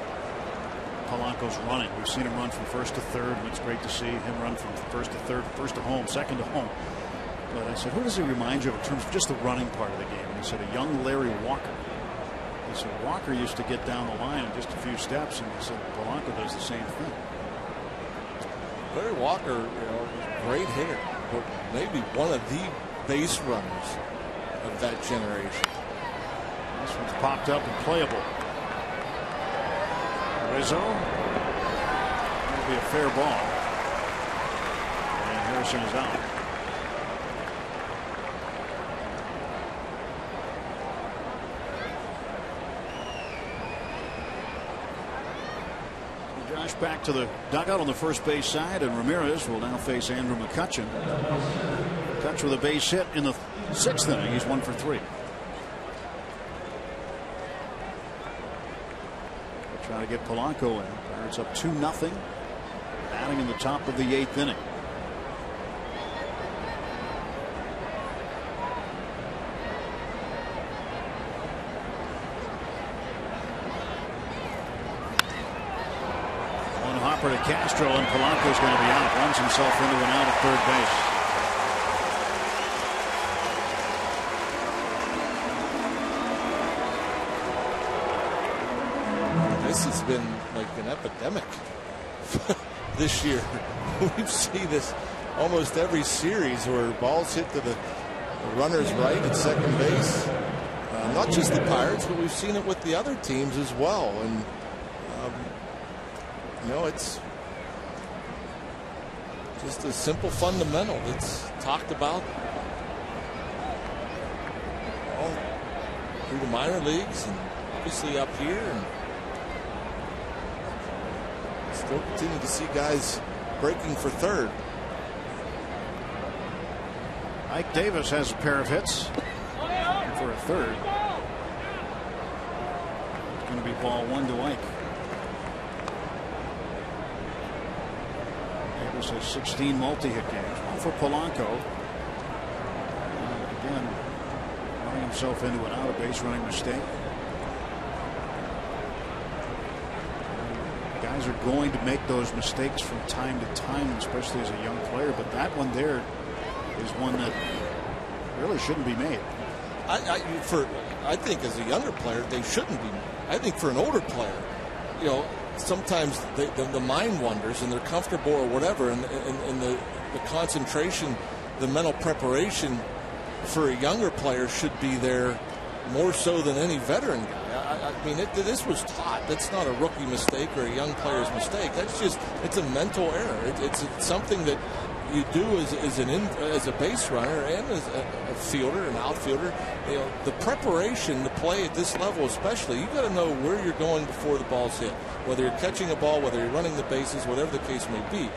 Polanco's running. We've seen him run from first to third, and it's great to see him run from first to third, first to home, second to home. But I said, who does he remind you of in terms of just the running part of the game? And he said, a young Larry Walker. He said, Walker used to get down the line in just a few steps, and he said, Polanco does the same thing. Larry Walker, great hitter, but maybe one of the base runners of that generation. This one's popped up and playable. Rizzo. That'll be a fair ball. And Harrison is out. Josh back to the dugout on the first base side, and Ramirez will now face Andrew McCutchen. McCutchen with a base hit in the 6th inning. He's 1 for 3. Trying to get Polanco in. Pirates up 2-0. Batting in the top of the 8th inning. One hopper to Castro, and Polanco's going to be out. Runs himself into an out at third base. This has been like an epidemic this year. We've seen this almost every series where balls hit to the runner's right at second base. Not just the Pirates, but we've seen it with the other teams as well. And it's just a simple fundamental that's talked about all through the minor leagues and obviously up here. And still continue to see guys breaking for third. Ike Davis has a pair of hits for a third. It's going to be ball 1 to Ike. Davis has 16 multi-hit games. One for Polanco. Again, running himself into an out-of-base running mistake. Guys are going to make those mistakes from time to time, especially as a young player. But that one there is one that really shouldn't be made. I think as a younger player, they shouldn't be made. I think for an older player, sometimes the mind wanders and they're comfortable or whatever, and the concentration, the mental preparation for a younger player should be there more so than any veteran guy. I mean, this was taught. That's not a rookie mistake or a young player's mistake. It's a mental error. It's something that you do as a base runner and as a fielder, an outfielder. The preparation to play at this level, especially, you got to know where you're going before the ball's hit. Whether you're catching a ball, whether you're running the bases, whatever the case may be,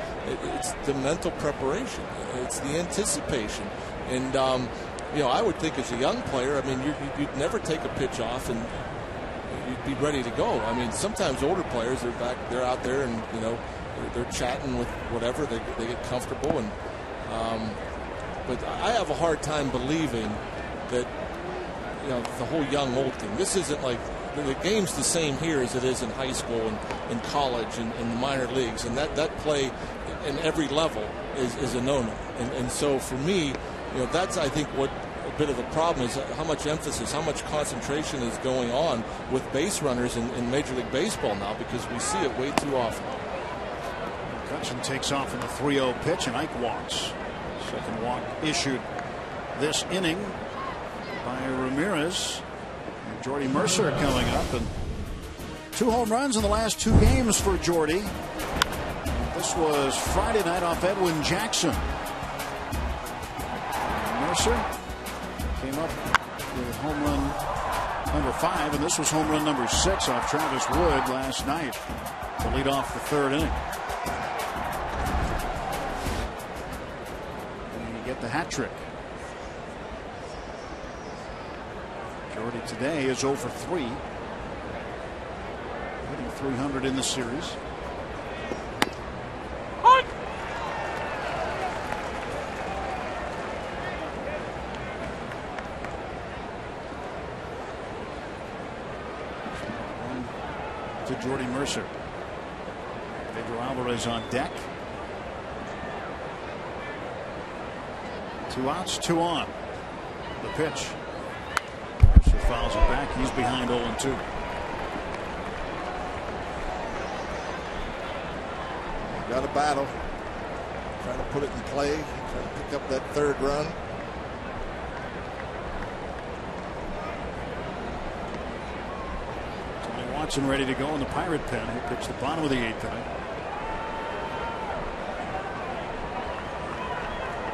it's the mental preparation. It's the anticipation, and I would think as a young player, I mean, you'd never take a pitch off and you'd be ready to go. I mean, sometimes older players they're out there and they're chatting with whatever, they get comfortable, and but I have a hard time believing that the whole young old thing. This isn't like the game's the same here as it is in high school and in college and in the minor leagues, and that play in every level is a no-no. And so for me, that's I think what a bit of the problem is, how much emphasis, how much concentration is going on with base runners in Major League Baseball now, because we see it way too often. McCutchen takes off in the 3-0 pitch, and Ike walks. Second walk issued this inning by Ramirez. And Jordy Mercer coming up, and 2 home runs in the last 2 games for Jordy. This was Friday night off Edwin Jackson. Mercer came up with home run number 5, and this was home run number 6 off Travis Wood last night to lead off the 3rd inning. And you get the hat trick. Jordy today is 0 for 3. Hitting .300 in the series. To Jordy Mercer. Pedro Alvarez on deck. 2 outs, 2 on. The pitch. Mercer fouls it back. He's behind 0-2. Got a battle. Trying to put it in play. Trying to pick up that 3rd run. Watson ready to go in the Pirate pen. He pitched the bottom of the 8th inning.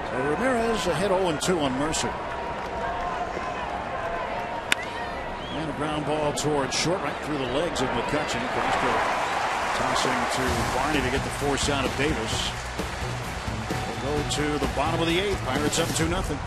So Ramirez ahead 0-2 on Mercer. And a ground ball towards short, right through the legs of McCutchen. Castro tossing to Barney to get the force out of Davis. We'll go to the bottom of the 8th. Pirates up 2-0.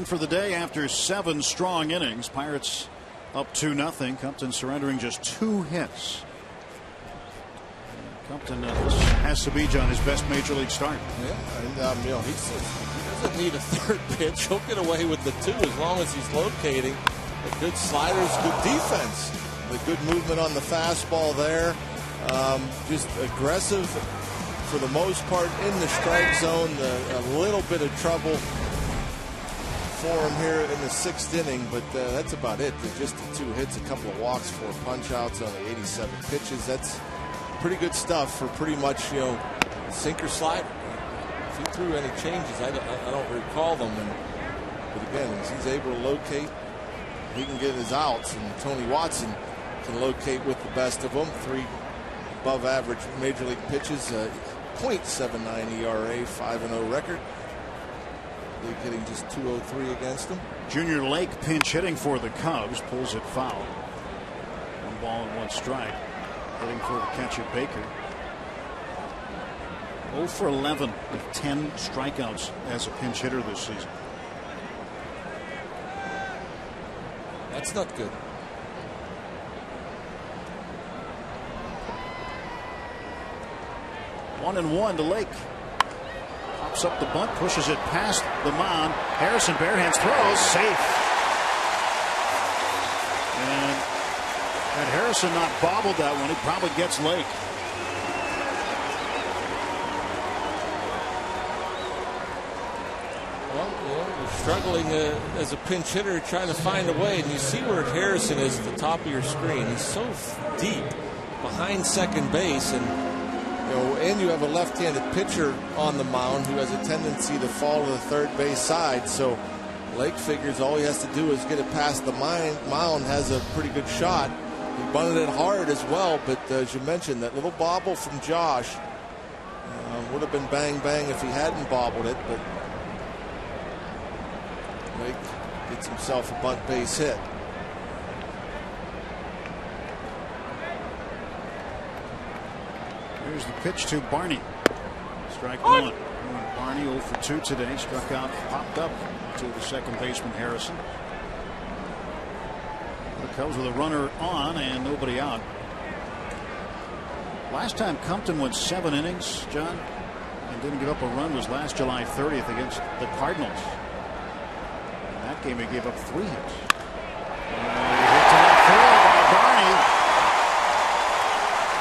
For the day after 7 strong innings, Pirates up 2-0. Compton surrendering just 2 hits. Compton has to be on his best major league start. Yeah, and he doesn't need a 3rd pitch. He'll get away with the 2 as long as he's locating. The good sliders, good defense, the good movement on the fastball there. Just aggressive for the most part in the strike zone. A little bit of trouble for him here in the 6th inning, but that's about it. Just the 2 hits, a couple of walks, 4 punch outs, only 87 pitches. That's pretty good stuff for pretty much, sinker slider. If he threw any changes, I don't recall them. But again, as he's able to locate, he can get his outs, and Tony Watson can locate with the best of them. 3 above average major league pitches, .79 ERA, 5-0 record. League hitting just .203 against him. Junior Lake pinch hitting for the Cubs, pulls it foul. 1 ball and 1 strike. Hitting for the catcher Baker. 0 for 11 with 10 strikeouts as a pinch hitter this season. That's not good. 1-1 to Lake. Pops up the bunt, pushes it past the mound. Harrison barehands throws, safe. And had Harrison not bobbled that one, he probably gets Lake. Struggling as a pinch hitter, trying to find a way, and you see where Harrison is at the top of your screen. He's so deep behind second base, and you have a left-handed pitcher on the mound who has a tendency to fall to the third base side. So Lake figures all he has to do is get it past the mound. Has a pretty good shot. He bunted it hard as well, but as you mentioned, that little bobble from Josh would have been bang bang if he hadn't bobbled it, but Lake gets himself a bunt base hit. Here's the pitch to Barney. Strike one. Barney 0 for 2 today. Struck out, popped up to the second baseman Harrison. The Cubs with a runner on and nobody out. Last time Compton went 7 innings, John, and didn't give up a run was last July 30th against the Cardinals. In that game he gave up 3 hits. Hit to left field by Barney.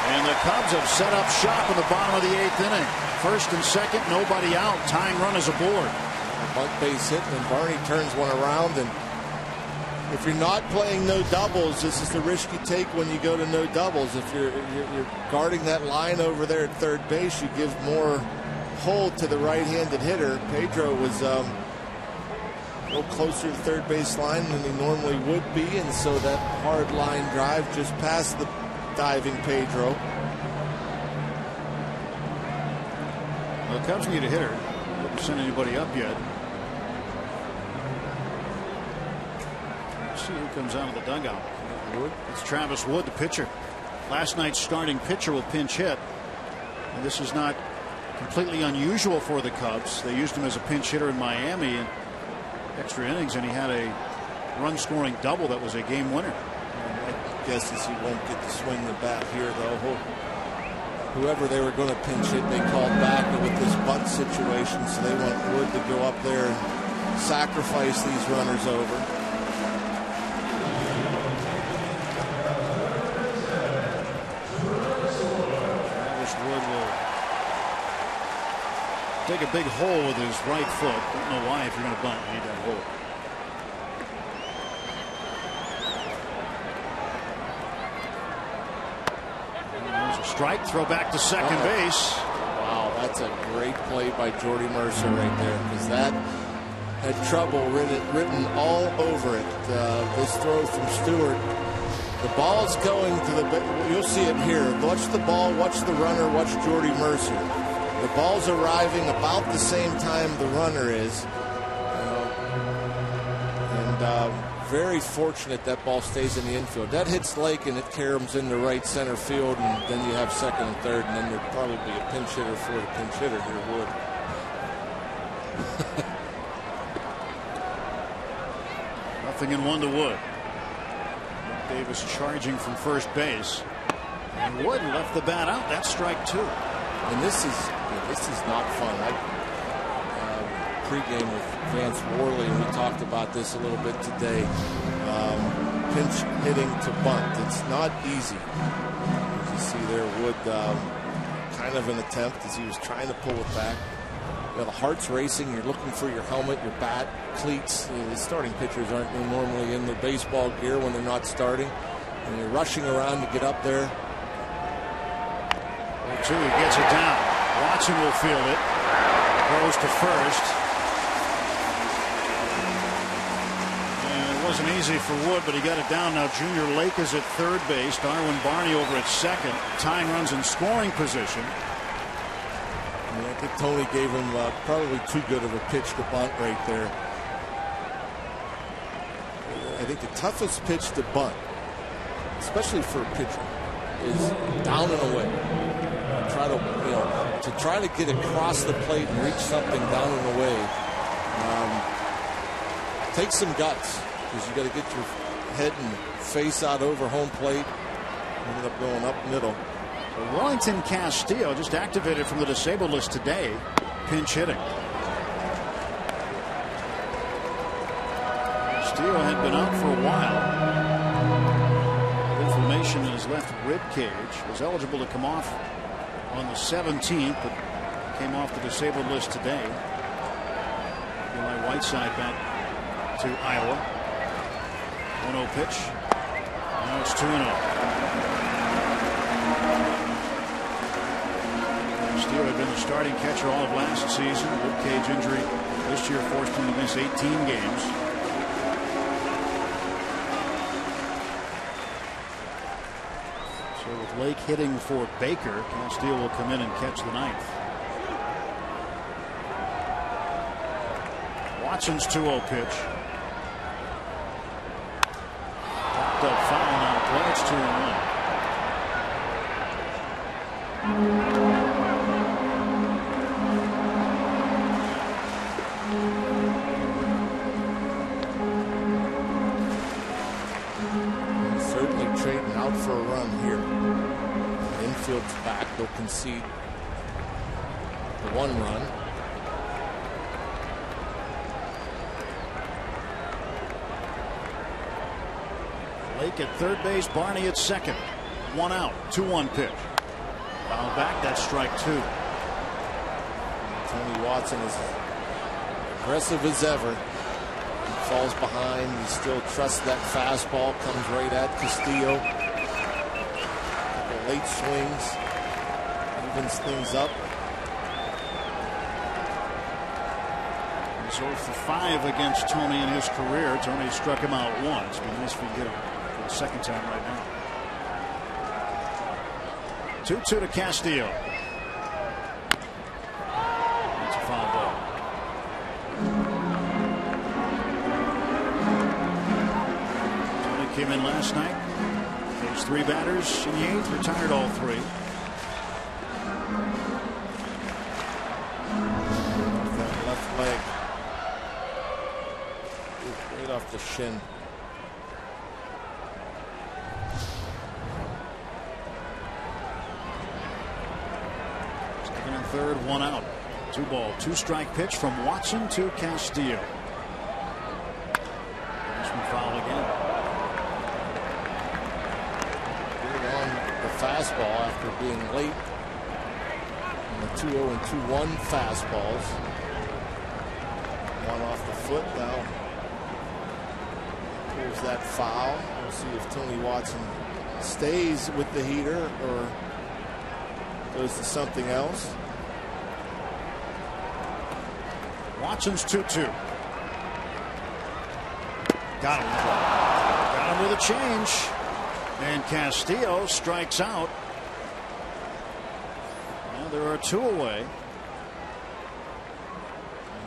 And the Cubs have set up shop in the bottom of the 8th inning. First and second, nobody out. Tying run is aboard. A bunt base hit, and Barney turns one around. And if you're not playing no doubles, this is the risk you take when you go to no doubles. If you're guarding that line over there at third base, you give more hold to the right-handed hitter. Pedro was a little closer to the third base line than he normally would be, and so that hard line drive just past the diving Pedro. Well, the Cubs need a hitter. Haven't sent anybody up yet. Let's see who comes out of the dugout. It's Travis Wood, the pitcher. Last night's starting pitcher will pinch hit. And this is not completely unusual for the Cubs. They used him as a pinch hitter in Miami in extra innings, and he had a run-scoring double that was a game winner. My guess is he won't get to swing the bat here, though. Whoever they were going to pinch hit, they called back with this bunt situation, so they want Wood to go up there and sacrifice these runners over. Travis Wood will take a big hole with his right foot. Don't know why. If you're going to bunt, you need that hole. Strike, throw back to second base. Wow, that's a great play by Jordy Mercer right there, because that had trouble written all over it. This throw from Stewart. The ball's going to the, you'll see it here. Watch the ball, watch the runner, watch Jordy Mercer. The ball's arriving about the same time the runner is. Very fortunate that ball stays in the infield. That hits Lake and it caroms into right center field, and then you have second and third, and then there'd probably be a pinch hitter for the pinch hitter here, Wood. Nothing in 1 to Wood. Davis charging from first base, and Wood left the bat out. That's strike 2. And this is not fun. Pregame with Vance Worley, and we talked about this a little bit today. Pinch hitting to bunt, it's not easy. As you see there, Wood kind of an attempt as he was trying to pull it back. The heart's racing. You're looking for your helmet, your bat, cleats. The starting pitchers aren't normally in their baseball gear when they're not starting, and you're rushing around to get up there. 2, he gets it down. Watson will field it. Goes to first. It wasn't easy for Wood, but he got it down. Now Junior Lake is at third base. Darwin Barney over at second. Tying runs in scoring position. I think Tony gave him probably too good of a pitch to bunt right there. I think the toughest pitch to bunt, especially for a pitcher, is down and away. Try to get across the plate and reach something down and away. Take some guts, because you got to get your head and face out over home plate. Ended up going up middle. So Wellington Castillo just activated from the disabled list today, pinch hitting. Castillo had been out for a while. Inflammation in his left rib cage. Was eligible to come off on the 17th, but came off the disabled list today. Eli Whiteside back to Iowa. 1-0 pitch. Now it's 2-0. Castillo had been the starting catcher all of last season. Rib cage injury this year forced him to miss 18 games. So with Lake hitting for Baker, Castillo will come in and catch the ninth. Watson's 2-0 pitch. Popped up foul on the play. It's 2-1. Certainly trading out for a run here. Infield's back. They'll concede the 1 run. Lake at third base, Barney at second. 1 out, 2-1 pitch. Foul back, that's strike 2. Tony Watson is aggressive as ever. He falls behind. He still trusts that fastball. Comes right at Castillo. Couple late swings. Evens things up. He's 0 for 5 against Tony in his career. Tony struck him out once. It'd be nice if we get him for the second time right now. 2-2 to Castillo. That's a foul ball. Tony came in last night. Faced 3 batters in the 8th. Retired all 3. That left leg. Right off the shin. Second and third, 1 out. 2 ball, 2 strike pitch from Watson to Castillo. This one foul again. Good on the fastball after being late in the 2-0 and 2-1 fastballs. 1 off the foot now. Pulls that foul. We'll see if Tony Watson stays with the heater or goes to something else. Watson's 2-2. Got him. Got him with a change. And Castillo strikes out. Now there are 2 away.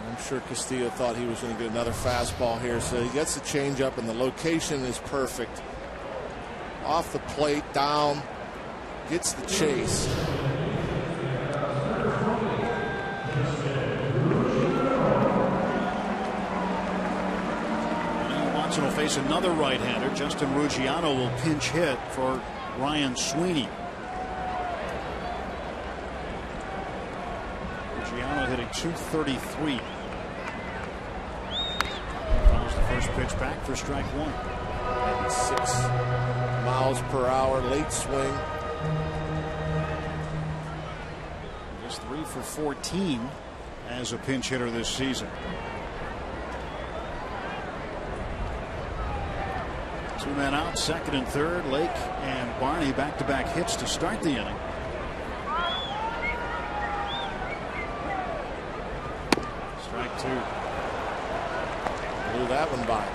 I'm sure Castillo thought he was going to get another fastball here, so he gets the changeup, and the location is perfect. Off the plate, down, gets the chase. Watson will face another right-hander. Justin Ruggiano will pinch hit for Ryan Sweeney. Ruggiano hitting .233. Follows the first pitch back for strike 1. 6 miles per hour, late swing. Just 3 for 14 as a pinch hitter this season. 2 men out, second and third. Lake and Barney back-to-back hits to start the inning. Strike 2. Blew that one by.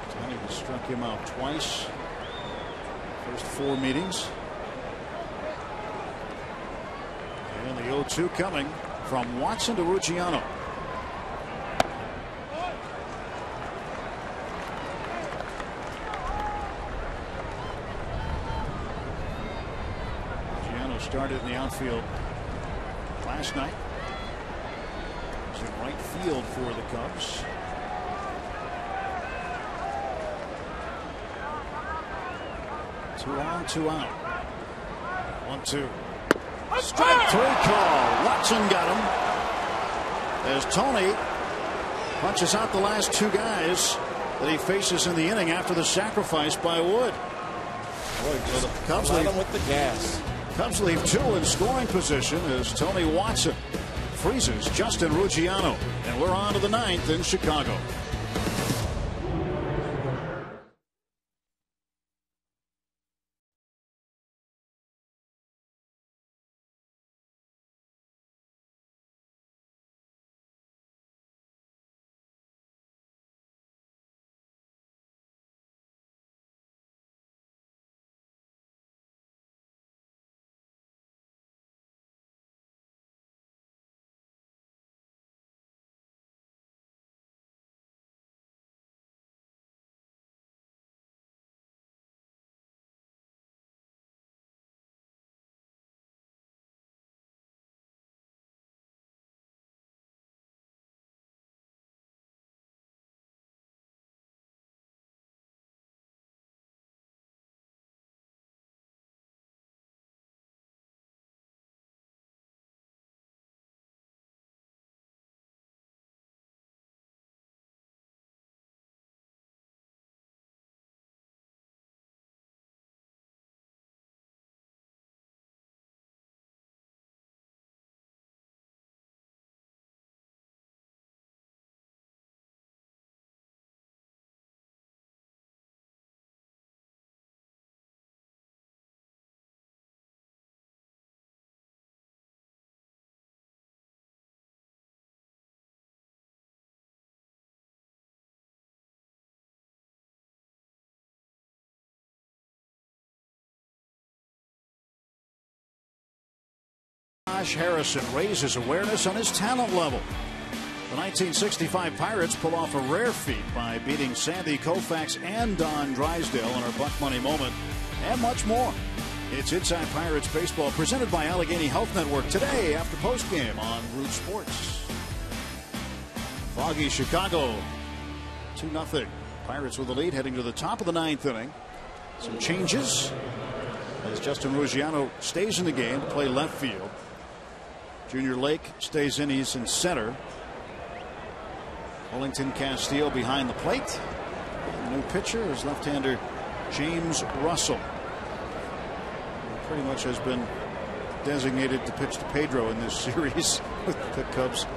Tony has struck him out twice. First 4 meetings. And the 0-2 coming from Watson to Ruggiano. Ruggiano started in the outfield last night. He's in right field for the Cubs. 2 on, 2 out. 1-2. Strike 3 call. Watson got him as Tony punches out the last 2 guys that he faces in the inning after the sacrifice by Wood. Boy, so the Cubs leave with the gas. Cubs leave 2 in scoring position as Tony Watson freezes Justin Ruggiano, and we're on to the 9th in Chicago. Josh Harrison raises awareness on his talent level. The 1965 Pirates pull off a rare feat by beating Sandy Koufax and Don Drysdale in our Buck Money moment, and much more. It's Inside Pirates Baseball presented by Allegheny Health Network today after postgame on Root Sports. Foggy Chicago, 2-0. Pirates with the lead heading to the top of the 9th inning. Some changes as Justin Ruggiano stays in the game to play left field. Junior Lake stays in. He's in center. Wellington Castillo behind the plate. The new pitcher is left-hander James Russell, who pretty much has been designated to pitch to Pedro in this series with the Cubs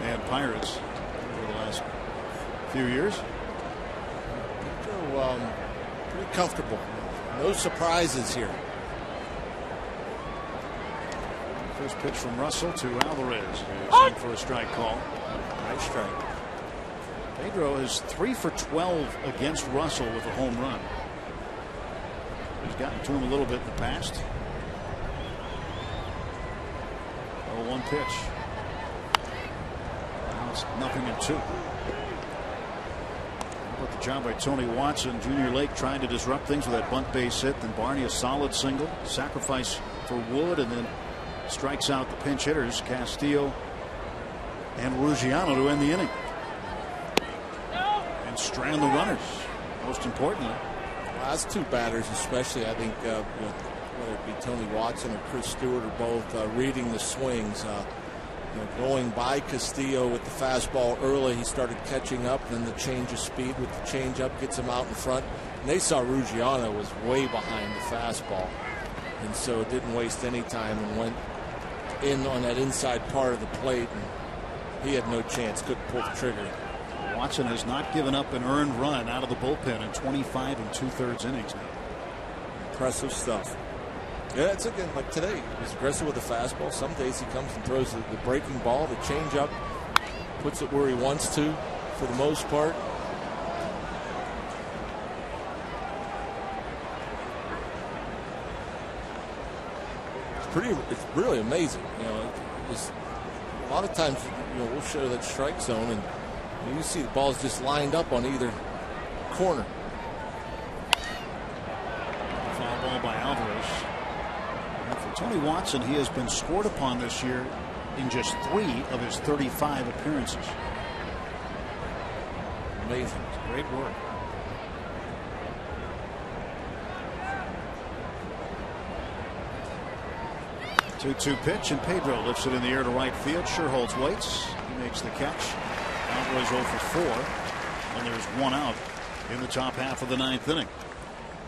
and Pirates over the last few years. Pedro, pretty comfortable. No surprises here. First pitch from Russell to Alvarez, who's in for a strike call. Nice strike. Pedro is 3 for 12 against Russell with a home run. He's gotten to him a little bit in the past. 0-1 pitch. Now it's 0-2. But the job by Tony Watson. Junior Lake trying to disrupt things with that bunt base hit. Then Barney a solid single. Sacrifice for Wood, and then strikes out the pinch hitters Castillo and Ruggiano to end the inning and strand the runners. Most importantly, well, that's 2 batters, especially. I think whether it be Tony Watson or Chris Stewart or both reading the swings. Going by Castillo with the fastball early, he started catching up. Then the change of speed with the changeup gets him out in front. And they saw Ruggiano was way behind the fastball, and so it didn't waste any time and went in on that inside part of the plate, and he had no chance. Couldn't pull the trigger. Watson has not given up an earned run out of the bullpen in 25 2/3 innings now. Impressive stuff. Yeah, it's again like today. He's aggressive with the fastball. Some days he comes and throws the breaking ball, the changeup, puts it where he wants to for the most part. It's really amazing. A lot of times, we'll show that strike zone, and you see the balls just lined up on either corner. Foul ball by Alvarez. And for Tony Watson, he has been scored upon this year in just 3 of his 35 appearances. Amazing. It's great work. 2-2 pitch, and Pedro lifts it in the air to right field. Sherholtz waits. He makes the catch. Alvarez 0 for 4. And there's one out in the top half of the 9th inning.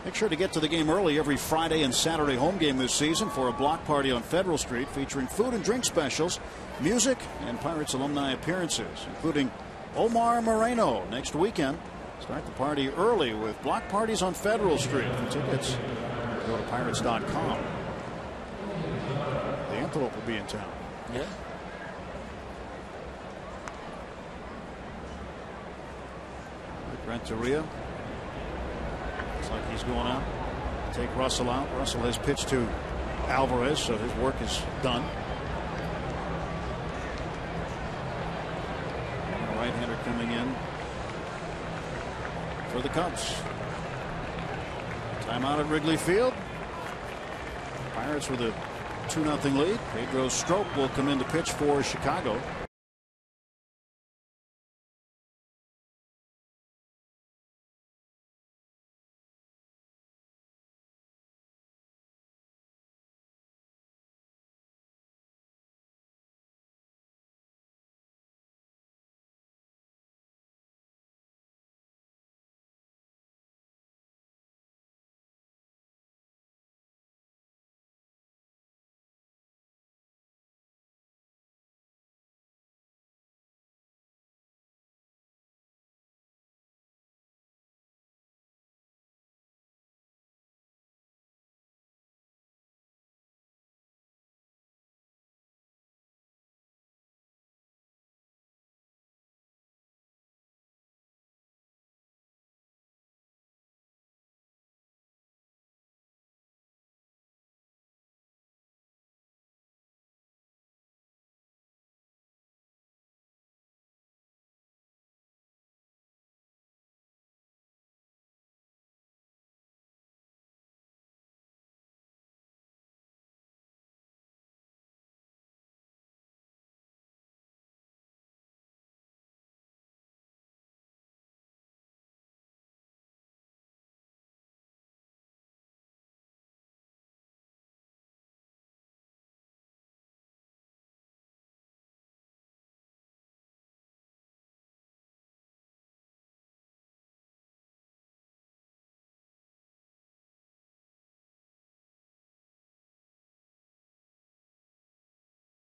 Make sure to get to the game early every Friday and Saturday home game this season for a block party on Federal Street featuring food and drink specials, music, and Pirates alumni appearances, including Omar Moreno next weekend. Start the party early with block parties on Federal Street. For tickets, go to Pirates.com. The Antelope will be in town. Yeah. Renteria. Looks like he's going out. Take Russell out. Russell has pitched to Alvarez, so his work is done. Right-hander coming in for the Cubs. Timeout at Wrigley Field. Pirates with a 2-0 lead. Pedro Strop will come in to pitch for Chicago.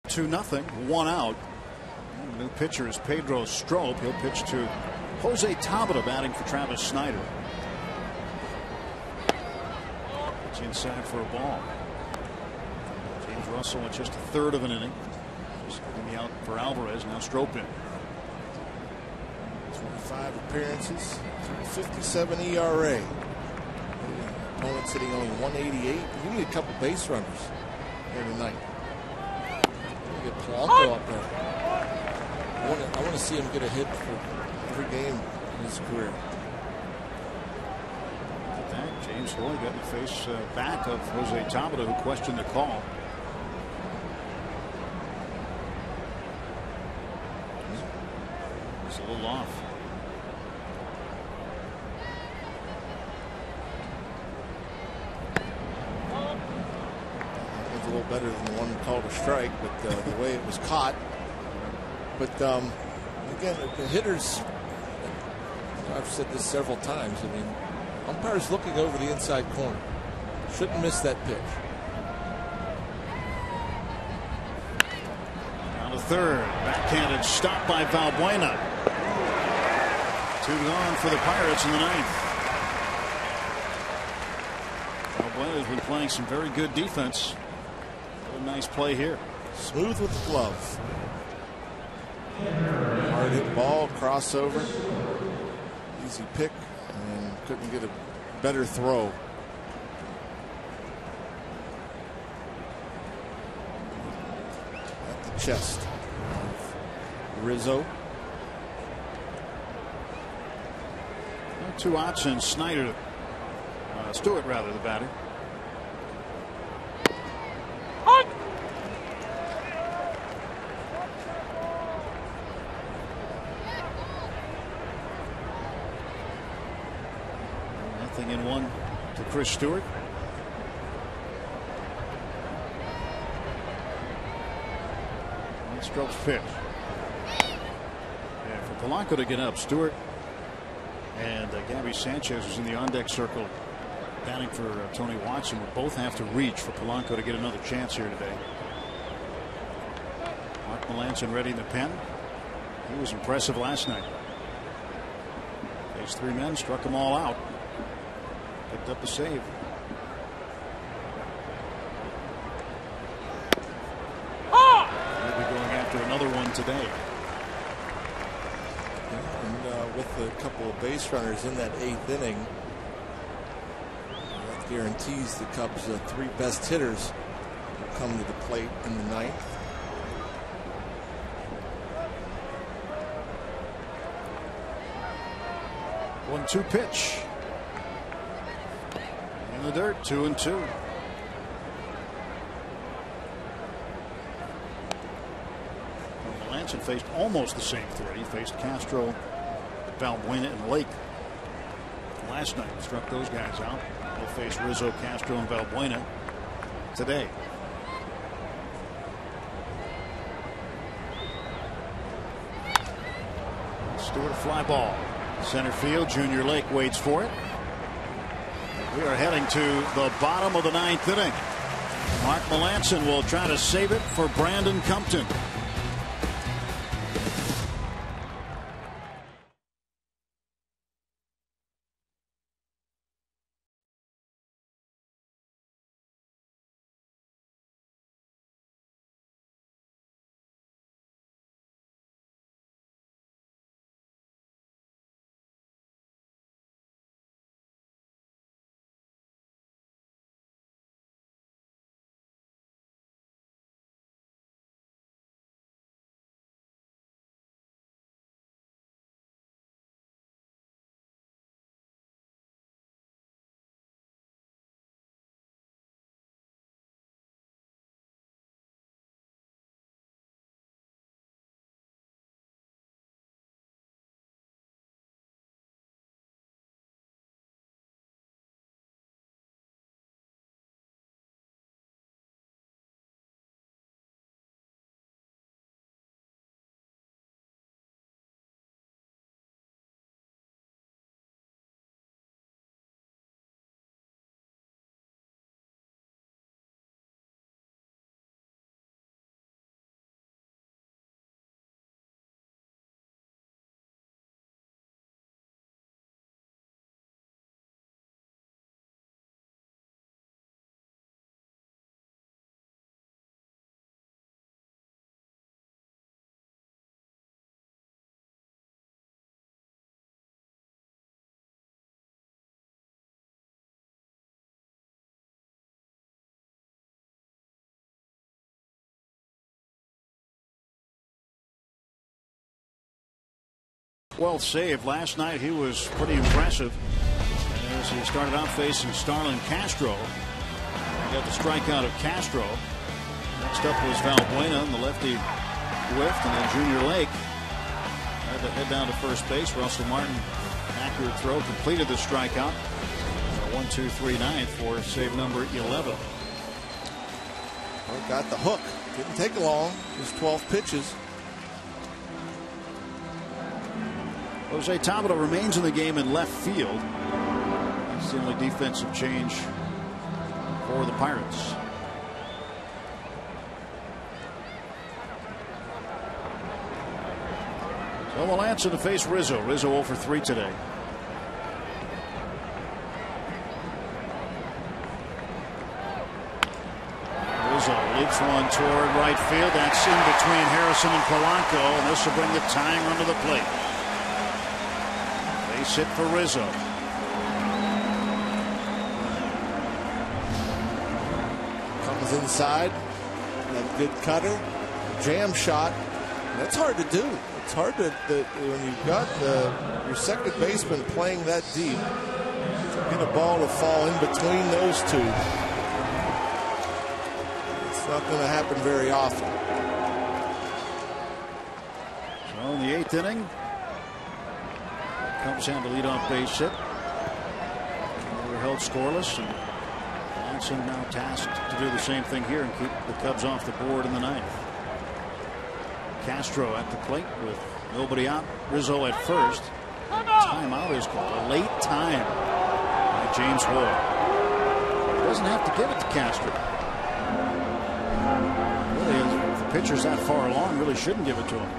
Two nothing, one out. The new pitcher is Pedro Strop. He'll pitch to Jose Tabata, batting for Travis Snyder. It's inside for a ball. James Russell with just a third of an inning. Just going to be out for Alvarez. Now Strop in. 25 appearances, 57 ERA. Opponent's hitting only 188. You need a couple base runners here tonight. Get Polanco up there. I want to see him get a hit for every game in his career. Look at that. James Hoy got in the face back of Jose Tabata, who questioned the call. It's a little off. A little better than the one called a strike, but the way it was caught. But again, the hitters, I've said this several times, I mean, umpires looking over the inside corner. Shouldn't miss that pitch. Down to third. Backhanded stop by Valbuena. 2 gone for the Pirates in the 9th. Valbuena has been playing some very good defense. A nice play here. Smooth with the glove. Hard hit ball, crossover. Easy pick, and couldn't get a better throw. At the chest. Rizzo. 2 outs and Snyder. Stewart, rather, the batter. In one to Chris Stewart. Strokes pitch. And for Polanco to get up, Stewart and Gabby Sanchez, who's in the on-deck circle, batting for Tony Watson, will both have to reach for Polanco to get another chance here today. Mark Melancon ready in the pen. He was impressive last night. Faced 3 men, struck them all out. Picked up a save. He'll be going after another one today. And with a couple of base runners in that 8th inning, that guarantees the Cubs' 3 best hitters will come to the plate in the 9th. One-two pitch. In the dirt, 2-2. Melancon faced almost the same 3. He faced Castro, Valbuena, and Lake last night. Struck those guys out. He'll face Rizzo, Castro, and Valbuena today. Stewart, fly ball. Center field, Junior Lake waits for it. We are heading to the bottom of the 9th inning. Mark Melancon will try to save it for Brandon Compton. Well saved last night. He was pretty impressive as he started out facing Starlin Castro. He got the strikeout of Castro. Next up was Valbuena, and the lefty whiffed, and then Junior Lake had to head down to first base. Russell Martin, accurate throw, completed the strikeout. 1-2-3-9 for save number 11. Well, got the hook. Didn't take long. Just 12 pitches. Jose Tabata remains in the game in left field. That's the only defensive change for the Pirates. So we'll answer to face Rizzo. Rizzo 0 for 3 today. Rizzo leaps one toward right field. That's in between Harrison and Polanco, and this will bring the tying run to the plate. Base hit for Rizzo. Comes inside. That good cutter. Jam shot. That's hard to do. It's hard to when you've got your second baseman playing that deep, to get a ball to fall in between those two. It's not going to happen very often. So in the 8th inning, Cubs have a leadoff base hit. They were held scoreless, and Johnson now tasked to do the same thing here and keep the Cubs off the board in the 9th. Castro at the plate with nobody out. Rizzo at first. Timeout is called. A late time by James Ward. Doesn't have to give it to Castro. Really, if the pitcher's that far along, really shouldn't give it to him.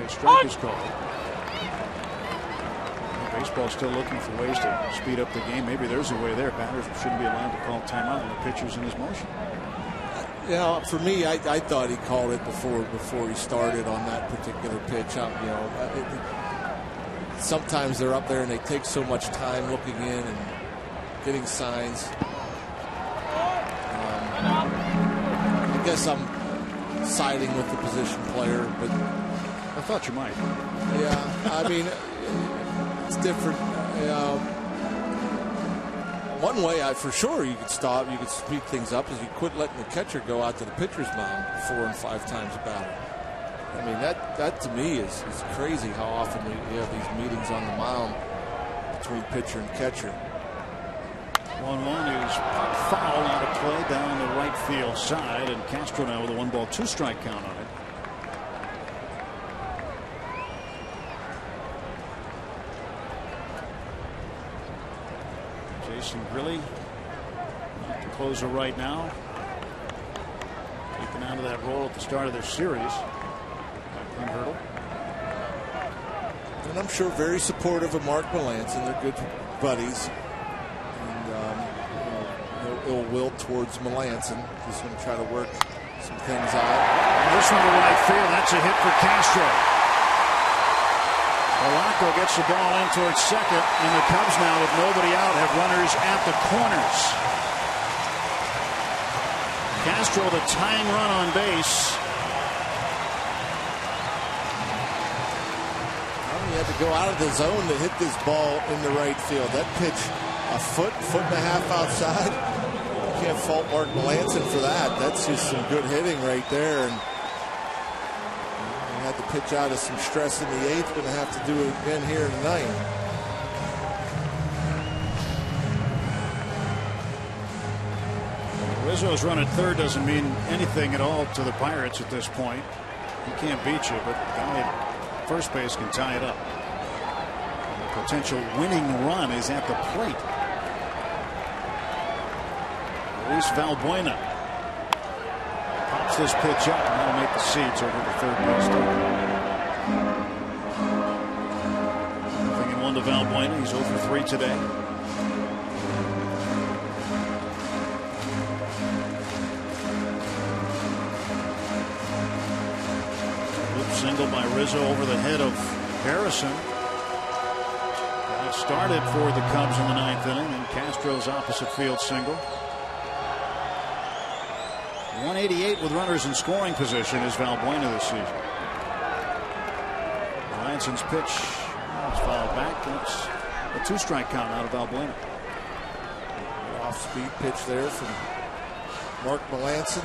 Strike is called. Baseball's still looking for ways to speed up the game. Maybe there's a way there. Batters shouldn't be allowed to call timeout when the pitcher's in his motion. You know, for me, I thought he called it before he started on that particular pitch. Sometimes they're up there and they take so much time looking in and getting signs. I guess I'm siding with the position player, but I thought you might. Yeah, I mean, it's different. One way, for sure, you could stop, you could speed things up, is you quit letting the catcher go out to the pitcher's mound 4 and 5 times a batter. I mean, that to me is crazy how often we have these meetings on the mound between pitcher and catcher. 1-1 is foul out of play down the right field side, and Castro now with a 1-ball 2-strike count on it. Jason Grilli, the closer right now, taken out of that role at the start of their series by Clint Hurdle. And I'm sure very supportive of Mark Melancon. They're good buddies. And no ill will towards Melancon. He's going to try to work some things out. And this one to right field. That's a hit for Castro. Polanco gets the ball in towards second, and the Cubs now with nobody out have runners at the corners. Castro the tying run on base. Well, he had to go out of the zone to hit this ball in the right field. That pitch a foot and a half outside. You can't fault Mark Melancon for that. That's just some good hitting right there. And had to pitch out of some stress in the 8th. Going to have to do it again here in the 9th. Rizzo's run at third doesn't mean anything at all to the Pirates at this point. He can't beat you, but the guy at first base can tie it up. The potential winning run is at the plate. Luis Valbuena pops this pitch up, and that'll make the seats over the third base. Nothing in 1 to Valbuena. He's 0 for 3 today. Loop single by Rizzo over the head of Harrison. That started for the Cubs in the 9th inning, and Castro's opposite field single. 188 with runners in scoring position is Valbuena this season. Melanson's pitch is fouled back. It's a 2-strike count out of Valbuena. Off-speed pitch there from Mark Melancon.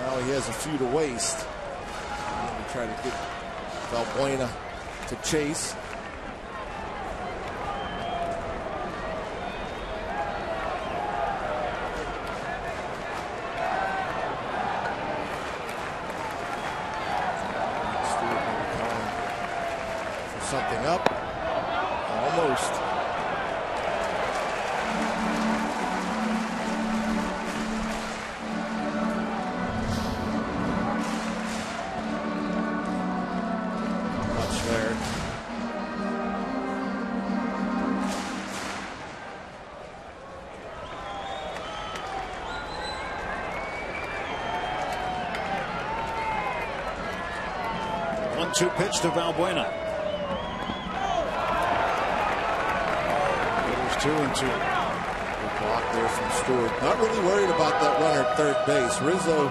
Now he has a few to waste. We try to get Valbuena to chase. Something up. Almost. Much there. One-two pitch to Valbuena. 2-2. Good block there from Stewart. Not really worried about that runner at third base. Rizzo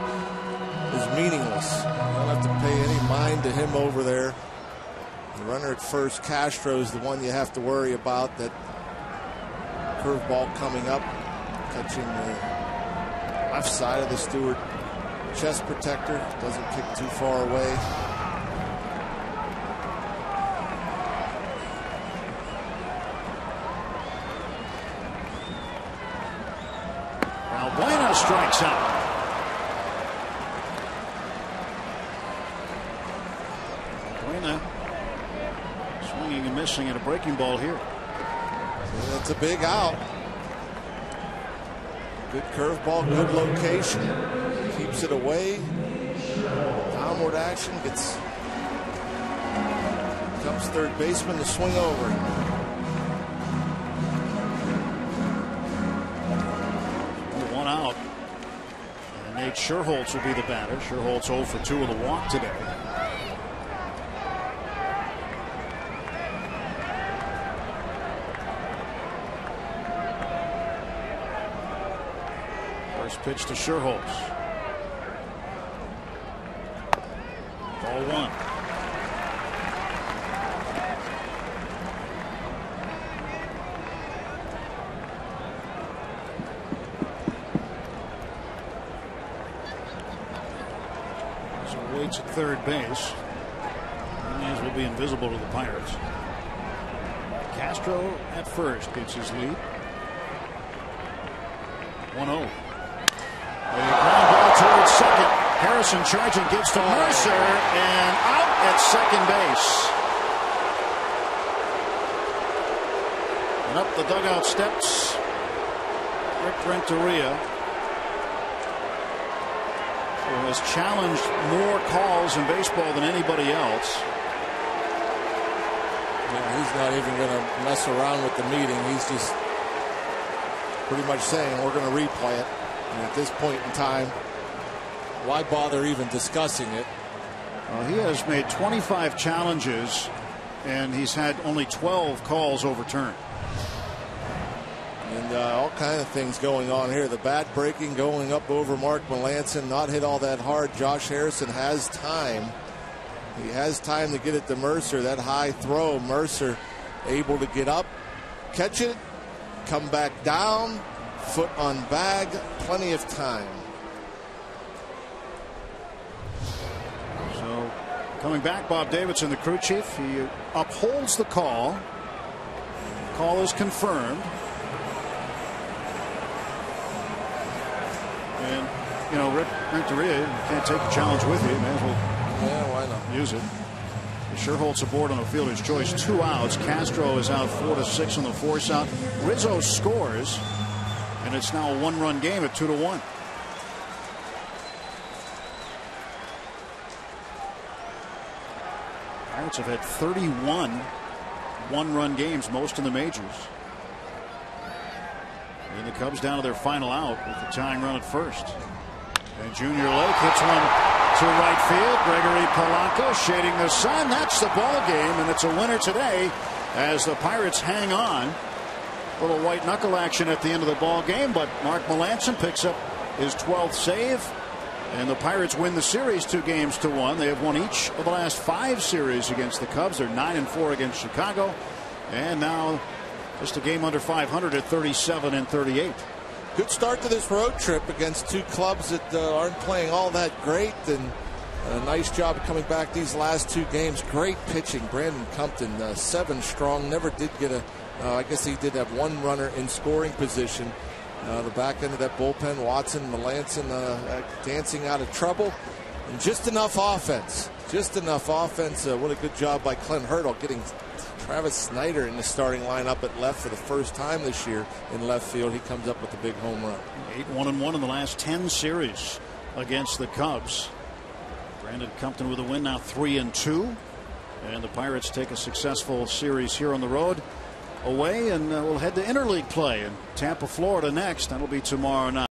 is meaningless. You don't have to pay any mind to him over there. The runner at first, Castro, is the one you have to worry about. That curveball coming up, catching left side of the Stewart chest protector. Doesn't kick too far away. Valbuena strikes out. Valbuena swinging and missing at a breaking ball here. That's a big out. Good curveball, good location. Keeps it away. Downward action comes third baseman to swing over. One out. And Nate Sherholtz will be the batter. Sherholtz 0 for 2 with a walk today. First pitch to Sherholtz. Ball 1. So waits at third base. These will be invisible to the Pirates. Castro at first gets his lead. 1-0. A ground ball towards second. Harrison charging, gives to Mercer, and out at second base. And up the dugout steps Rick Renteria, who has challenged more calls in baseball than anybody else. Yeah, he's not even going to mess around with the meeting. He's just pretty much saying we're going to replay it. And at this point in time, why bother even discussing it? He has made 25 challenges, and he's had only 12 calls overturned. And all kind of things going on here. The bat breaking, going up over Mark Melancon, not hit all that hard. Josh Harrison has time. He has time to get it to Mercer. That high throw, Mercer able to get up, catch it, come back down, foot on bag, plenty of time. So coming back, Bob Davidson, the crew chief, he upholds the call. Call is confirmed. And, you know, Rick Renteria, you can't take the challenge with you. May as well why not use it. Sherholtz aboard on a fielder's choice. 2 outs. Castro is out 4-6 on the force out. Rizzo scores, and it's now a 1-run game at 2-1. Pirates have had 31 one-run games, most in the majors. And the Cubs down to their final out with the tying run at first. And Junior Lake hits one to right field. Gregory Polanco shading the sun. That's the ball game, and it's a winner today as the Pirates hang on. A little white knuckle action at the end of the ball game, but Mark Melancon picks up his 12th save, and the Pirates win the series 2-1. They have won each of the last 5 series against the Cubs. They're 9-4 against Chicago, and now just a game under 500 at 37-38. Good start to this road trip against 2 clubs that aren't playing all that great, and a nice job coming back these last 2 games. Great pitching. Brandon Compton, 7 strong. Never did get I guess he did have 1 runner in scoring position. The back end of that bullpen, Watson, Melancon dancing out of trouble. And just enough offense. Just enough offense. What a good job by Clint Hurdle getting Travis Snyder in the starting lineup at left for the first time this year in left field. He comes up with a big home run. 8-1-1 in the last 10 series against the Cubs. Brandon Compton with a win, now 3-2. And the Pirates take a successful series here on the road away, and we'll head to interleague play in Tampa, Florida next. That'll be tomorrow night.